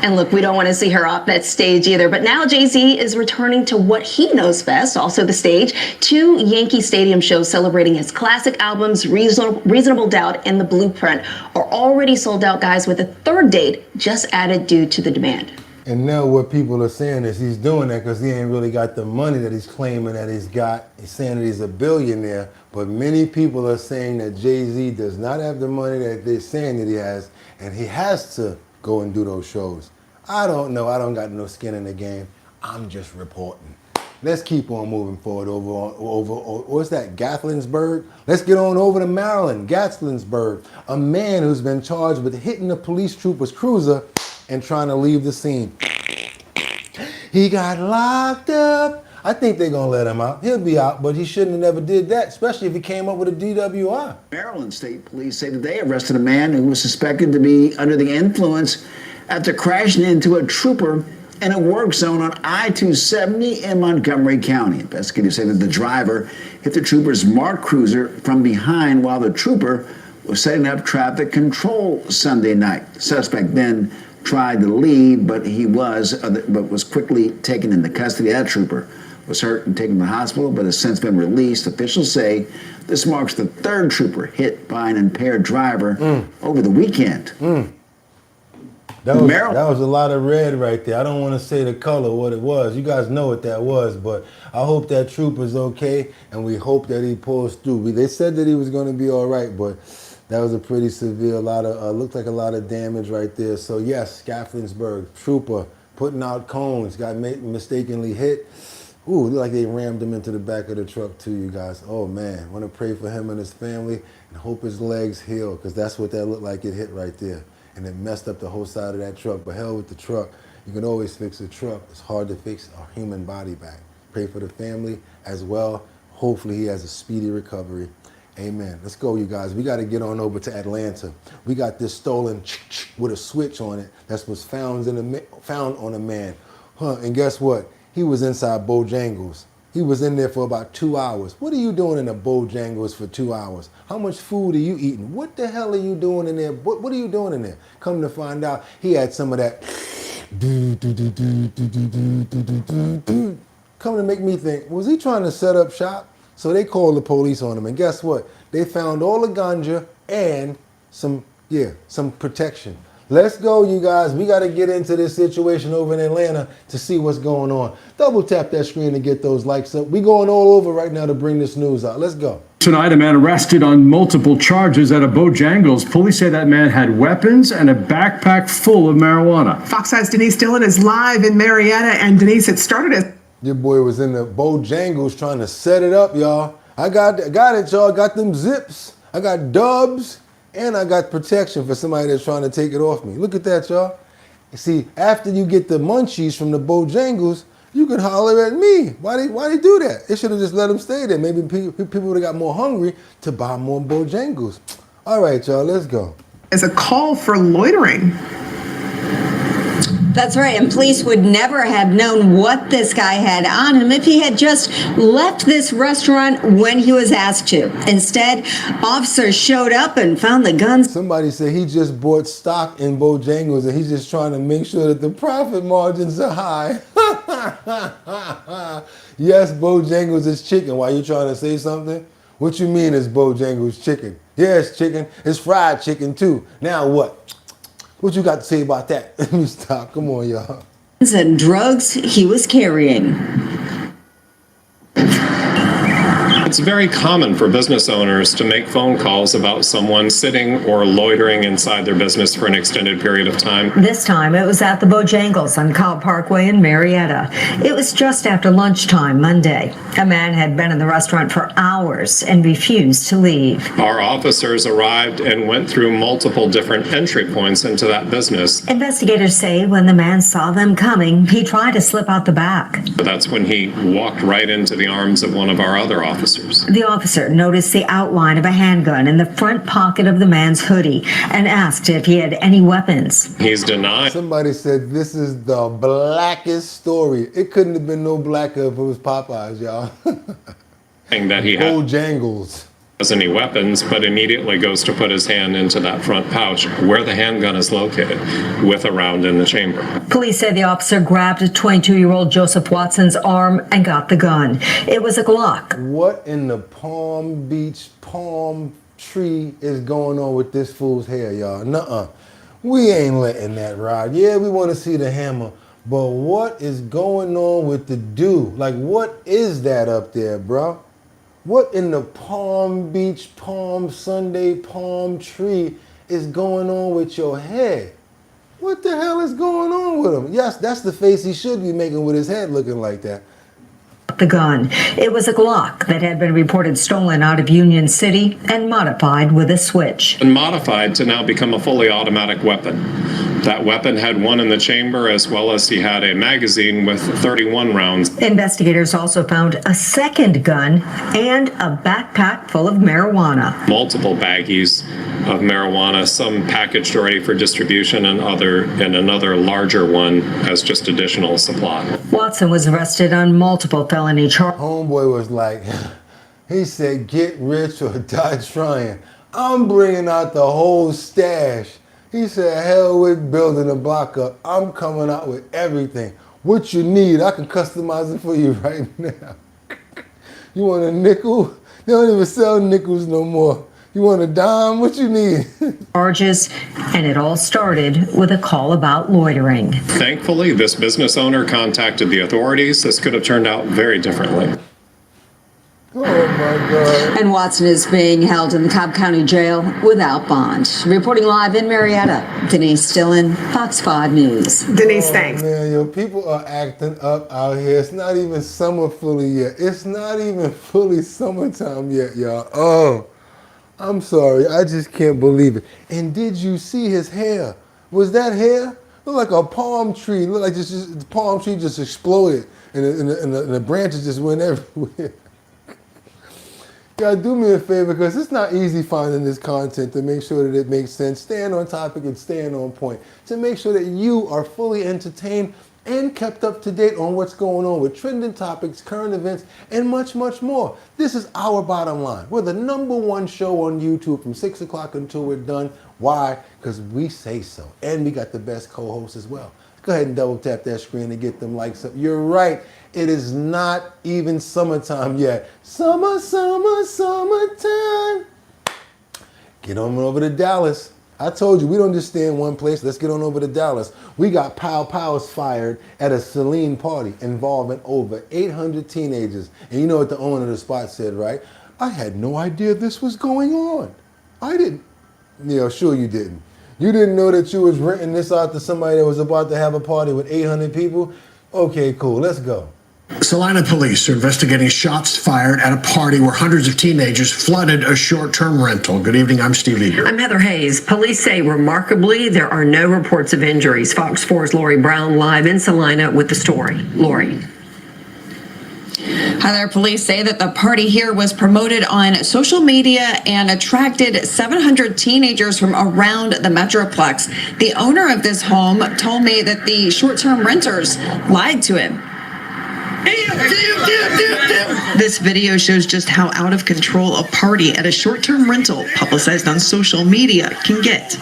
And look, we don't want to see her off that stage either. But now Jay-Z is returning to what he knows best, also the stage. 2 Yankee Stadium shows celebrating his classic albums, Reasonable Doubt and The Blueprint, are already sold out, guys, with a 3rd date just added due to the demand. And now what people are saying is he's doing that because he ain't really got the money that he's claiming that he's got. He's saying that he's a billionaire, but many people are saying that Jay-Z does not have the money that they're saying that he has, and he has to go and do those shows. I don't know. I don't got no skin in the game. I'm just reporting. Let's keep on moving forward over what's that, Gatlinburg? Let's get on over to Maryland, Gatlinburg. A man who's been charged with hitting a police trooper's cruiser and trying to leave the scene. He got locked up. I think they're gonna let him out. He'll be out, but he shouldn't have never did that, especially if he came up with a DWI. Maryland State Police say that they arrested a man who was suspected to be under the influence after crashing into a trooper in a work zone on I-270 in Montgomery County. Investigators say that the driver hit the trooper's marked cruiser from behind while the trooper was setting up traffic control Sunday night. The suspect then tried to leave, but was quickly taken into custody. That trooper was hurt and taken to the hospital, but has since been released. Officials say this marks the 3rd trooper hit by an impaired driver over the weekend. That was a lot of red right there. I don't want to say the color, what it was. You guys know what that was, but I hope that trooper's okay, and we hope that he pulls through. They said that he was going to be all right, but that was a pretty severe, looked like a lot of damage right there. So yes, Gatlinburg, trooper putting out cones, got mistakenly hit. Ooh, looked like they rammed him into the back of the truck too, you guys. Oh man, want to pray for him and his family and hope his legs heal, because that's what that looked like it hit right there. And it messed up the whole side of that truck. But hell with the truck. You can always fix a truck. It's hard to fix a human body back. Pray for the family as well. Hopefully he has a speedy recovery. Amen. Let's go, you guys. We got to get on over to Atlanta. We got this stolen with a switch on it that was found on a man. And guess what? He was inside Bojangles. He was in there for about 2 hours. What are you doing in a Bojangles for 2 hours? How much food are you eating? What the hell are you doing in there? What are you doing in there? Come to find out, he had some of that. Come to make me think, was he trying to set up shop? So they called the police on him, and guess what? They found all the ganja and some protection. Let's go, you guys. We got to get into this situation over in Atlanta to see what's going on. Double tap that screen to get those likes up. We going all over right now to bring this news out. Let's go. Tonight, a man arrested on multiple charges at a Bojangles. Police say that man had weapons and a backpack full of marijuana. Fox 5's Denise Dillon is live in Marietta, and Denise, it started as... Your boy was in the Bojangles trying to set it up, y'all. I got it, y'all. I got them zips. I got dubs. And I got protection for somebody that's trying to take it off me. Look at that, y'all. See, after you get the munchies from the Bojangles, you can holler at me. Why they do that? They should have just let them stay there. Maybe people would have got more hungry to buy more Bojangles. All right, y'all, let's go. As a call for loitering. That's right, and police would never have known what this guy had on him if he had just left this restaurant when he was asked to. Instead, officers showed up and found the guns. Somebody said he just bought stock in Bojangles and he's just trying to make sure that the profit margins are high. Yes, Bojangles is chicken. Why you trying to say something? What you mean is Bojangles chicken? Yeah, it's chicken. It's fried chicken too. Now what? What you got to say about that? Let me stop. Come on, y'all. And drugs he was carrying. It's very common for business owners to make phone calls about someone sitting or loitering inside their business for an extended period of time. This time it was at the Bojangles on Cobb Parkway in Marietta. It was just after lunchtime Monday. A man had been in the restaurant for hours and refused to leave. Our officers arrived and went through multiple different entry points into that business. Investigators say when the man saw them coming, he tried to slip out the back. That's when he walked right into the arms of one of our other officers. The officer noticed the outline of a handgun in the front pocket of the man's hoodie and asked if he had any weapons. He's denied. Somebody said this is the blackest story. It couldn't have been no blacker if it was Popeyes, y'all. That he had Bojangles. Has any weapons, but immediately goes to put his hand into that front pouch where the handgun is located with a round in the chamber. Police say the officer grabbed 22-year-old Joseph Watson's arm and got the gun. It was a Glock. What in the Palm Beach palm tree is going on with this fool's hair, y'all? Nuh-uh. We ain't letting that ride. Yeah, we want to see the hammer, but what is going on with the dew? Like, what is that up there, bro? What in the Palm Beach, Palm Sunday, palm tree is going on with your head? What the hell is going on with him? Yes, that's the face he should be making with his head looking like that. The gun. It was a Glock that had been reported stolen out of Union City and modified with a switch. And modified to now become a fully automatic weapon. That weapon had one in the chamber, as well as he had a magazine with 31 rounds. Investigators also found a second gun and a backpack full of marijuana. Multiple baggies of marijuana, some packaged already for distribution and another larger one as just additional supply. Watson was arrested on multiple felony charges. Homeboy was like, he said, get rich or die trying. I'm bringing out the whole stash. He said, hell with building a block up. I'm coming out with everything. What you need, I can customize it for you right now. You want a nickel? They don't even sell nickels no more. You want a dime? What you need? Charges, and it all started with a call about loitering. Thankfully, this business owner contacted the authorities. This could have turned out very differently. Oh my God. And Watson is being held in the Cobb County Jail without bond. Reporting live in Marietta, Denise Dillon, Fox 5 News. Denise, thanks. Man, yo, people are acting up out here. It's not even summer fully yet. It's not even fully summertime yet, y'all. Oh, I'm sorry. I just can't believe it. And did you see his hair? Was that hair? Looked like a palm tree. Looked like the palm tree just exploded and the branches just went everywhere. Y'all do me a favor, because it's not easy finding this content, to make sure that it makes sense, staying on topic and staying on point, to make sure that you are fully entertained and kept up to date on what's going on with trending topics, current events, and much, much more. This is Our Bottom Line. We're the #1 show on YouTube from 6 o'clock until we're done. Why? Because we say so. And we got the best co-hosts as well. Go ahead and double tap that screen and get them likes up. You're right. It is not even summertime yet. Summer, summer, summertime. Get on over to Dallas. I told you, we don't just stay in one place. Let's get on over to Dallas. We got Pows fired at a Celine party involving over 800 teenagers. And you know what the owner of the spot said, right? I had no idea this was going on. I didn't. Yeah, sure you didn't. You didn't know that you was renting this out to somebody that was about to have a party with 800 people? Okay, cool. Let's go. Salina police are investigating shots fired at a party where hundreds of teenagers flooded a short-term rental. Good evening, I'm Steve Eager. I'm Heather Hayes. Police say remarkably there are no reports of injuries. Fox 4's Lori Brown live in Salina with the story. Lori. Hi there. Police say that the party here was promoted on social media and attracted 700 teenagers from around the Metroplex. The owner of this home told me that the short-term renters lied to him. This video shows just how out of control a party at a short-term rental publicized on social media can get.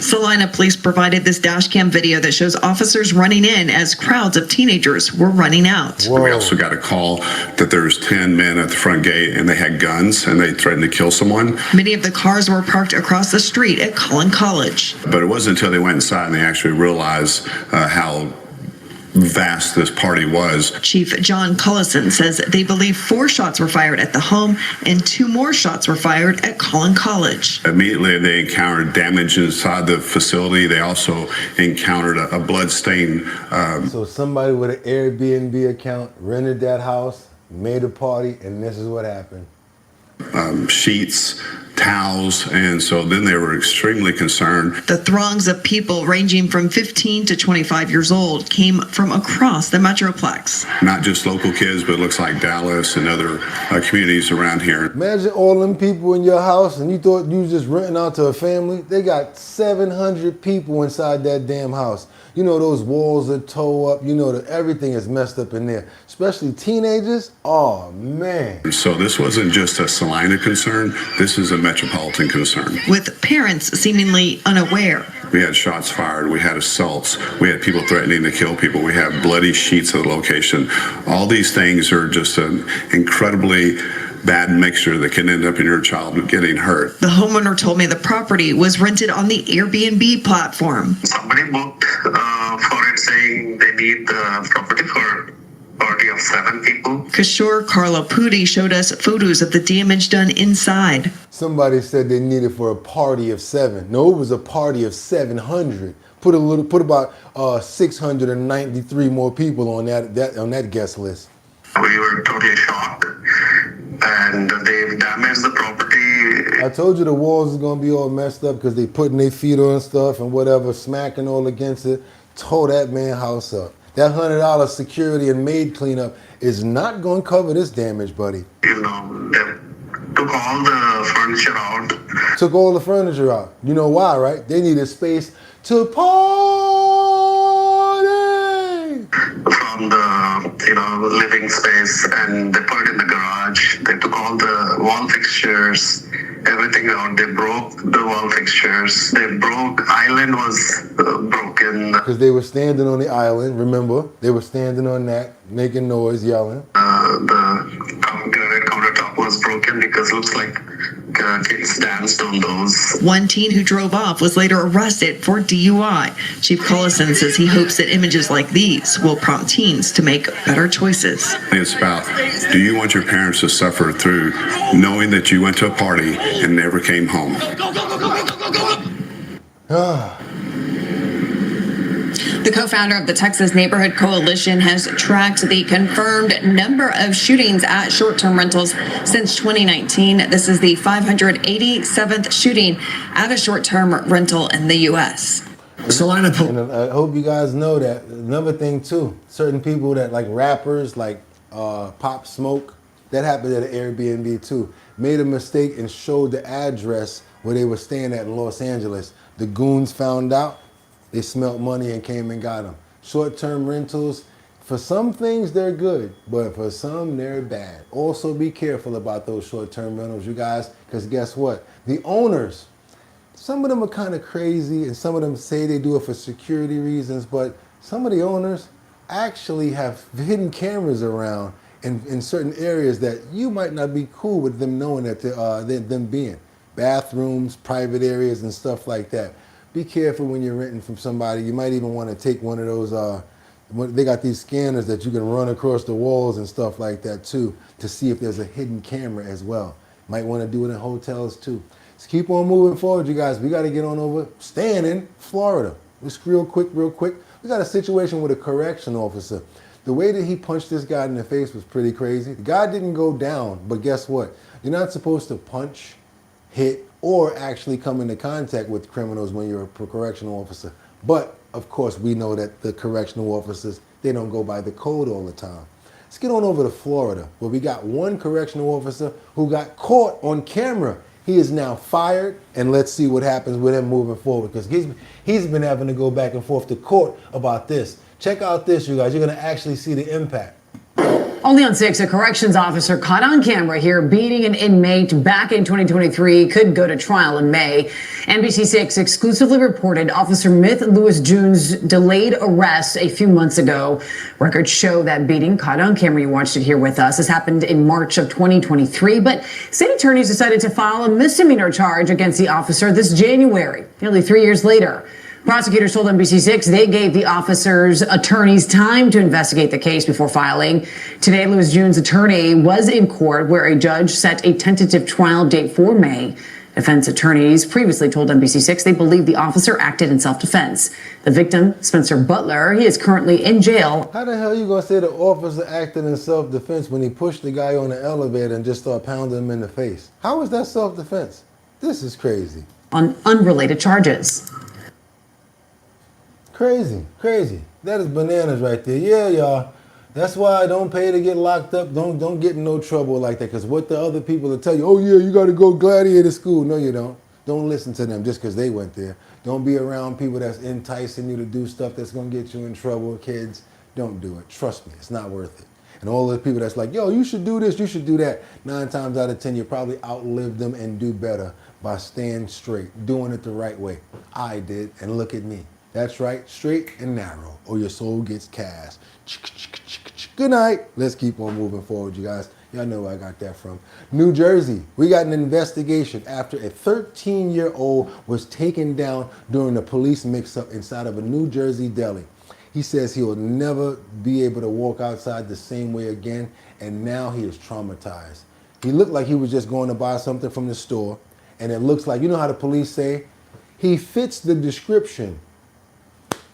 Salina police provided this dash cam video that shows officers running in as crowds of teenagers were running out. We also got a call that there's 10 men at the front gate and they had guns and they threatened to kill someone. Many of the cars were parked across the street at Collin College. But it wasn't until they went inside and they actually realized how vast this party was. Chief John Cullison says they believe 4 shots were fired at the home and 2 more shots were fired at Collin College. Immediately they encountered damage inside the facility. They also encountered a blood stain. So somebody with an Airbnb account rented that house, made a party, and this is what happened. Sheets, towels, and so then they were extremely concerned. The throngs of people ranging from 15 to 25 years old came from across the Metroplex. Not just local kids, but it looks like Dallas and other communities around here. Imagine all them people in your house and you thought you was just renting out to a family. They got 700 people inside that damn house. You know, those walls are toe up. You know that everything is messed up in there, especially teenagers. Oh, man. So this wasn't just a Salina concern. This is a metropolitan concern. With parents seemingly unaware. We had shots fired. We had assaults. We had people threatening to kill people. We have bloody sheets of the location. All these things are just an incredibly bad mixture that can end up in your child getting hurt. The homeowner told me the property was rented on the Airbnb platform. Somebody booked for it saying they need the property for a party of 7 people. Kishore Karlapudi showed us photos of the damage done inside. Somebody said they needed for a party of 7. No, it was a party of 700. Put about 693 more people on that guest list. We were totally shocked, and they've damaged the property. I told you the walls is gonna be all messed up because they putting their feet on stuff and whatever, smacking all against it. Tore that man house up. That $100 security and maid cleanup is not gonna cover this damage, buddy. You know, they took all the furniture out. Took all the furniture out. You know why, right? They needed space to party. From the living space, and they put it in the garage. They took all the wall fixtures, everything out. They broke the wall fixtures. Island was broken. Because they were standing on the island, remember? They were standing on that, making noise, yelling. The granite countertop was broken because it looks like kids danced on those. One teen who drove off was later arrested for DUI. Chief Cullison says he hopes that images like these will prompt teens to make better choices. It's about, do you want your parents to suffer through knowing that you went to a party and never came home? The co-founder of the Texas Neighborhood Coalition has tracked the confirmed number of shootings at short-term rentals since 2019. This is the 587th shooting at a short-term rental in the U.S. And I hope you guys know that. Another thing too, certain people that like rappers, like Pop Smoke, that happened at an Airbnb too, made a mistake and showed the address where they were staying at in Los Angeles. The goons found out. They smelt money and came and got them. Short-term rentals, for some things they're good, but for some they're bad. Also be careful about those short-term rentals, you guys, because guess what? The owners, some of them are kind of crazy and some of them say they do it for security reasons, but some of the owners actually have hidden cameras around in certain areas that you might not be cool with them knowing that them being. Bathrooms, private areas and stuff like that. Be careful when you're renting from somebody. You might even want to take one of those, they got these scanners that you can run across the walls and stuff like that too, to see if there's a hidden camera as well. Might want to do it in hotels too. So keep on moving forward, you guys. We got to get on over, staying in Florida. Just real quick. We got a situation with a correction officer. The way that he punched this guy in the face was pretty crazy. The guy didn't go down, but guess what? You're not supposed to punch, hit, or actually come into contact with criminals when you're a correctional officer. But, of course, we know that the correctional officers, they don't go by the code all the time. Let's get on over to Florida, where we got one correctional officer who got caught on camera. He is now fired, and let's see what happens with him moving forward, because he's been having to go back and forth to court about this. Check out this, you guys. You're going to actually see the impact. Only on 6, a corrections officer caught on camera here beating an inmate back in 2023 could go to trial in May. NBC6 exclusively reported Officer Myth Lewis June's delayed arrest a few months ago. Records show that beating, caught on camera, you watched it here with us, this happened in March of 2023, but state attorneys decided to file a misdemeanor charge against the officer this January, nearly 3 years later. Prosecutors told NBC6 they gave the officer's attorneys time to investigate the case before filing. Today, Lewis June's attorney was in court where a judge set a tentative trial date for May. Defense attorneys previously told NBC6 they believe the officer acted in self-defense. The victim, Spencer Butler, he is currently in jail. How the hell are you going to say the officer acted in self-defense when he pushed the guy on the elevator and just started pounding him in the face? How is that self-defense? This is crazy. On unrelated charges. Crazy, crazy. That is bananas right there. Yeah, y'all. That's why I don't pay to get locked up. Don't get in no trouble like that. Because what the other people will tell you, oh yeah, you got to go gladiator school. No, you don't. Don't listen to them just because they went there. Don't be around people that's enticing you to do stuff that's going to get you in trouble, kids. Don't do it. Trust me, it's not worth it. And all the people that's like, yo, you should do this, you should do that. 9 times out of 10, you probably outlive them and do better by staying straight, doing it the right way. I did, and look at me. That's right, straight and narrow, or your soul gets cast. Good night. Let's keep on moving forward, you guys. Y'all know where I got that from. New Jersey, we got an investigation after a 13-year-old was taken down during a police mix-up inside of a New Jersey deli. He says he will never be able to walk outside the same way again, and now he is traumatized. He looked like he was just going to buy something from the store, and it looks like, you know how the police say, he fits the description.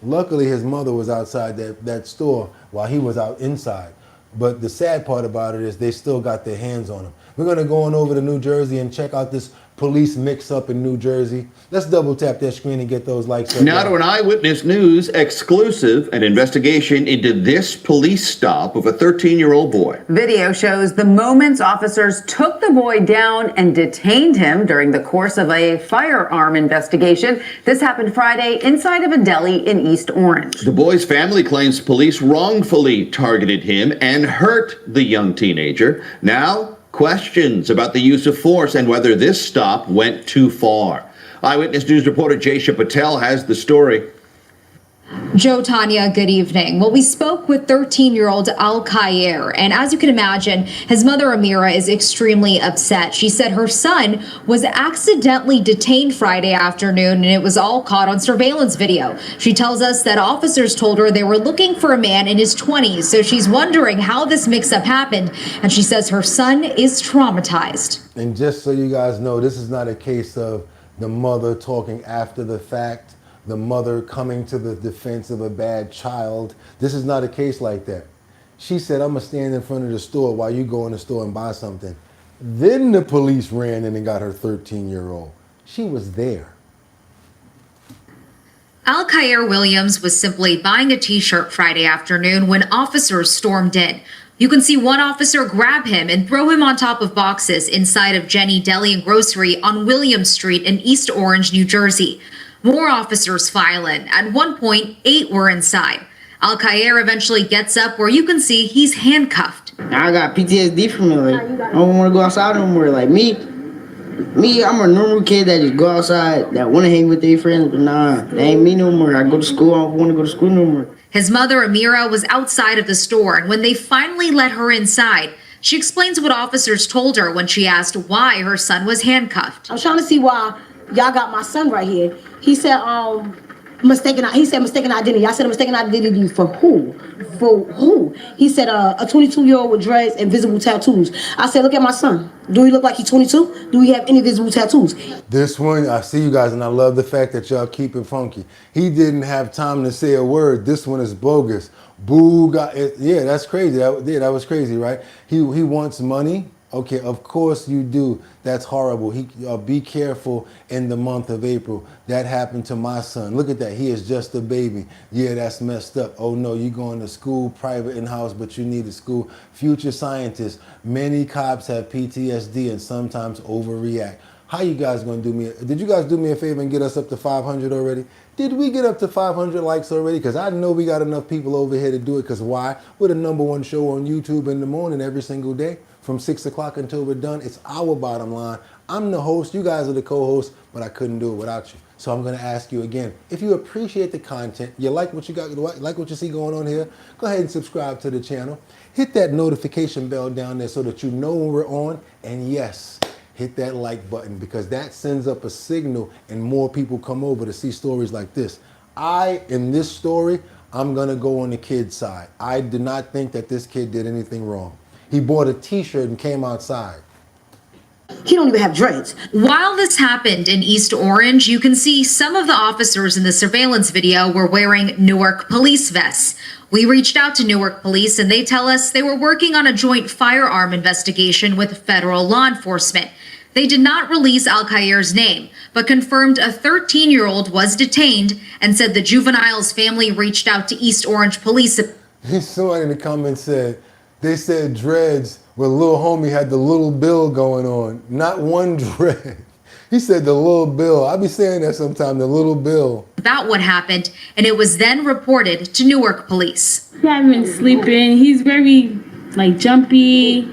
Luckily, his mother was outside that store while he was out inside. But the sad part about it is they still got their hands on him. We're going to go on over to New Jersey and check out this police mix-up in New Jersey. Let's double tap that screen and get those likes up. Now to an Eyewitness News exclusive, an investigation into this police stop of a 13-year-old boy. Video shows the moments officers took the boy down and detained him during the course of a firearm investigation. This happened Friday inside of a deli in East Orange. The boy's family claims police wrongfully targeted him and hurt the young teenager. Now, questions about the use of force and whether this stop went too far. Eyewitness News reporter Jaysha Patel has the story. Joe, Tanya, good evening. Well, we spoke with 13-year-old Al-Khair, and as you can imagine, his mother Amira is extremely upset. She said her son was accidentally detained Friday afternoon, and it was all caught on surveillance video. She tells us that officers told her they were looking for a man in his 20s, so she's wondering how this mix-up happened, and she says her son is traumatized. And just so you guys know, this is not a case of the mother talking after the fact, the mother coming to the defense of a bad child. This is not a case like that. She said, I'm gonna stand in front of the store while you go in the store and buy something. Then the police ran in and got her 13-year-old. She was there. Al-Khair Williams was simply buying a t-shirt Friday afternoon when officers stormed in. You can see one officer grab him and throw him on top of boxes inside of Jenny Deli and Grocery on Williams Street in East Orange, New Jersey. More officers file in. At one point, 8 were inside. Al-Khair eventually gets up where you can see he's handcuffed. I got PTSD from it. Like, I don't want to go outside no more. Like me, I'm a normal kid that just go outside, that want to hang with their friends, but nah, that ain't me no more. I go to school, I don't want to go to school no more. His mother, Amira, was outside of the store, and when they finally let her inside, she explains what officers told her when she asked why her son was handcuffed. I was trying to see why y'all got my son right here. He said, mistaken identity. I said, a mistaken identity for who? For who? He said, a 22-year-old with dreads and visible tattoos. I said, look at my son. Do he look like he's 22? Do he have any visible tattoos? This one, I see you guys, and I love the fact that y'all keep it funky. He didn't have time to say a word. This one is bogus. Boogotti. Yeah, that's crazy. That was crazy, right? He wants money. Okay, of course you do. That's horrible. Be careful in the month of April. That happened to my son. Look at that. He is just a baby. Yeah, that's messed up. Oh no, you're going to school, private in-house, but you need a school. Future scientists. Many cops have PTSD and sometimes overreact. How you guys gonna do me? Did you guys do me a favor and get us up to 500 already? Did we get up to 500 likes already? Because I know we got enough people over here to do it. Because why? We're the #1 show on YouTube in the morning every single day from 6 o'clock until we're done. It's our bottom line. I'm the host. You guys are the co-hosts, but I couldn't do it without you. So I'm going to ask you again, if you appreciate the content, you like what you got, like what you see going on here, go ahead and subscribe to the channel. Hit that notification bell down there so that you know when we're on. And yes, hit that like button, because that sends up a signal and more people come over to see stories like this. In this story, I'm going to go on the kid's side. I did not think that this kid did anything wrong. He bought a t-shirt and came outside. He don't even have dreads. While this happened in East Orange, you can see some of the officers in the surveillance video were wearing Newark police vests. We reached out to Newark police and they tell us they were working on a joint firearm investigation with federal law enforcement. They did not release Al-Khair's name, but confirmed a 13-year-old was detained and said the juvenile's family reached out to East Orange police. Someone in the comments said, they said dreads where little homie had the little bill going on. Not one dread. He said the little bill. I be saying that sometimes, the little bill. About what happened, and it was then reported to Newark police. He hasn't been sleeping. He's very jumpy.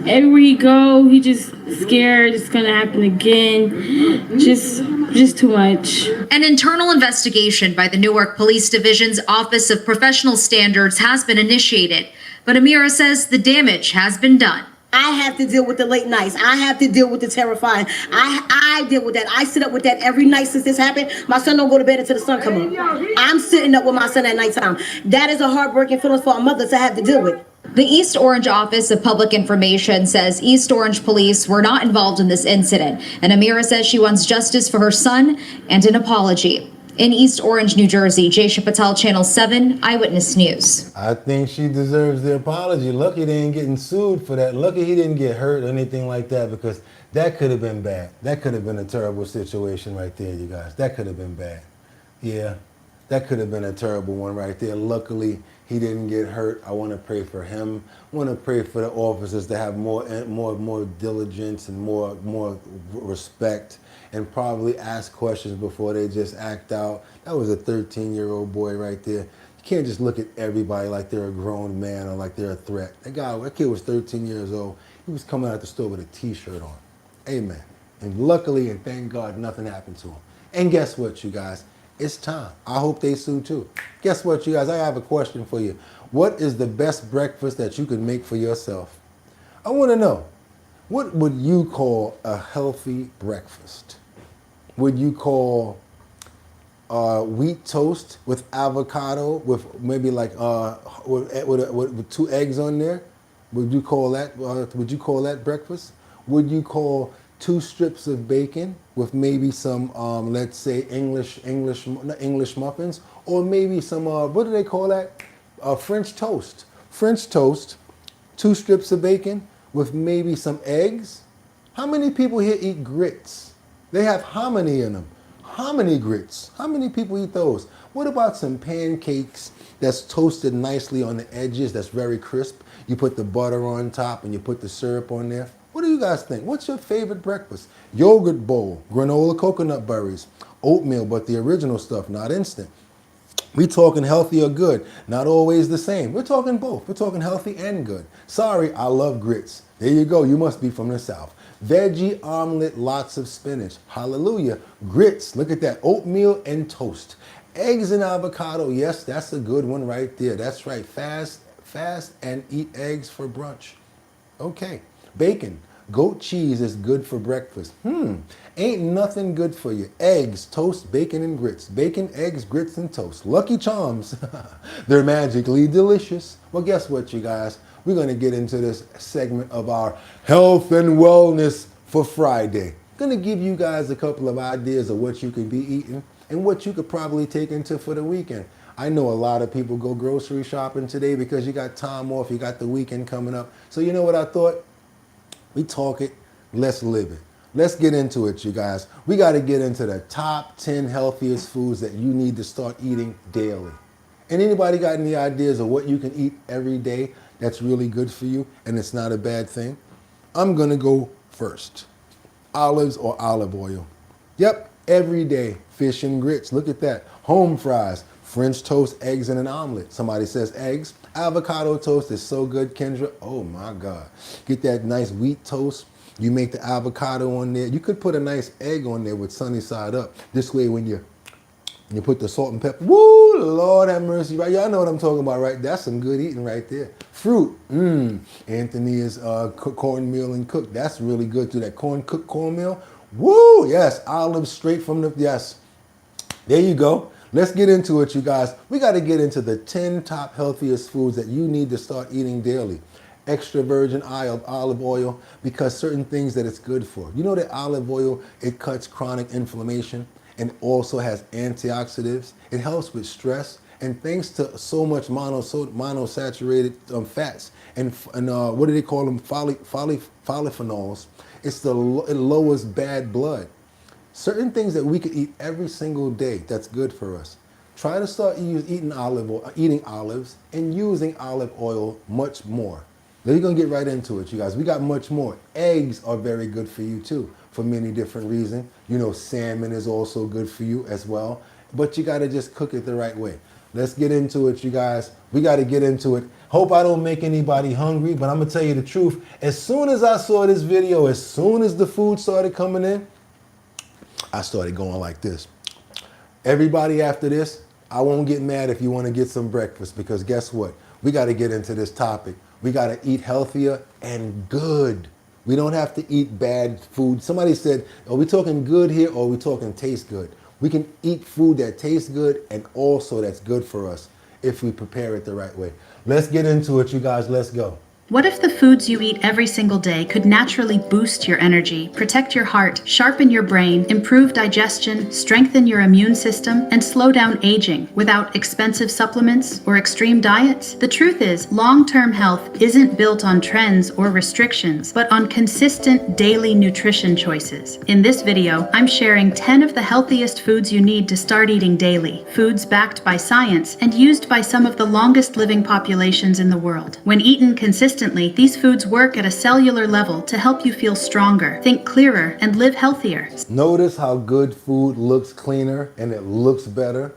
Everywhere he go, he just scared it's gonna happen again. Just too much. An internal investigation by the Newark Police Division's Office of Professional Standards has been initiated, but Amira says the damage has been done. I have to deal with the late nights. I have to deal with the terrifying. I deal with that. I sit up with that every night since this happened. My son don't go to bed until the sun come up. I'm sitting up with my son at nighttime. That is a heartbreaking feeling for a mother to have to deal with. The East Orange Office of Public Information says East Orange police were not involved in this incident, and Amira says she wants justice for her son and an apology. In East Orange, New Jersey, Jaysha Patel, Channel 7, Eyewitness News. I think she deserves the apology. Lucky they ain't getting sued for that. Lucky he didn't get hurt or anything like that, because that could have been bad. That could have been a terrible situation right there, you guys. That could have been bad. Yeah, that could have been a terrible one right there. Luckily, he didn't get hurt. I want to pray for him. I want to pray for the officers to have more diligence and more respect, and probably ask questions before they just act out. That was a 13-year-old boy right there. You can't just look at everybody like they're a grown man or like they're a threat. That kid was 13 years old. He was coming out the store with a t-shirt on. Amen. And luckily, and thank God, nothing happened to him. And guess what, you guys? It's time. I hope they sue too. Guess what, you guys? I have a question for you. What is the best breakfast that you can make for yourself? I want to know. What would you call a healthy breakfast? Would you call wheat toast with avocado with maybe with 2 eggs on there? Would you call that? Would you call that breakfast? Would you call 2 strips of bacon with maybe some, let's say English muffins, or maybe some what do they call that? French toast. French toast, 2 strips of bacon with maybe some eggs. How many people here eat grits? They have hominy in them. Hominy grits. How many people eat those? What about some pancakes that's toasted nicely on the edges, that's very crisp? You put the butter on top and you put the syrup on there. What do you guys think? What's your favorite breakfast? Yogurt bowl, granola coconut berries, oatmeal, but the original stuff, not instant. We talking healthy or good, not always the same. We're talking both. We're talking healthy and good. Sorry, I love grits. There you go. You must be from the South. Veggie omelet, lots of spinach. Hallelujah. Grits, look at that. Oatmeal and toast. Eggs and avocado. Yes, that's a good one right there. That's right. Fast and eat eggs for brunch. Okay. Bacon. Goat cheese is good for breakfast. Ain't nothing good for you. Eggs, toast, bacon, and grits. Bacon, eggs, grits, and toast. Lucky Charms. They're magically delicious. Well, guess what, you guys? We're going to get into this segment of our health and wellness for Friday. Going to give you guys a couple of ideas of what you could be eating and what you could probably take into for the weekend. I know a lot of people go grocery shopping today because you got time off, you got the weekend coming up. So you know what I thought? We talk it, let's live it. Let's get into it, you guys. We got to get into the top 10 healthiest foods that you need to start eating daily. And anybody got any ideas of what you can eat every day that's really good for you and it's not a bad thing? I'm going to go first. olives or olive oil. Yep, every day, fish and grits. Look at that. Home fries, French toast, eggs, and an omelet. Somebody says eggs. Avocado toast is so good, Kendra. Oh my God. Get that nice wheat toast. You make the avocado on there. You could put a nice egg on there with sunny side up. This way when you put the salt and pepper, woo, Lord have mercy, right? Y'all know what I'm talking about, right? That's some good eating right there. Fruit, Anthony is cornmeal and cooked. That's really good too. That cooked cornmeal, woo, yes. Olives straight from the, yes. There you go. Let's get into it, you guys. We got to get into the 10 top healthiest foods that you need to start eating daily. Extra virgin olive oil, because certain things that it's good for. You know that olive oil, it cuts chronic inflammation and also has antioxidants. It helps with stress, and thanks to so much monosaturated fats and what do they call them? Polyphenols. It lowers bad blood. Certain things that we could eat every single day that's good for us. Try to start eating olives and using olive oil much more. Then you're gonna get right into it, you guys. We got much more. Eggs are very good for you too, for many different reasons. You know, salmon is also good for you as well, but you gotta just cook it the right way. Let's get into it, you guys. We gotta get into it. Hope I don't make anybody hungry, but I'm gonna tell you the truth. As soon as I saw this video, as soon as the food started coming in, I started going like this. Everybody after this, I won't get mad if you wanna get some breakfast, because guess what? We gotta get into this topic. We got to eat healthier and good. We don't have to eat bad food. Somebody said, are we talking good here or are we talking taste good? We can eat food that tastes good and also that's good for us if we prepare it the right way. Let's get into it, you guys. Let's go. What if the foods you eat every single day could naturally boost your energy, protect your heart, sharpen your brain, improve digestion, strengthen your immune system, and slow down aging without expensive supplements or extreme diets? The truth is, long-term health isn't built on trends or restrictions, but on consistent daily nutrition choices. In this video, I'm sharing 10 of the healthiest foods you need to start eating daily, foods backed by science and used by some of the longest living populations in the world. When eaten consistently, these foods work at a cellular level to help you feel stronger, think clearer, and live healthier. Notice how good food looks cleaner and it looks better.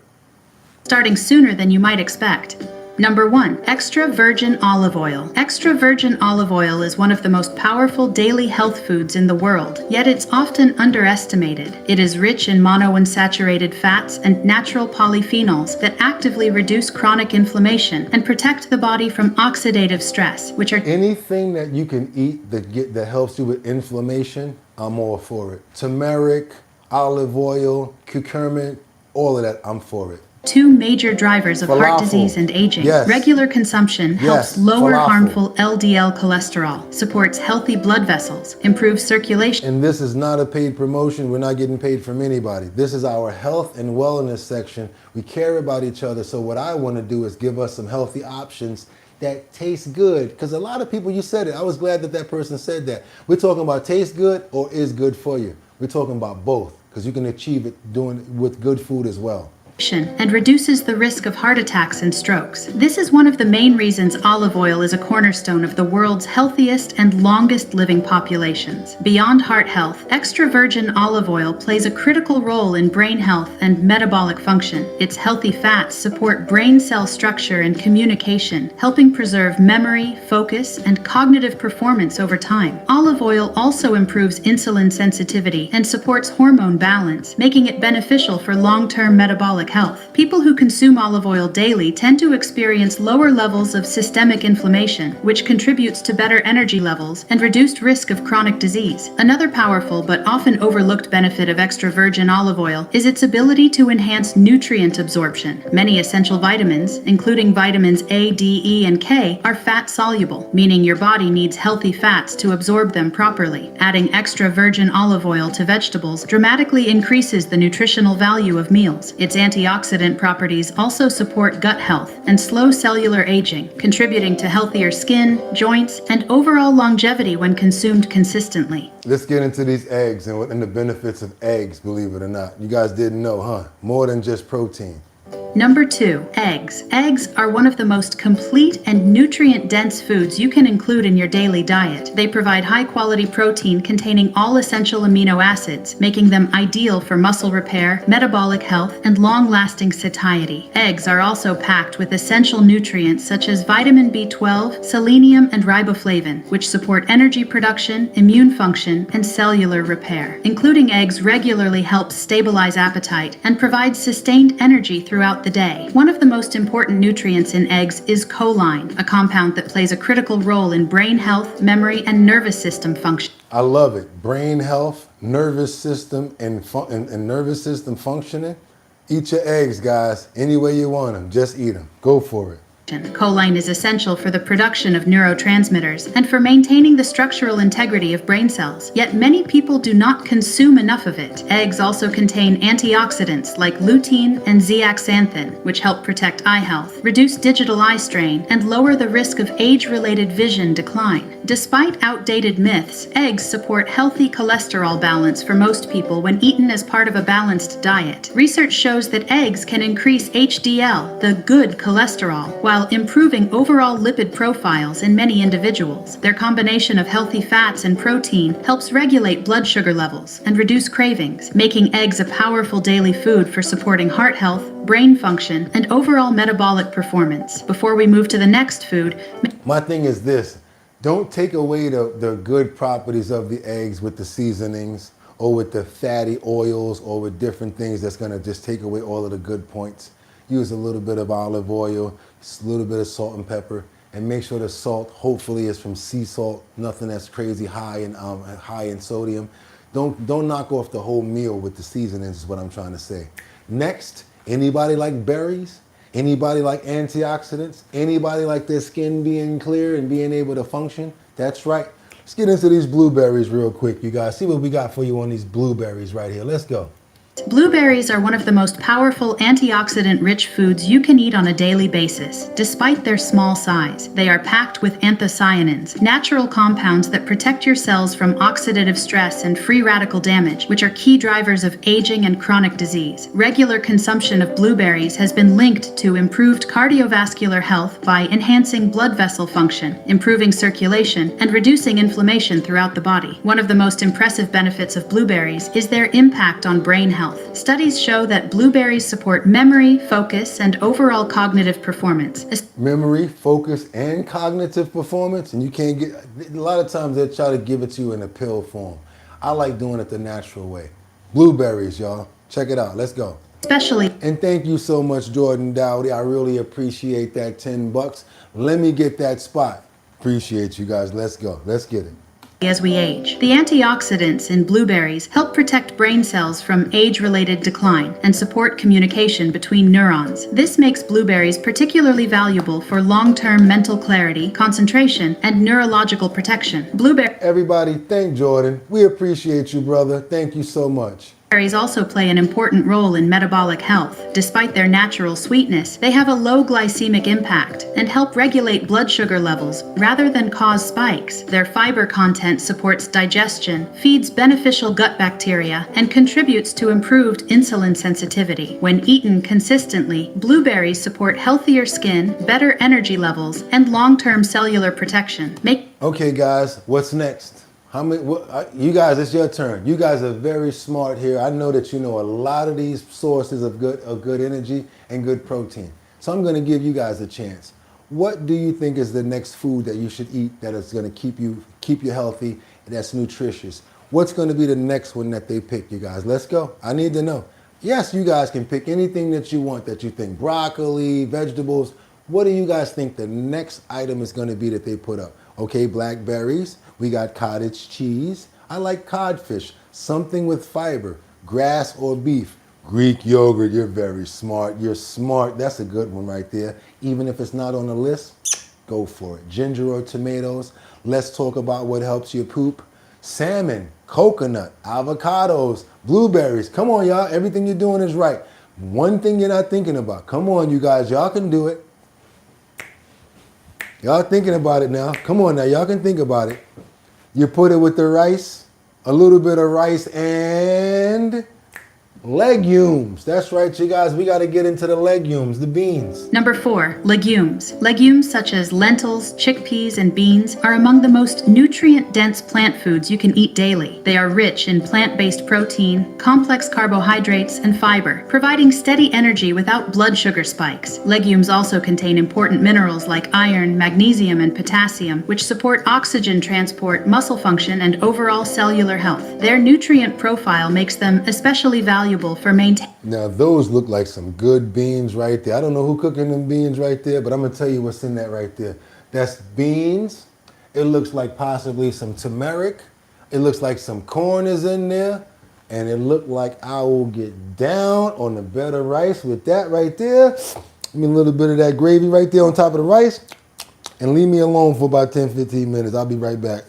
Starting sooner than you might expect. Number 1, extra virgin olive oil. Extra virgin olive oil is one of the most powerful daily health foods in the world, yet it's often underestimated. It is rich in monounsaturated fats and natural polyphenols that actively reduce chronic inflammation and protect the body from oxidative stress, which are anything that you can eat that helps you with inflammation, I'm all for it. Turmeric, olive oil, curcumin, all of that, I'm for it. 2 major drivers of heart disease and aging. Yes. Regular consumption helps lower falafel. harmful LDL cholesterol, supports healthy blood vessels, improves circulation. And this is not a paid promotion. We're not getting paid from anybody. This is our health and wellness section. We care about each other. So what I want to do is give us some healthy options that taste good. Because a lot of people, you said it. I was glad that that person said that. We're talking about taste good or is good for you. We're talking about both, because you can achieve it doing with good food as well. And reduces the risk of heart attacks and strokes. This is one of the main reasons olive oil is a cornerstone of the world's healthiest and longest living populations. Beyond heart health, extra virgin olive oil plays a critical role in brain health and metabolic function. Its healthy fats support brain cell structure and communication, helping preserve memory, focus, and cognitive performance over time. Olive oil also improves insulin sensitivity and supports hormone balance, making it beneficial for long-term metabolic health. People who consume olive oil daily tend to experience lower levels of systemic inflammation, which contributes to better energy levels and reduced risk of chronic disease. Another powerful but often overlooked benefit of extra virgin olive oil is its ability to enhance nutrient absorption. Many essential vitamins, including vitamins A, D, E, and K, are fat soluble, meaning your body needs healthy fats to absorb them properly. Adding extra virgin olive oil to vegetables dramatically increases the nutritional value of meals. Its antioxidant properties also support gut health and slow cellular aging, contributing to healthier skin, joints, and overall longevity when consumed consistently. Let's get into these eggs and the benefits of eggs, believe it or not. You guys didn't know, huh? More than just protein. Number 2, eggs. Eggs are one of the most complete and nutrient-dense foods you can include in your daily diet. They provide high-quality protein containing all essential amino acids, making them ideal for muscle repair, metabolic health, and long-lasting satiety. Eggs are also packed with essential nutrients such as vitamin B12, selenium, and riboflavin, which support energy production, immune function, and cellular repair. Including eggs regularly helps stabilize appetite and provides sustained energy throughout the day. One of the most important nutrients in eggs is choline, a compound that plays a critical role in brain health, memory, and nervous system function. I love it. Brain health, nervous system, and nervous system functioning. Eat your eggs, guys. Any way you want them. Just eat them. Go for it. Choline is essential for the production of neurotransmitters and for maintaining the structural integrity of brain cells. Yet many people do not consume enough of it. Eggs also contain antioxidants like lutein and zeaxanthin, which help protect eye health, reduce digital eye strain, and lower the risk of age-related vision decline. Despite outdated myths, eggs support healthy cholesterol balance for most people when eaten as part of a balanced diet. Research shows that eggs can increase HDL, the good cholesterol, while improving overall lipid profiles in many individuals. Their combination of healthy fats and protein helps regulate blood sugar levels and reduce cravings, making eggs a powerful daily food for supporting heart health, brain function, and overall metabolic performance. Before we move to the next food, my thing is this. Don't take away the good properties of the eggs with the seasonings or with the fatty oils or with different things that's going to just take away all of the good points. Use a little bit of olive oil, a little bit of salt and pepper, and make sure the salt hopefully is from sea salt, nothing that's crazy high in sodium. Don't knock off the whole meal with the seasonings is what I'm trying to say. Next, anybody like berries? Anybody like antioxidants? Anybody like their skin being clear and being able to function? That's right. Let's get into these blueberries real quick, you guys. See what we got for you on these blueberries right here. Let's go. Blueberries are one of the most powerful antioxidant-rich foods you can eat on a daily basis. Despite their small size, they are packed with anthocyanins, natural compounds that protect your cells from oxidative stress and free radical damage, which are key drivers of aging and chronic disease. Regular consumption of blueberries has been linked to improved cardiovascular health by enhancing blood vessel function, improving circulation, and reducing inflammation throughout the body. One of the most impressive benefits of blueberries is their impact on brain health. Studies show that blueberries support memory, focus, and overall cognitive performance. Memory, focus, and cognitive performance, and you can't get, a lot of times they try to give it to you in a pill form. I like doing it the natural way. Blueberries, y'all. Check it out. Let's go. Especially. And thank you so much, Jordan Dowdy. I really appreciate that $10. Let me get that spot. Appreciate you guys. Let's go. Let's get it. As we age. The antioxidants in blueberries help protect brain cells from age-related decline and support communication between neurons. This makes blueberries particularly valuable for long-term mental clarity, concentration, and neurological protection. Everybody, thank Jordan. We appreciate you, brother. Thank you so much. Blueberries also play an important role in metabolic health. Despite their natural sweetness, they have a low glycemic impact and help regulate blood sugar levels rather than cause spikes. Their fiber content supports digestion, feeds beneficial gut bacteria, and contributes to improved insulin sensitivity. When eaten consistently, blueberries support healthier skin, better energy levels, and long-term cellular protection. Okay, guys, what's next? You guys, it's your turn. You guys are very smart here. I know that you know a lot of these sources of good energy and good protein. So I'm going to give you guys a chance. What do you think is the next food that you should eat that is going to keep you healthy, that's nutritious? What's going to be the next one that they pick, you guys? Let's go. I need to know. Yes, you guys can pick anything that you want, that you think. Broccoli, vegetables. What do you guys think the next item is going to be that they put up? Okay, blackberries. We got cottage cheese. I like codfish, something with fiber, grass or beef. Greek yogurt, you're very smart. You're smart. That's a good one right there. Even if it's not on the list, go for it. Ginger or tomatoes. Let's talk about what helps you poop. Salmon, coconut, avocados, blueberries. Come on, y'all. Everything you're doing is right. One thing you're not thinking about. Come on, you guys. Y'all can do it. Y'all thinking about it now. Come on now. Y'all can think about it. You put it with the rice, a little bit of rice and Legumes. That's right, you guys. We got to get into the legumes, the beans. Number 4, legumes. Legumes such as lentils, chickpeas, and beans are among the most nutrient-dense plant foods you can eat daily. They are rich in plant-based protein, complex carbohydrates, and fiber, providing steady energy without blood sugar spikes. Legumes also contain important minerals like iron, magnesium, and potassium, which support oxygen transport, muscle function, and overall cellular health. Their nutrient profile makes them especially valuable for maintaining. Now those look like some good beans right there. I don't know who cooking them beans right there, but I'm gonna tell you what's in that right there. That's beans. It looks like possibly some turmeric. It looks like some corn is in there. And it looked like I will get down on the bed of rice with that right there. Give me a little bit of that gravy right there on top of the rice. And leave me alone for about 10-15 minutes. I'll be right back.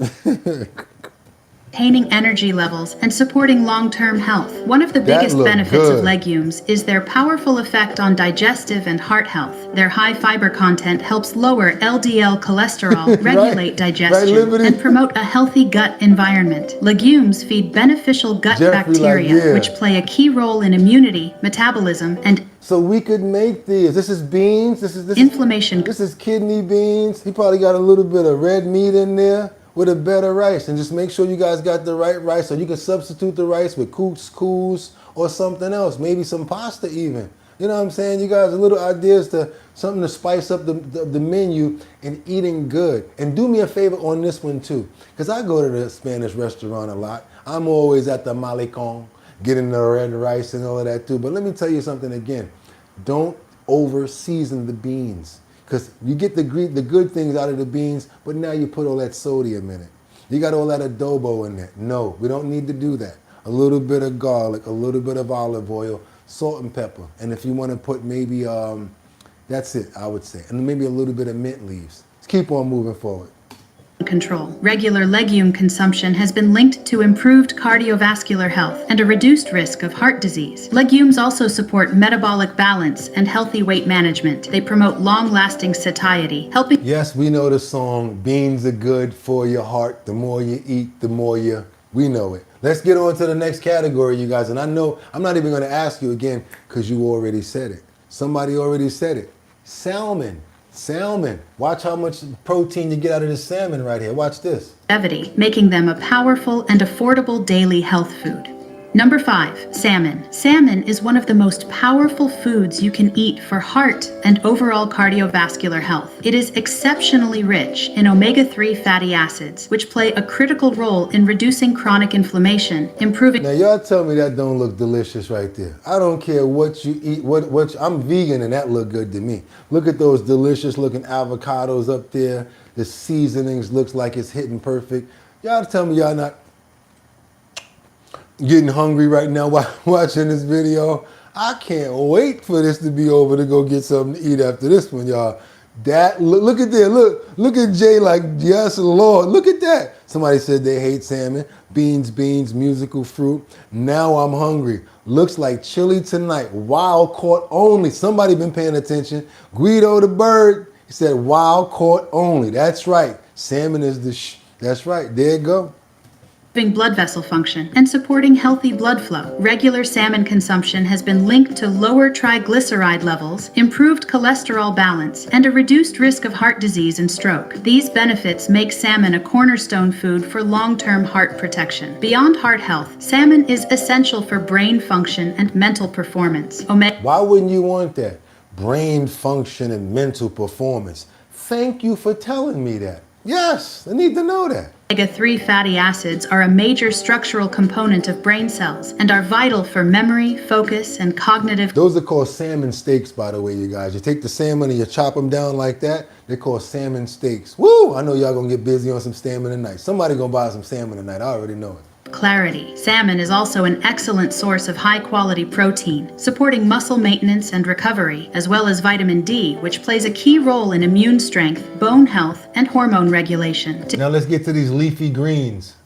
Maintaining energy levels and supporting long-term health. One of the biggest benefits of legumes is their powerful effect on digestive and heart health. Their high fiber content helps lower LDL cholesterol, regulate digestion, and promote a healthy gut environment. Legumes feed beneficial gut bacteria, which play a key role in immunity, metabolism, and so we could make these. This is beans. This is inflammation. This is kidney beans. He probably got a little bit of red meat in there with a better rice, and just make sure you guys got the right rice, or you can substitute the rice with couscous or something else, maybe some pasta even. You know what I'm saying? You guys, a little ideas to something to spice up the menu and eating good. And do me a favor on this one too, because I go to the Spanish restaurant a lot. I'm always at the malecon, getting the red rice and all of that too. But let me tell you something again. Don't over season the beans. Because you get the good things out of the beans, but now you put all that sodium in it. You got all that adobo in there. No, we don't need to do that. A little bit of garlic, a little bit of olive oil, salt and pepper. And if you want to put maybe, that's it, I would say. And maybe a little bit of mint leaves. Let's keep on moving forward. Control. Regular legume consumption has been linked to improved cardiovascular health and a reduced risk of heart disease. Legumes also support metabolic balance and healthy weight management. They promote long-lasting satiety, helping... Yes, we know the song, beans are good for your heart. The more you eat, the more you... We know it. Let's get on to the next category, you guys. And I know, I'm not even going to ask you again because you already said it. Somebody already said it. Salmon. Salmon. Watch how much protein you get out of this salmon right here. Watch this. Longevity, making them a powerful and affordable daily health food. Number 5, salmon. Salmon is one of the most powerful foods you can eat for heart and overall cardiovascular health. It is exceptionally rich in omega-3 fatty acids, which play a critical role in reducing chronic inflammation, improving... Now y'all tell me that don't look delicious right there. I don't care what you eat, I'm vegan and that look good to me. Look at those delicious looking avocados up there. The seasonings looks like it's hitting perfect. Y'all tell me y'all not getting hungry right now while watching this video. I can't wait for this to be over to go get something to eat after this one, y'all. That look at there, look at Jay like, yes Lord, look at that. Somebody said they hate salmon, beans, musical fruit. Now I'm hungry. Looks like chili tonight, wild caught only. Somebody been paying attention. Guido the bird, he said wild caught only. That's right, salmon is the that's right, there you go. Blood vessel function and supporting healthy blood flow. Regular salmon consumption has been linked to lower triglyceride levels, improved cholesterol balance, and a reduced risk of heart disease and stroke. These benefits make salmon a cornerstone food for long-term heart protection. Beyond heart health, salmon is essential for brain function and mental performance. Why wouldn't you want that? Brain function and mental performance. Thank you for telling me that. Yes, I need to know that. Omega-3 fatty acids are a major structural component of brain cells and are vital for memory, focus, and cognitive... Those are called salmon steaks, by the way, you guys. You take the salmon and you chop them down like that. They're called salmon steaks. Woo! I know y'all gonna get busy on some salmon tonight. Somebody gonna buy some salmon tonight. I already know it. Clarity. Salmon is also an excellent source of high-quality protein, supporting muscle maintenance and recovery, as well as vitamin D, which plays a key role in immune strength, bone health, and hormone regulation. Now let's get to these leafy greens.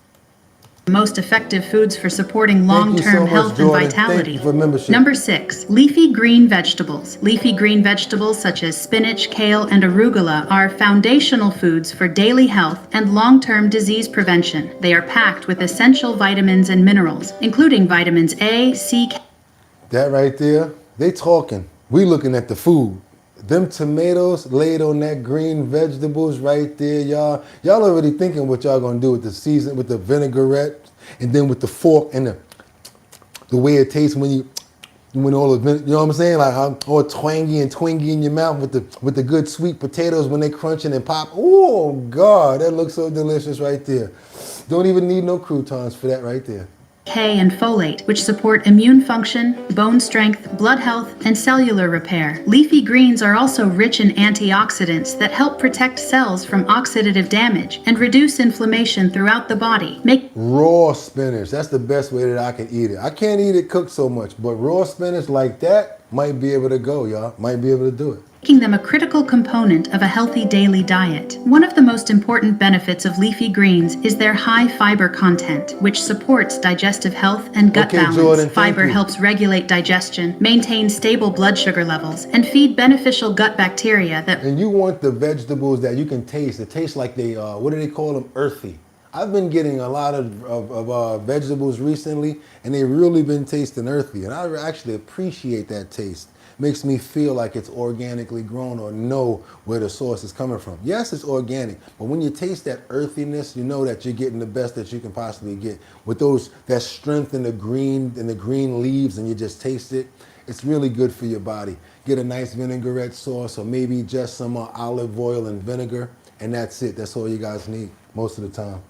Most effective foods for supporting long-term health and vitality. Thank you for membership. Number 6, leafy green vegetables. Leafy green vegetables such as spinach, kale, and arugula are foundational foods for daily health and long-term disease prevention. They are packed with essential vitamins and minerals, including vitamins A, C, That right there, they talking. We looking at the food. Them tomatoes laid on that green vegetables right there, y'all. Y'all already thinking what y'all gonna do with the season, with the vinaigrette, and then with the fork and the way it tastes when all the, you know what I'm saying? Like how all twangy and twingy in your mouth with the good sweet potatoes when they crunching and pop. Oh God, that looks so delicious right there. Don't even need no croutons for that right there. K and folate, which support immune function, bone strength, blood health, and cellular repair. Leafy greens are also rich in antioxidants that help protect cells from oxidative damage and reduce inflammation throughout the body. Raw spinach, that's the best way that I can eat it. I can't eat it cooked so much, but raw spinach like that might be able to go, y'all. Might be able to do it. Making them a critical component of a healthy daily diet. One of the most important benefits of leafy greens is their high fiber content, which supports digestive health and gut balance. Jordan, fiber helps regulate digestion, maintain stable blood sugar levels, and feed beneficial gut bacteria that... And you want the vegetables that you can taste. It tastes like they, what do they call them? Earthy. I've been getting a lot of vegetables recently, and they've really been tasting earthy, and I actually appreciate that taste. Makes me feel like it's organically grown or know where the source is coming from. Yes, it's organic, but when you taste that earthiness, you know that you're getting the best that you can possibly get. With that strength in the green leaves, and you just taste it, it's really good for your body. Get a nice vinaigrette sauce, or maybe just some olive oil and vinegar, and that's it. That's all you guys need most of the time.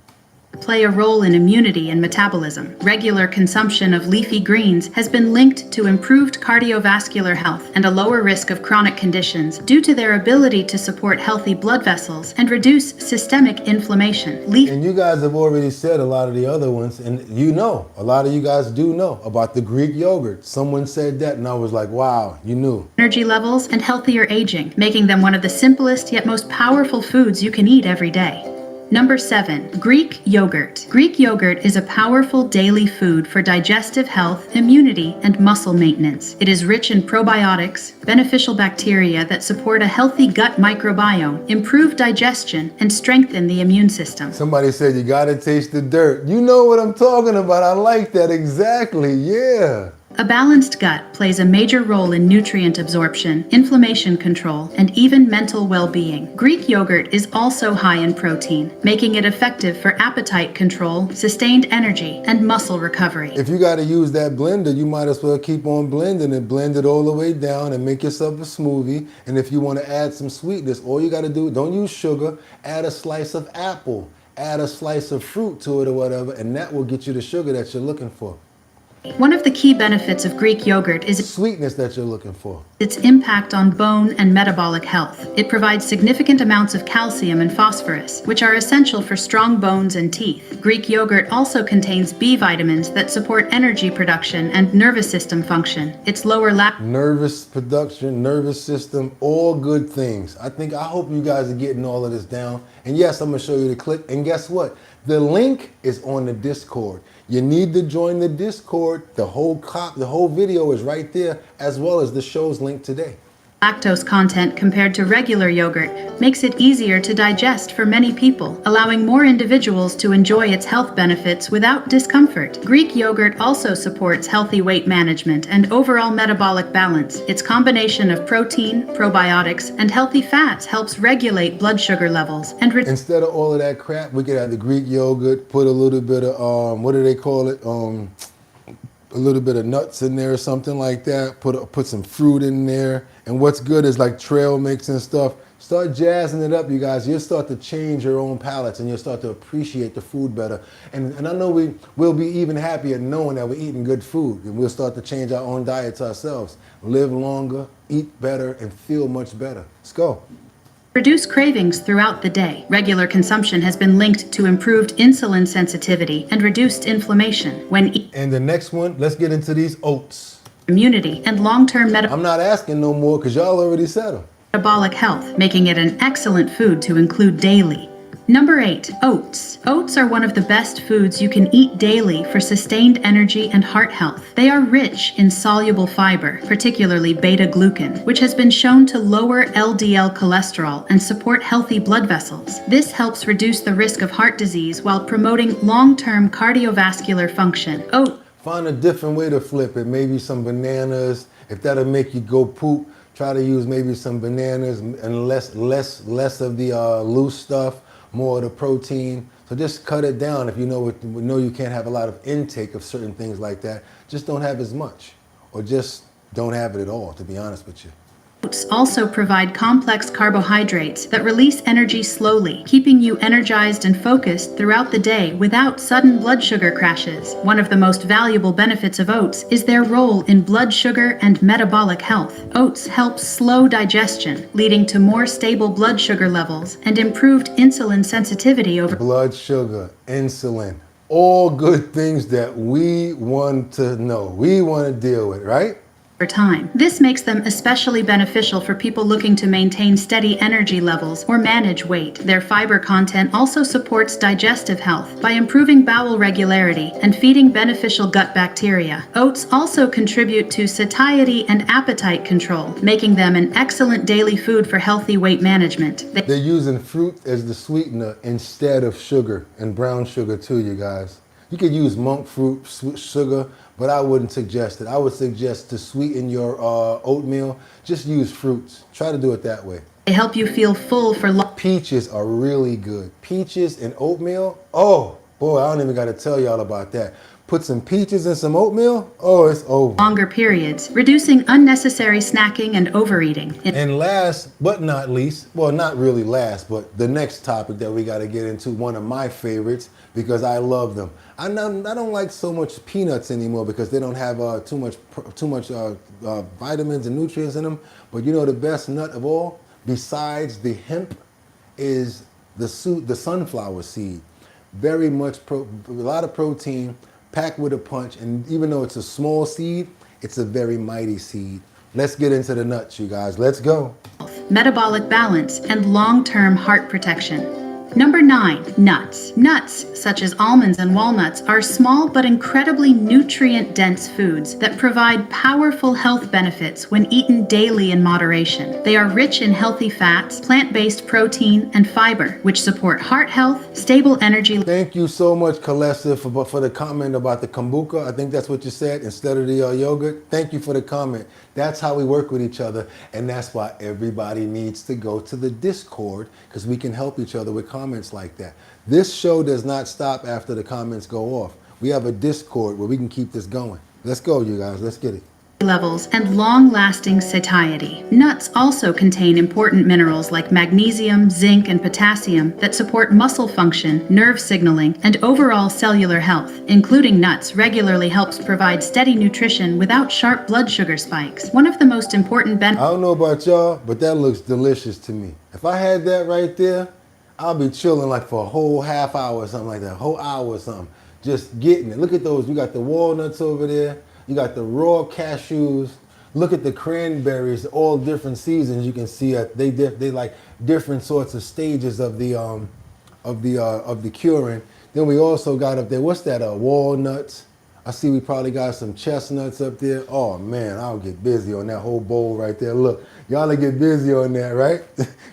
Play a role in immunity and metabolism. Regular consumption of leafy greens has been linked to improved cardiovascular health and a lower risk of chronic conditions due to their ability to support healthy blood vessels and reduce systemic inflammation. And you guys have already said a lot of the other ones, and you know, a lot of you guys do know about the Greek yogurt. Someone said that, and I was like, wow, you knew. Energy levels and healthier aging, making them one of the simplest yet most powerful foods you can eat every day. Number 7, Greek yogurt. Greek yogurt is a powerful daily food for digestive health, immunity, and muscle maintenance. It is rich in probiotics, beneficial bacteria that support a healthy gut microbiome, improve digestion, and strengthen the immune system. Somebody said you gotta taste the dirt. You know what I'm talking about. I like that exactly, yeah. A balanced gut plays a major role in nutrient absorption, inflammation control, and even mental well-being. Greek yogurt is also high in protein, making it effective for appetite control, sustained energy, and muscle recovery. If you got to use that blender, you might as well keep on blending it. Blend it all the way down and make yourself a smoothie. And if you want to add some sweetness, all you got to do, don't use sugar, add a slice of apple, add a slice of fruit to it or whatever, and that will get you the sugar that you're looking for. One of the key benefits of Greek yogurt is sweetness that you're looking for. Its impact on bone and metabolic health. It provides significant amounts of calcium and phosphorus, which are essential for strong bones and teeth. Greek yogurt also contains B vitamins that support energy production and nervous system function. Its lower nervous production, nervous system, all good things. I hope you guys are getting all of this down. And yes, I'm gonna show you the clip. And guess what? The link is on the Discord. You need to join the Discord. The whole video is right there, as well as the show's link today. Lactose content compared to regular yogurt makes it easier to digest for many people, allowing more individuals to enjoy its health benefits without discomfort. Greek yogurt also supports healthy weight management and overall metabolic balance. Its combination of protein, probiotics, and healthy fats helps regulate blood sugar levels and instead of all of that crap, we could have the Greek yogurt, put a little bit of what do they call it? A little bit of nuts in there or something like that. Put some fruit in there. And what's good is like trail mix and stuff. Start jazzing it up, you guys. You'll start to change your own palates, and you'll start to appreciate the food better. And I know we'll be even happier knowing that we're eating good food, and we'll start to change our own diets ourselves. Live longer, eat better, and feel much better. Let's go. Reduce cravings throughout the day. Regular consumption has been linked to improved insulin sensitivity and reduced inflammation. And the next one, let's get into these oats. Immunity and long-term I'm not asking no more because y'all already said them. Metabolic health, making it an excellent food to include daily. Number 8, oats. Oats are one of the best foods you can eat daily for sustained energy and heart health. They are rich in soluble fiber, particularly beta-glucan, which has been shown to lower LDL cholesterol and support healthy blood vessels. This helps reduce the risk of heart disease while promoting long-term cardiovascular function. Find a different way to flip it. Maybe some bananas. If that'll make you go poop, try to use maybe some bananas and less of the loose stuff, more of the protein. So just cut it down. If you know you can't have a lot of intake of certain things like that, just don't have as much, or just don't have it at all, to be honest with you. Oats also provide complex carbohydrates that release energy slowly, keeping you energized and focused throughout the day without sudden blood sugar crashes. One of the most valuable benefits of oats is their role in blood sugar and metabolic health. Oats help slow digestion, leading to more stable blood sugar levels and improved insulin sensitivity over blood sugar, insulin, all good things that we want to know, we want to deal with, right? time. This makes them especially beneficial for people looking to maintain steady energy levels or manage weight. Their fiber content also supports digestive health by improving bowel regularity and feeding beneficial gut bacteria. Oats also contribute to satiety and appetite control, making them an excellent daily food for healthy weight management. They're using fruit as the sweetener instead of sugar, and brown sugar too, you guys. You could use monk fruit sugar, but I wouldn't suggest it. I would suggest to sweeten your oatmeal, just use fruits. Try to do it that way. They help you feel full for Peaches are really good. Peaches and oatmeal, oh boy, I don't even got to tell y'all about that. Put some peaches in some oatmeal, oh, it's over. Longer periods, reducing unnecessary snacking and overeating. And last but not least, well, not really last, but the next topic that we got to get into, one of my favorites, because I love them. I don't like so much peanuts anymore because they don't have too much vitamins and nutrients in them. But you know the best nut of all, besides the hemp, is the sunflower seed. Very much, a lot of protein, packed with a punch, and even though it's a small seed, it's a very mighty seed. Let's get into the nuts, you guys. Let's go. Metabolic balance and long-term heart protection. Number 9, nuts. Nuts, such as almonds and walnuts, are small but incredibly nutrient-dense foods that provide powerful health benefits when eaten daily in moderation. They are rich in healthy fats, plant-based protein, and fiber, which support heart health, stable energy. Thank you so much, Kalesa, for the comment about the kombucha. I think that's what you said, instead of the yogurt. Thank you for the comment. That's how we work with each other, and that's why everybody needs to go to the Discord, because we can help each other with comments like that. This show does not stop after the comments go off. We have a Discord where we can keep this going. Let's go, you guys. Let's get it. Levels and long-lasting satiety. Nuts also contain important minerals like magnesium, zinc, and potassium that support muscle function, nerve signaling, and overall cellular health. Including nuts regularly helps provide steady nutrition without sharp blood sugar spikes. One of the most important benefits. I don't know about y'all, but that looks delicious to me. If I had that right there, I'll be chilling like for a whole half hour or something like that, a whole hour or something, just getting it. Look at those. You got the walnuts over there. You got the raw cashews. Look at the cranberries, all different seasons. You can see they like different sorts of stages of the curing. Then we also got up there, what's that? Walnuts. I see we probably got some chestnuts up there. Oh man, I'll get busy on that whole bowl right there. Look, y'all will get busy on that, right?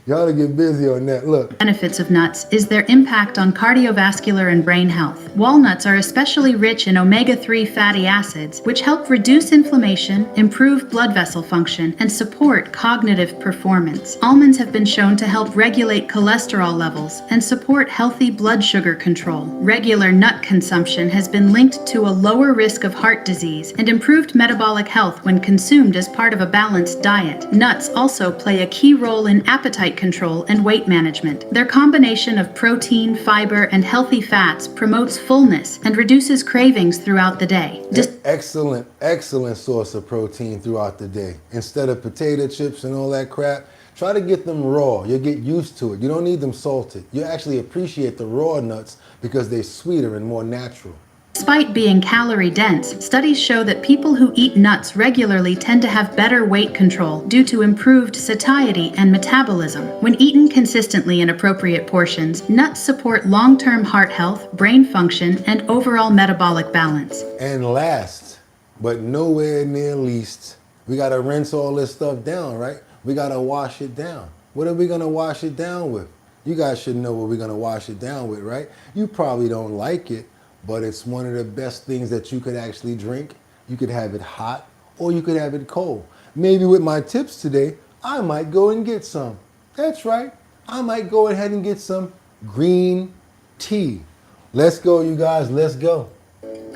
Y'all will get busy on that. Look. Benefits of nuts is their impact on cardiovascular and brain health. Walnuts are especially rich in omega-3 fatty acids, which help reduce inflammation, improve blood vessel function, and support cognitive performance. Almonds have been shown to help regulate cholesterol levels and support healthy blood sugar control. Regular nut consumption has been linked to a lower risk of heart disease and improved metabolic health when consumed as part of a balanced diet. Nuts also play a key role in appetite control and weight management. Their combination of protein, fiber, and healthy fats promotes fullness and reduces cravings throughout the day. Excellent source of protein throughout the day. Instead of potato chips and all that crap, try to get them raw. You'll get used to it. You don't need them salted. You actually appreciate the raw nuts because they're sweeter and more natural. Despite being calorie-dense, studies show that people who eat nuts regularly tend to have better weight control due to improved satiety and metabolism. When eaten consistently in appropriate portions, nuts support long-term heart health, brain function, and overall metabolic balance. And last, but nowhere near least, we got to rinse all this stuff down, right? We got to wash it down. What are we going to wash it down with? You guys should know what we're going to wash it down with, right? You probably don't like it, but it's one of the best things that you could actually drink. You could have it hot or you could have it cold. Maybe with my tips today, I might go and get some. That's right. I might go ahead and get some green tea. Let's go, you guys. Let's go.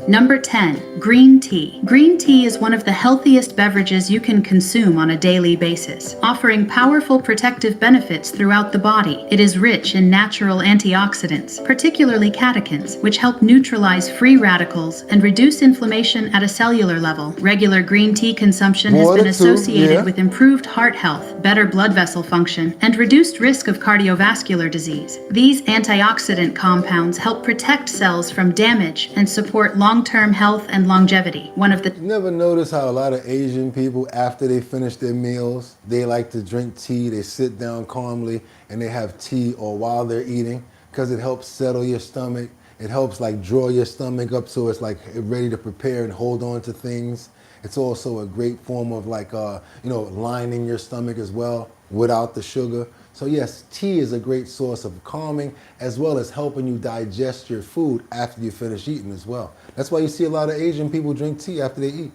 Number 10, green tea. Green tea is one of the healthiest beverages you can consume on a daily basis, offering powerful protective benefits throughout the body. It is rich in natural antioxidants, particularly catechins, which help neutralize free radicals and reduce inflammation at a cellular level. Regular green tea consumption has been associated with improved heart health, better blood vessel function, and reduced risk of cardiovascular disease. These antioxidant compounds help protect cells from damage and support long-term health and longevity. Never notice how a lot of Asian people, after they finish their meals, they like to drink tea. They sit down calmly and they have tea or while they're eating, because it helps settle your stomach. It helps like draw your stomach up so it's like ready to prepare and hold on to things. It's also a great form of like, lining your stomach as well without the sugar. So yes, tea is a great source of calming as well as helping you digest your food after you finish eating as well. That's why you see a lot of Asian people drink tea after they eat.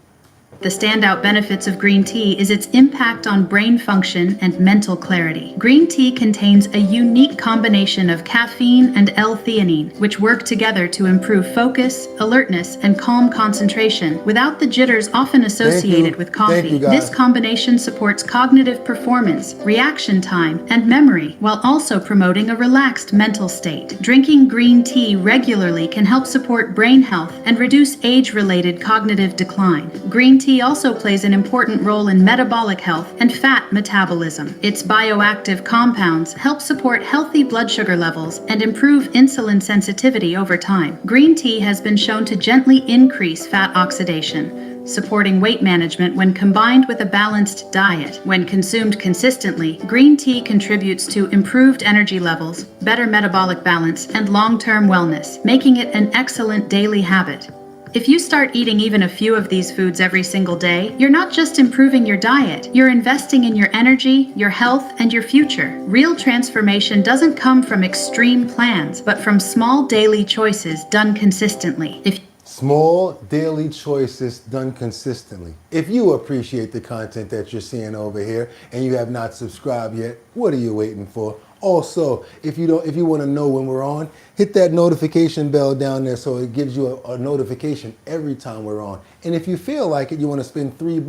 The standout benefits of green tea is its impact on brain function and mental clarity. Green tea contains a unique combination of caffeine and L-theanine, which work together to improve focus, alertness, and calm concentration without the jitters often associated with coffee. This combination supports cognitive performance, reaction time, and memory, while also promoting a relaxed mental state. Drinking green tea regularly can help support brain health and reduce age-related cognitive decline. Green tea also plays an important role in metabolic health and fat metabolism. Its bioactive compounds help support healthy blood sugar levels and improve insulin sensitivity over time. Green tea has been shown to gently increase fat oxidation, supporting weight management when combined with a balanced diet. When consumed consistently, green tea contributes to improved energy levels, better metabolic balance, and long-term wellness, making it an excellent daily habit. If you start eating even a few of these foods every single day, you're not just improving your diet, you're investing in your energy, your health, and your future. Real transformation doesn't come from extreme plans, but from small daily choices done consistently. Small daily choices done consistently. If you appreciate the content that you're seeing over here and you have not subscribed yet, what are you waiting for? Also, if you want to know when we're on, hit that notification bell down there so it gives you a notification every time we're on. And if you feel like it, you want to spend $3,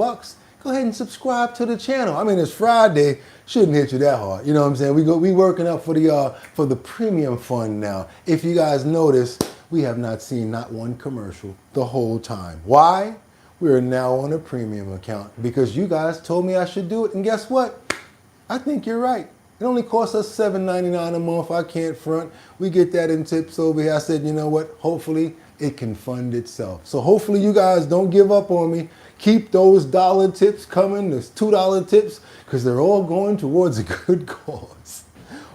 go ahead and subscribe to the channel. I mean, it's Friday, shouldn't hit you that hard. You know what I'm saying? We working up for the premium fund now. If you guys notice, we have not seen not one commercial the whole time. Why? We are now on a premium account because you guys told me I should do it. And guess what? I think you're right. It only costs us $7.99 a month. I can't front. We get that in tips over here. I said, you know what? Hopefully it can fund itself. So hopefully you guys don't give up on me. Keep those dollar tips coming, those $2 tips, because they're all going towards a good cause.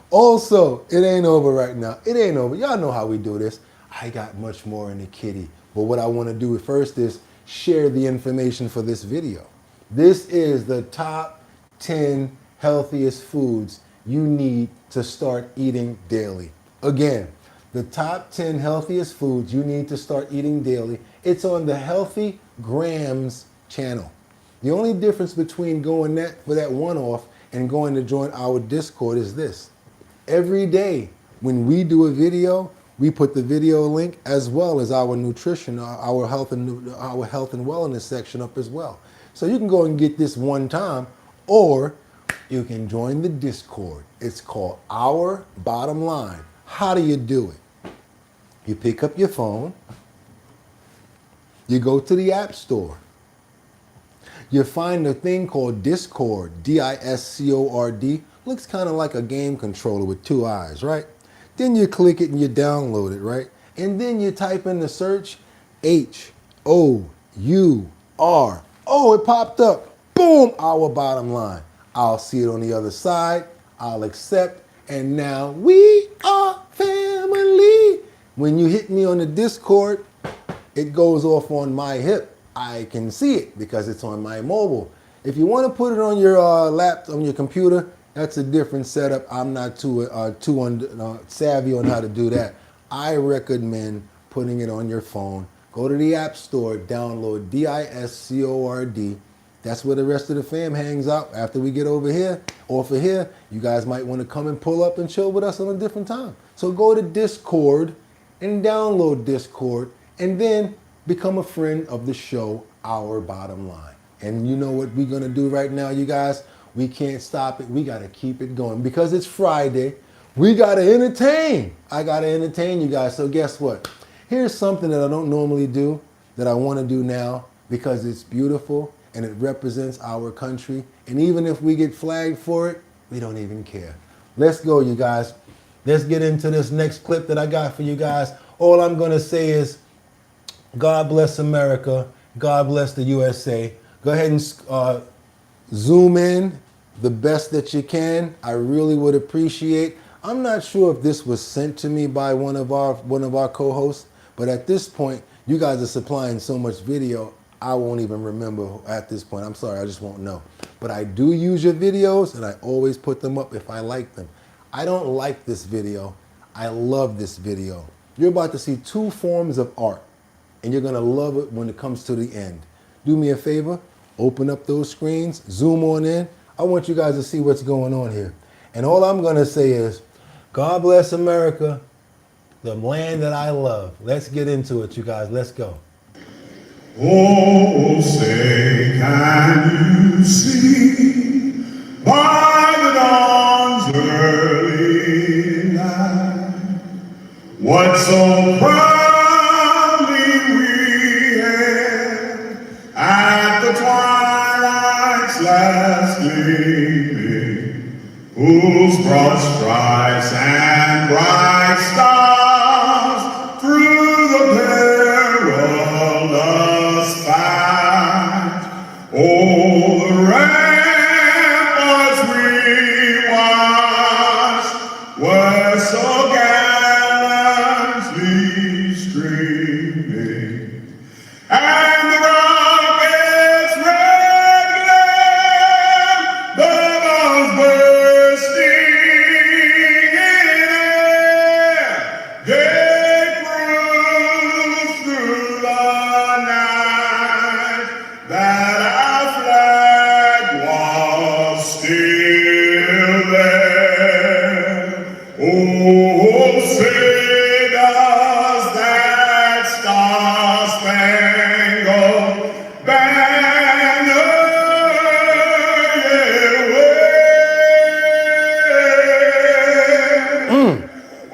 Also, it ain't over right now. It ain't over. Y'all know how we do this. I got much more in the kitty. But what I want to do first is share the information for this video. This is the top 10 healthiest foods you need to start eating daily. Again, the top 10 healthiest foods you need to start eating daily. It's on the Healthy Grams channel. The only difference between going for that one-off and going to join our Discord is this. Every day when we do a video, we put the video link as well as our nutrition, our health and wellness section up as well. So you can go and get this one time, or you can join the Discord. It's called Our Bottom Line. How do you do it? You pick up your phone, you go to the App Store, you find a thing called Discord, D-I-S-C-O-R-D. Looks kind of like a game controller with two eyes, right? Then you click it and you download it, right? And then you type in the search H-O-U-R. Oh, it popped up. Boom, Our Bottom Line. I'll see it on the other side. I'll accept. And now we are family. When you hit me on the Discord, it goes off on my hip. I can see it because it's on my mobile. If you want to put it on your laptop, on your computer, that's a different setup. I'm not too savvy on how to do that. I recommend putting it on your phone. Go to the App Store, download DISCORD. That's where the rest of the fam hangs out after we get over here. Off of here, you guys might want to come and pull up and chill with us on a different time. So go to Discord and download Discord and then become a friend of the show, Our Bottom Line. And you know what we're going to do right now, you guys? We can't stop it. We got to keep it going because it's Friday. We got to entertain. I got to entertain you guys. So guess what? Here's something that I don't normally do that I want to do now because it's beautiful and it represents our country. And even if we get flagged for it, we don't even care. Let's go, you guys. Let's get into this next clip that I got for you guys. All I'm going to say is, God bless America. God bless the USA. Go ahead and zoom in the best that you can. I really would appreciate. I'm not sure if this was sent to me by one of our co-hosts, but at this point, you guys are supplying so much video, I won't even remember at this point. I'm sorry, I just won't know. But I do use your videos, and I always put them up if I like them. I don't like this video. I love this video. You're about to see two forms of art, and you're gonna love it when it comes to the end. Do me a favor, open up those screens, zoom on in. I want you guys to see what's going on here. And all I'm gonna say is, God bless America, the land that I love. Let's get into it, you guys. Let's go. Oh, say, can you see by the dawn's early light what so proudly we hailed at the twilight's last gleaming, whose broad stripes and bright stars through the perilous fight, oh, the ramparts we watched were so gallantly streaming, and the rocket's red glare, the bombs bursting in air, gave proof through the night that our flag was still there. Oh, say does that star-spangled banner yet wave?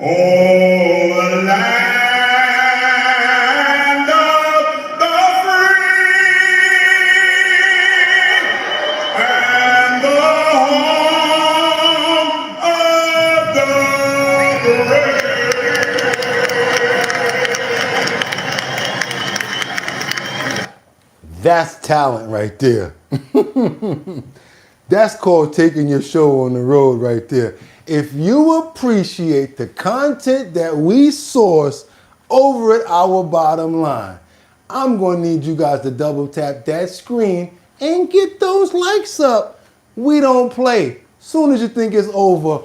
Oh, the land of the free and the home of the brave. That's talent right there. That's called taking your show on the road right there. If you appreciate the content that we source over at Our Bottom Line, I'm going to need you guys to double tap that screen and get those likes up. We don't play. Soon as you think it's over,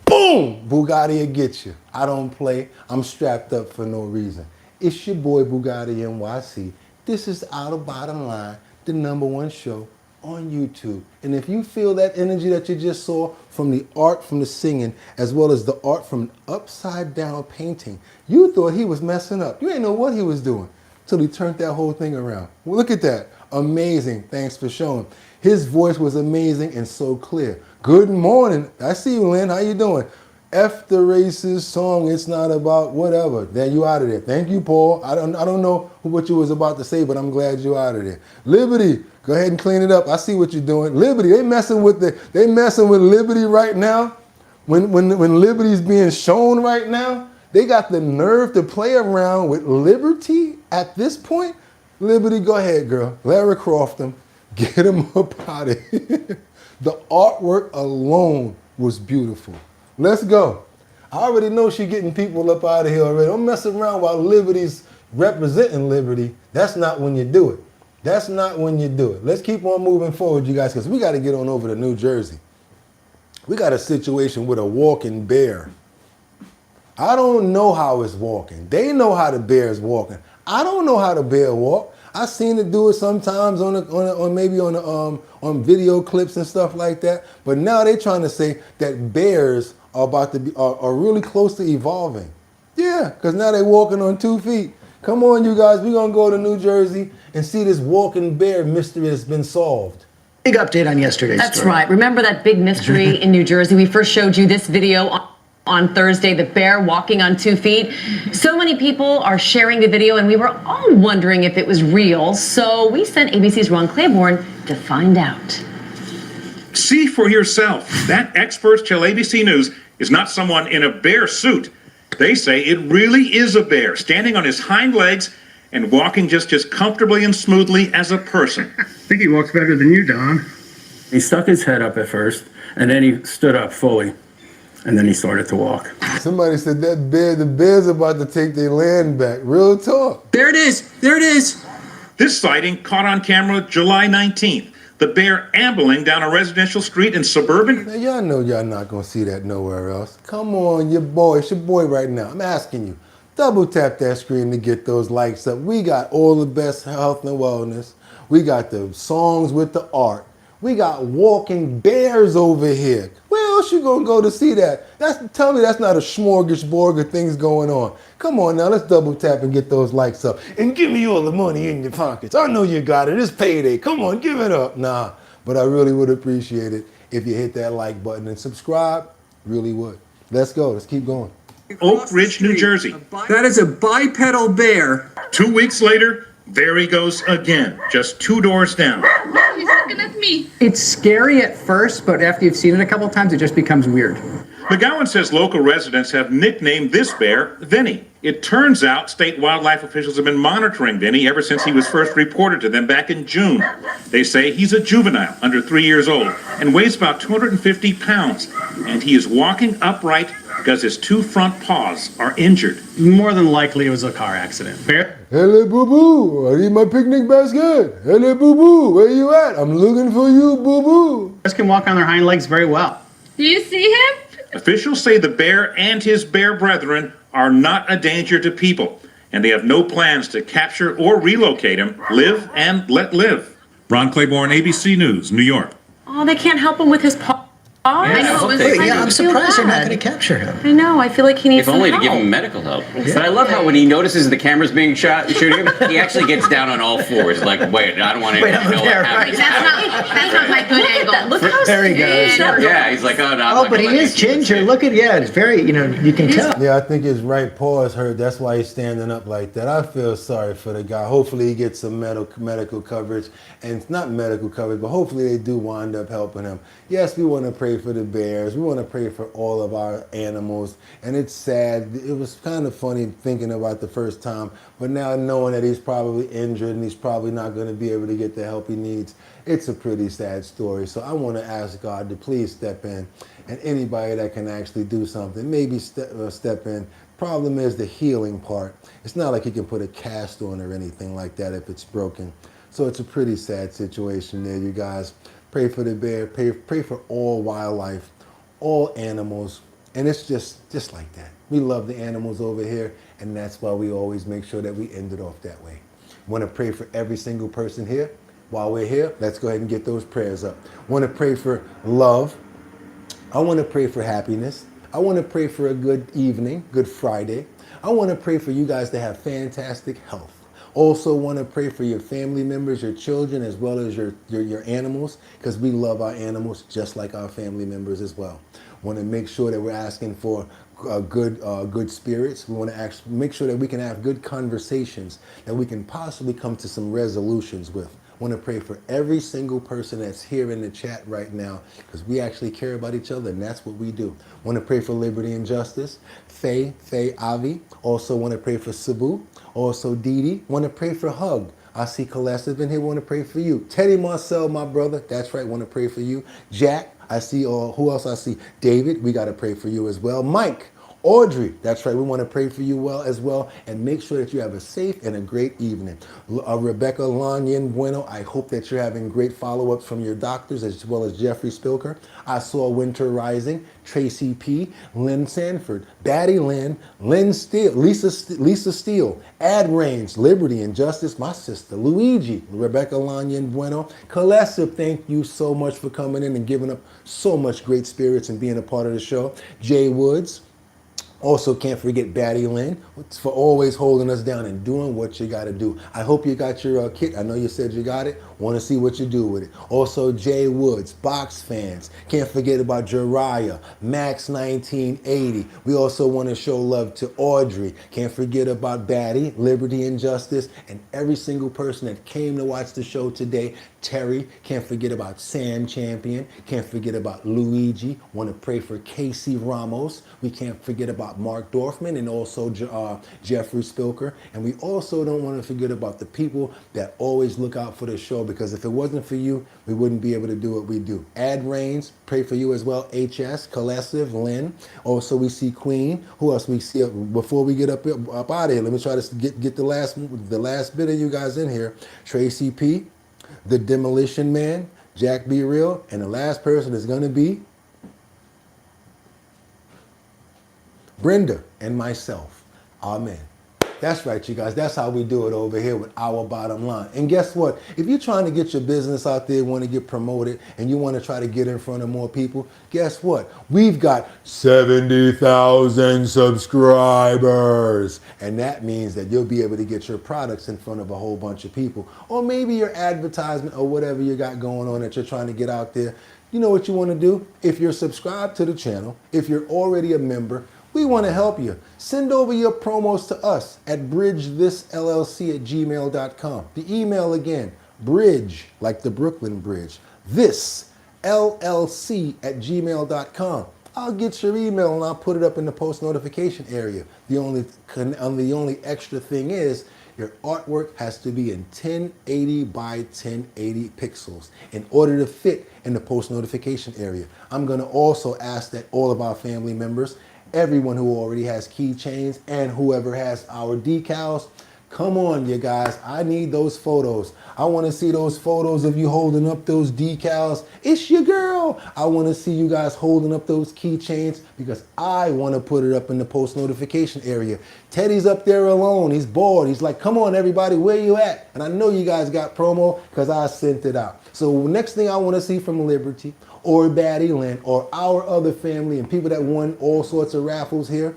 boom, Boogotti will get you. I don't play. I'm strapped up for no reason. It's your boy Boogotti NYC. This is Our Bottom Line, the #1 show on YouTube. And if you feel that energy that you just saw from the art, from the singing, as well as the art from upside down painting, you thought he was messing up. You ain't know what he was doing till he turned that whole thing around. Well, look at that. Amazing. Thanks for showing. His voice was amazing and so clear. Good morning. I see you, Lynn. How you doing? F the racist song, it's not about whatever. Then you out of there. Thank you, Paul. I don't know what you was about to say, but I'm glad you out of there. Liberty, go ahead and clean it up. I see what you're doing. Liberty, they messing with Liberty right now. When Liberty's being shown right now, they got the nerve to play around with Liberty at this point. Liberty, go ahead, girl. Lara Croft them. Get them up out of here. The artwork alone was beautiful. Let's go. I already know she getting people up out of here already. Don't mess around while Liberty's representing Liberty. That's not when you do it. That's not when you do it. Let's keep on moving forward, you guys, because we got to get on over to New Jersey. We got a situation with a walking bear. I don't know how it's walking. They know how the bear is walking. I don't know how the bear walk. I seen it do it sometimes on video clips and stuff like that. But now they're trying to say that bears are about to be are really close to evolving. Yeah, because now they're walking on 2 feet. Come on, you guys. We're gonna go to New Jersey and see this walking bear mystery has been solved. Big update on yesterday's That's story. right. Remember that big mystery in New Jersey? We first showed you this video on Thursday, the bear walking on 2 feet. So many people are sharing the video, and we were all wondering if it was real. So we sent ABC's Ron Claiborne to find out. See for yourself. That experts tell ABC News is not someone in a bear suit. They say it really is a bear standing on his hind legs and walking just as comfortably and smoothly as a person. I think he walks better than you, Don. He stuck his head up at first, and then he stood up fully, and then he started to walk. Somebody said that bear, the bear's about to take their land back. Real talk. There it is. There it is. This sighting caught on camera July 19th. The bear ambling down a residential street in suburban. Now, y'all know y'all not going to see that nowhere else. Come on, it's your boy right now. I'm asking you. Double tap that screen to get those likes up. We got all the best health and wellness. We got the songs with the art. We got walking bears over here. Where else you gonna go to see that? Tell me that's not a smorgasbord of things going on. Come on now, let's double tap and get those likes up. And give me all the money in your pockets. I know you got it. It's payday. Come on, give it up. Nah, but I really would appreciate it if you hit that like button and subscribe. Really would. Let's go. Let's keep going. Oak Ridge, New Jersey. That is a bipedal bear. 2 weeks later, there he goes again, just 2 doors down. He's looking at me. It's scary at first, but after you've seen it a couple times, it just becomes weird. McGowan says local residents have nicknamed this bear Vinny. It turns out state wildlife officials have been monitoring Vinny ever since he was first reported to them back in June. They say he's a juvenile, under 3 years old, and weighs about 250 pounds. And he is walking upright because his 2 front paws are injured. More than likely it was a car accident. Bear? Hello, boo-boo. I need my picnic basket. Hello, boo-boo. Where you at? I'm looking for you, boo-boo. Bears can walk on their hind legs very well. Do you see him? Officials say the bear and his bear brethren are not a danger to people, and they have no plans to capture or relocate him. Live and let live. Ron Claiborne, ABC News, New York. Oh, they can't help him with his paw. I know, I'm surprised they're not going to capture him. I know. I feel like he needs If only some to give help. him medical help. But I love how when he notices the camera's being shooting him, he actually gets down on all fours. Like, wait, I don't want anyone to know what happened. That's not my good angle. Look how There he goes. Yeah, he's like, oh, no. I'm Oh, not but gonna he let is these people ginger. Look at, it's very, you can tell. Yeah, I think his right paw is hurt. That's why he's standing up like that. I feel sorry for the guy. Hopefully he gets some medical coverage. And it's not medical coverage, but hopefully they do wind up helping him. Yes, we want to pray for the bears. We want to pray for all of our animals. And it's sad. It was kind of funny thinking about the first time. But now knowing that he's probably injured and he's probably not going to be able to get the help he needs, it's a pretty sad story. So I want to ask God to please step in. And anybody that can actually do something, maybe step in. Problem is the healing part. It's not like you can put a cast on or anything like that if it's broken. So it's a pretty sad situation there, you guys. Pray for the bear, pray for all wildlife, all animals, and it's just like that. We love the animals over here, and that's why we always make sure that we end it off that way. Want to pray for every single person here? While we're here, let's go ahead and get those prayers up. Want to pray for love. I want to pray for happiness. I want to pray for a good evening, good Friday. I want to pray for you guys to have fantastic health. Also want to pray for your family members, your children, as well as your animals, because we love our animals just like our family members as well. Want to make sure that we're asking for good spirits. We want to make sure that we can have good conversations, that we can possibly come to some resolutions with. Want to pray for every single person that's here in the chat right now, because we actually care about each other, and that's what we do. Want to pray for liberty and justice. Faye, Avi. Also want to pray for Sabu. Also Didi. Want to pray for Hug. I see Colessive in here. Want to pray for you. Teddy Marcel, my brother. That's right. Want to pray for you. Jack. I see. Who else I see? David. We got to pray for you as well. Mike. Audrey, that's right, we want to pray for you as well, and make sure that you have a safe and a great evening. Rebecca Lanyan Bueno, I hope that you're having great follow-ups from your doctors, as well as Jeffrey Spilker. I saw Winter Rising, Tracy P, Lynn Sanford, Batty Lynn, Lynn Steele, Lisa Steele, Ad Rains, Liberty and Justice, my sister, Luigi, Rebecca Lanyan Bueno, Kalesa, thank you so much for coming in and giving up so much great spirits and being a part of the show. Jay Woods. Also, can't forget Batty Lynn for always holding us down and doing what you got to do. I hope you got your kit. I know you said you got it. Want to see what you do with it. Also, Jay Woods, Box Fans. Can't forget about Jariah, Max 1980. We also want to show love to Audrey. Can't forget about Batty, Liberty and Justice, and every single person that came to watch the show today. Terry, can't forget about Sam Champion. Can't forget about Luigi. Want to pray for Casey Ramos. We can't forget about Mark Dorfman and also Jeffrey Spilker. And we also don't want to forget about the people that always look out for the show, because if it wasn't for you, we wouldn't be able to do what we do. Ad Rains, pray for you as well. HS, Colessive, Lynn. Also, we see Queen. Who else we see? Before we get up out of here, let me try to get the last bit of you guys in here. Tracy P, The Demolition Man, Jack Be Real, and the last person is going to be Brenda and myself. Amen. That's right, you guys. That's how we do it over here with Our Bottom Line. And guess what? If you're trying to get your business out there, want to get promoted, and you want to try to get in front of more people, guess what? We've got 70,000 subscribers. And that means that you'll be able to get your products in front of a whole bunch of people. Or maybe your advertisement or whatever you got going on that you're trying to get out there. You know what you want to do? If you're subscribed to the channel, if you're already a member, we want to help you. Send over your promos to us at bridgethisllc@gmail.com. The email again, bridge, like the Brooklyn Bridge, this LLC@gmail.com. I'll get your email and I'll put it up in the post notification area. The only extra thing is your artwork has to be in 1080 by 1080 pixels in order to fit in the post notification area. I'm going to also ask that all of our family members, everyone who already has keychains and whoever has our decals, come on, you guys. I need those photos. I want to see those photos of you holding up those decals. It's your girl. I want to see you guys holding up those keychains because I want to put it up in the post notification area. Teddy's up there alone. He's bored. He's like, come on, everybody, where you at? And I know you guys got promo because I sent it out. So next thing I want to see from Liberty or Batty Lynn or our other family and people that won all sorts of raffles here,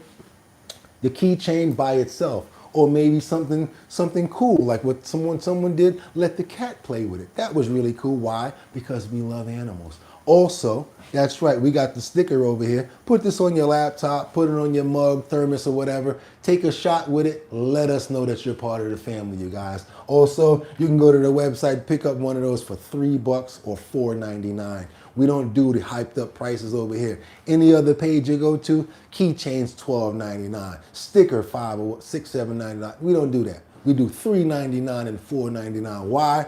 the keychain by itself. Or maybe something cool, like what someone did, let the cat play with it. That was really cool. Why? Because we love animals. Also, that's right, we got the sticker over here. Put this on your laptop, put it on your mug, thermos, or whatever. Take a shot with it. Let us know that you're part of the family, you guys. Also, you can go to the website, pick up one of those for $3 or $4.99. We don't do the hyped up prices over here. Any other page you go to, keychains $12.99, sticker $5 or $6, $7.99. We don't do that. We do $3.99 and $4.99. Why?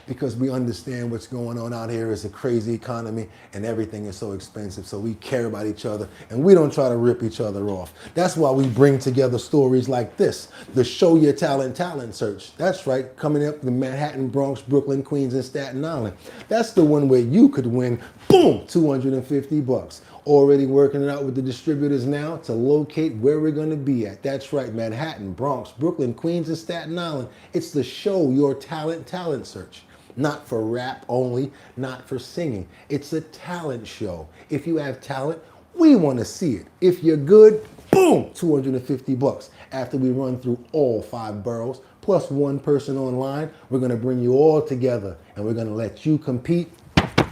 Because we understand what's going on out here. It's a crazy economy and everything is so expensive. So we care about each other and we don't try to rip each other off. That's why we bring together stories like this, the Show Your Talent Search. That's right, coming up the Manhattan, Bronx, Brooklyn, Queens, and Staten Island. That's the one where you could win, boom, $250. Already working it out with the distributors now to locate where we're going to be at. That's right, Manhattan, Bronx, Brooklyn, Queens, and Staten Island. It's the Show Your Talent Search. Not for rap only, not for singing. It's a talent show. If you have talent, we want to see it. If you're good, boom, $250. After we run through all 5 boroughs, plus one person online, we're going to bring you all together and we're going to let you compete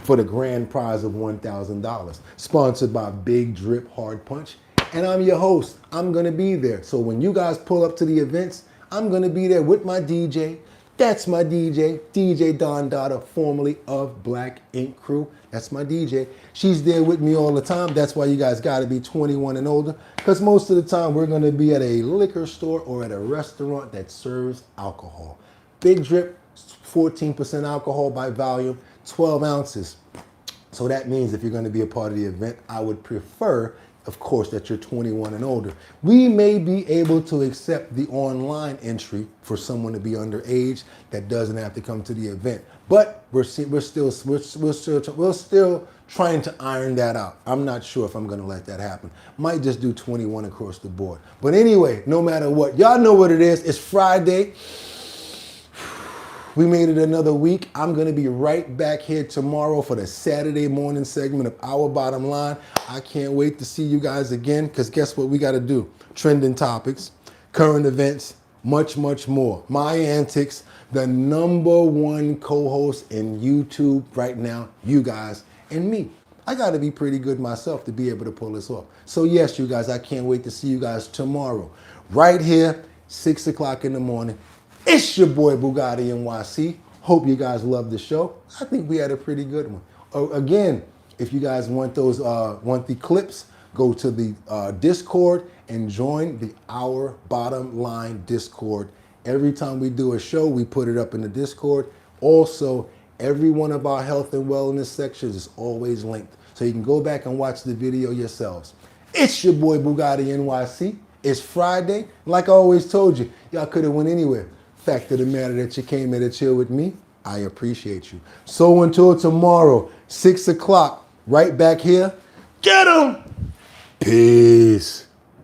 for the grand prize of $1,000. Sponsored by Big Drip Hard Punch. And I'm your host. I'm going to be there. So when you guys pull up to the events, I'm going to be there with my DJ. That's my DJ, DJ Don Dada, formerly of Black Ink Crew. That's my DJ. She's there with me all the time. That's why you guys got to be 21 and older, because most of the time we're going to be at a liquor store or at a restaurant that serves alcohol. Big Drip, 14% alcohol by volume, 12 ounces. So that means if you're going to be a part of the event, I would prefer of course, that you're 21 and older. We may be able to accept the online entry for someone to be underage that doesn't have to come to the event. But we're still trying to iron that out. I'm not sure if I'm going to let that happen. Might just do 21 across the board. But anyway, no matter what, y'all know what it is. It's Friday. We made it another week. I'm going to be right back here tomorrow for the Saturday morning segment of Our Bottom Line. I can't wait to see you guys again, because guess what we got to do? Trending topics, current events, much, much more. My antics, the #1 co-host in YouTube right now, you guys and me. I got to be pretty good myself to be able to pull this off. So yes, you guys, I can't wait to see you guys tomorrow. Right here, 6 o'clock in the morning. It's your boy BOOGOTTINYC. Hope you guys love the show. I think we had a pretty good one. Again, if you guys want those, want the clips, go to the Discord and join the Our Bottom Line Discord. Every time we do a show, we put it up in the Discord. Also, every one of our health and wellness sections is always linked, so you can go back and watch the video yourselves. It's your boy BOOGOTTINYC. It's Friday. Like I always told you, y'all could have went anywhere. Fact of the matter that you came here to chill with me, I appreciate you. So until tomorrow, 6 o'clock, right back here. Get 'em! Peace.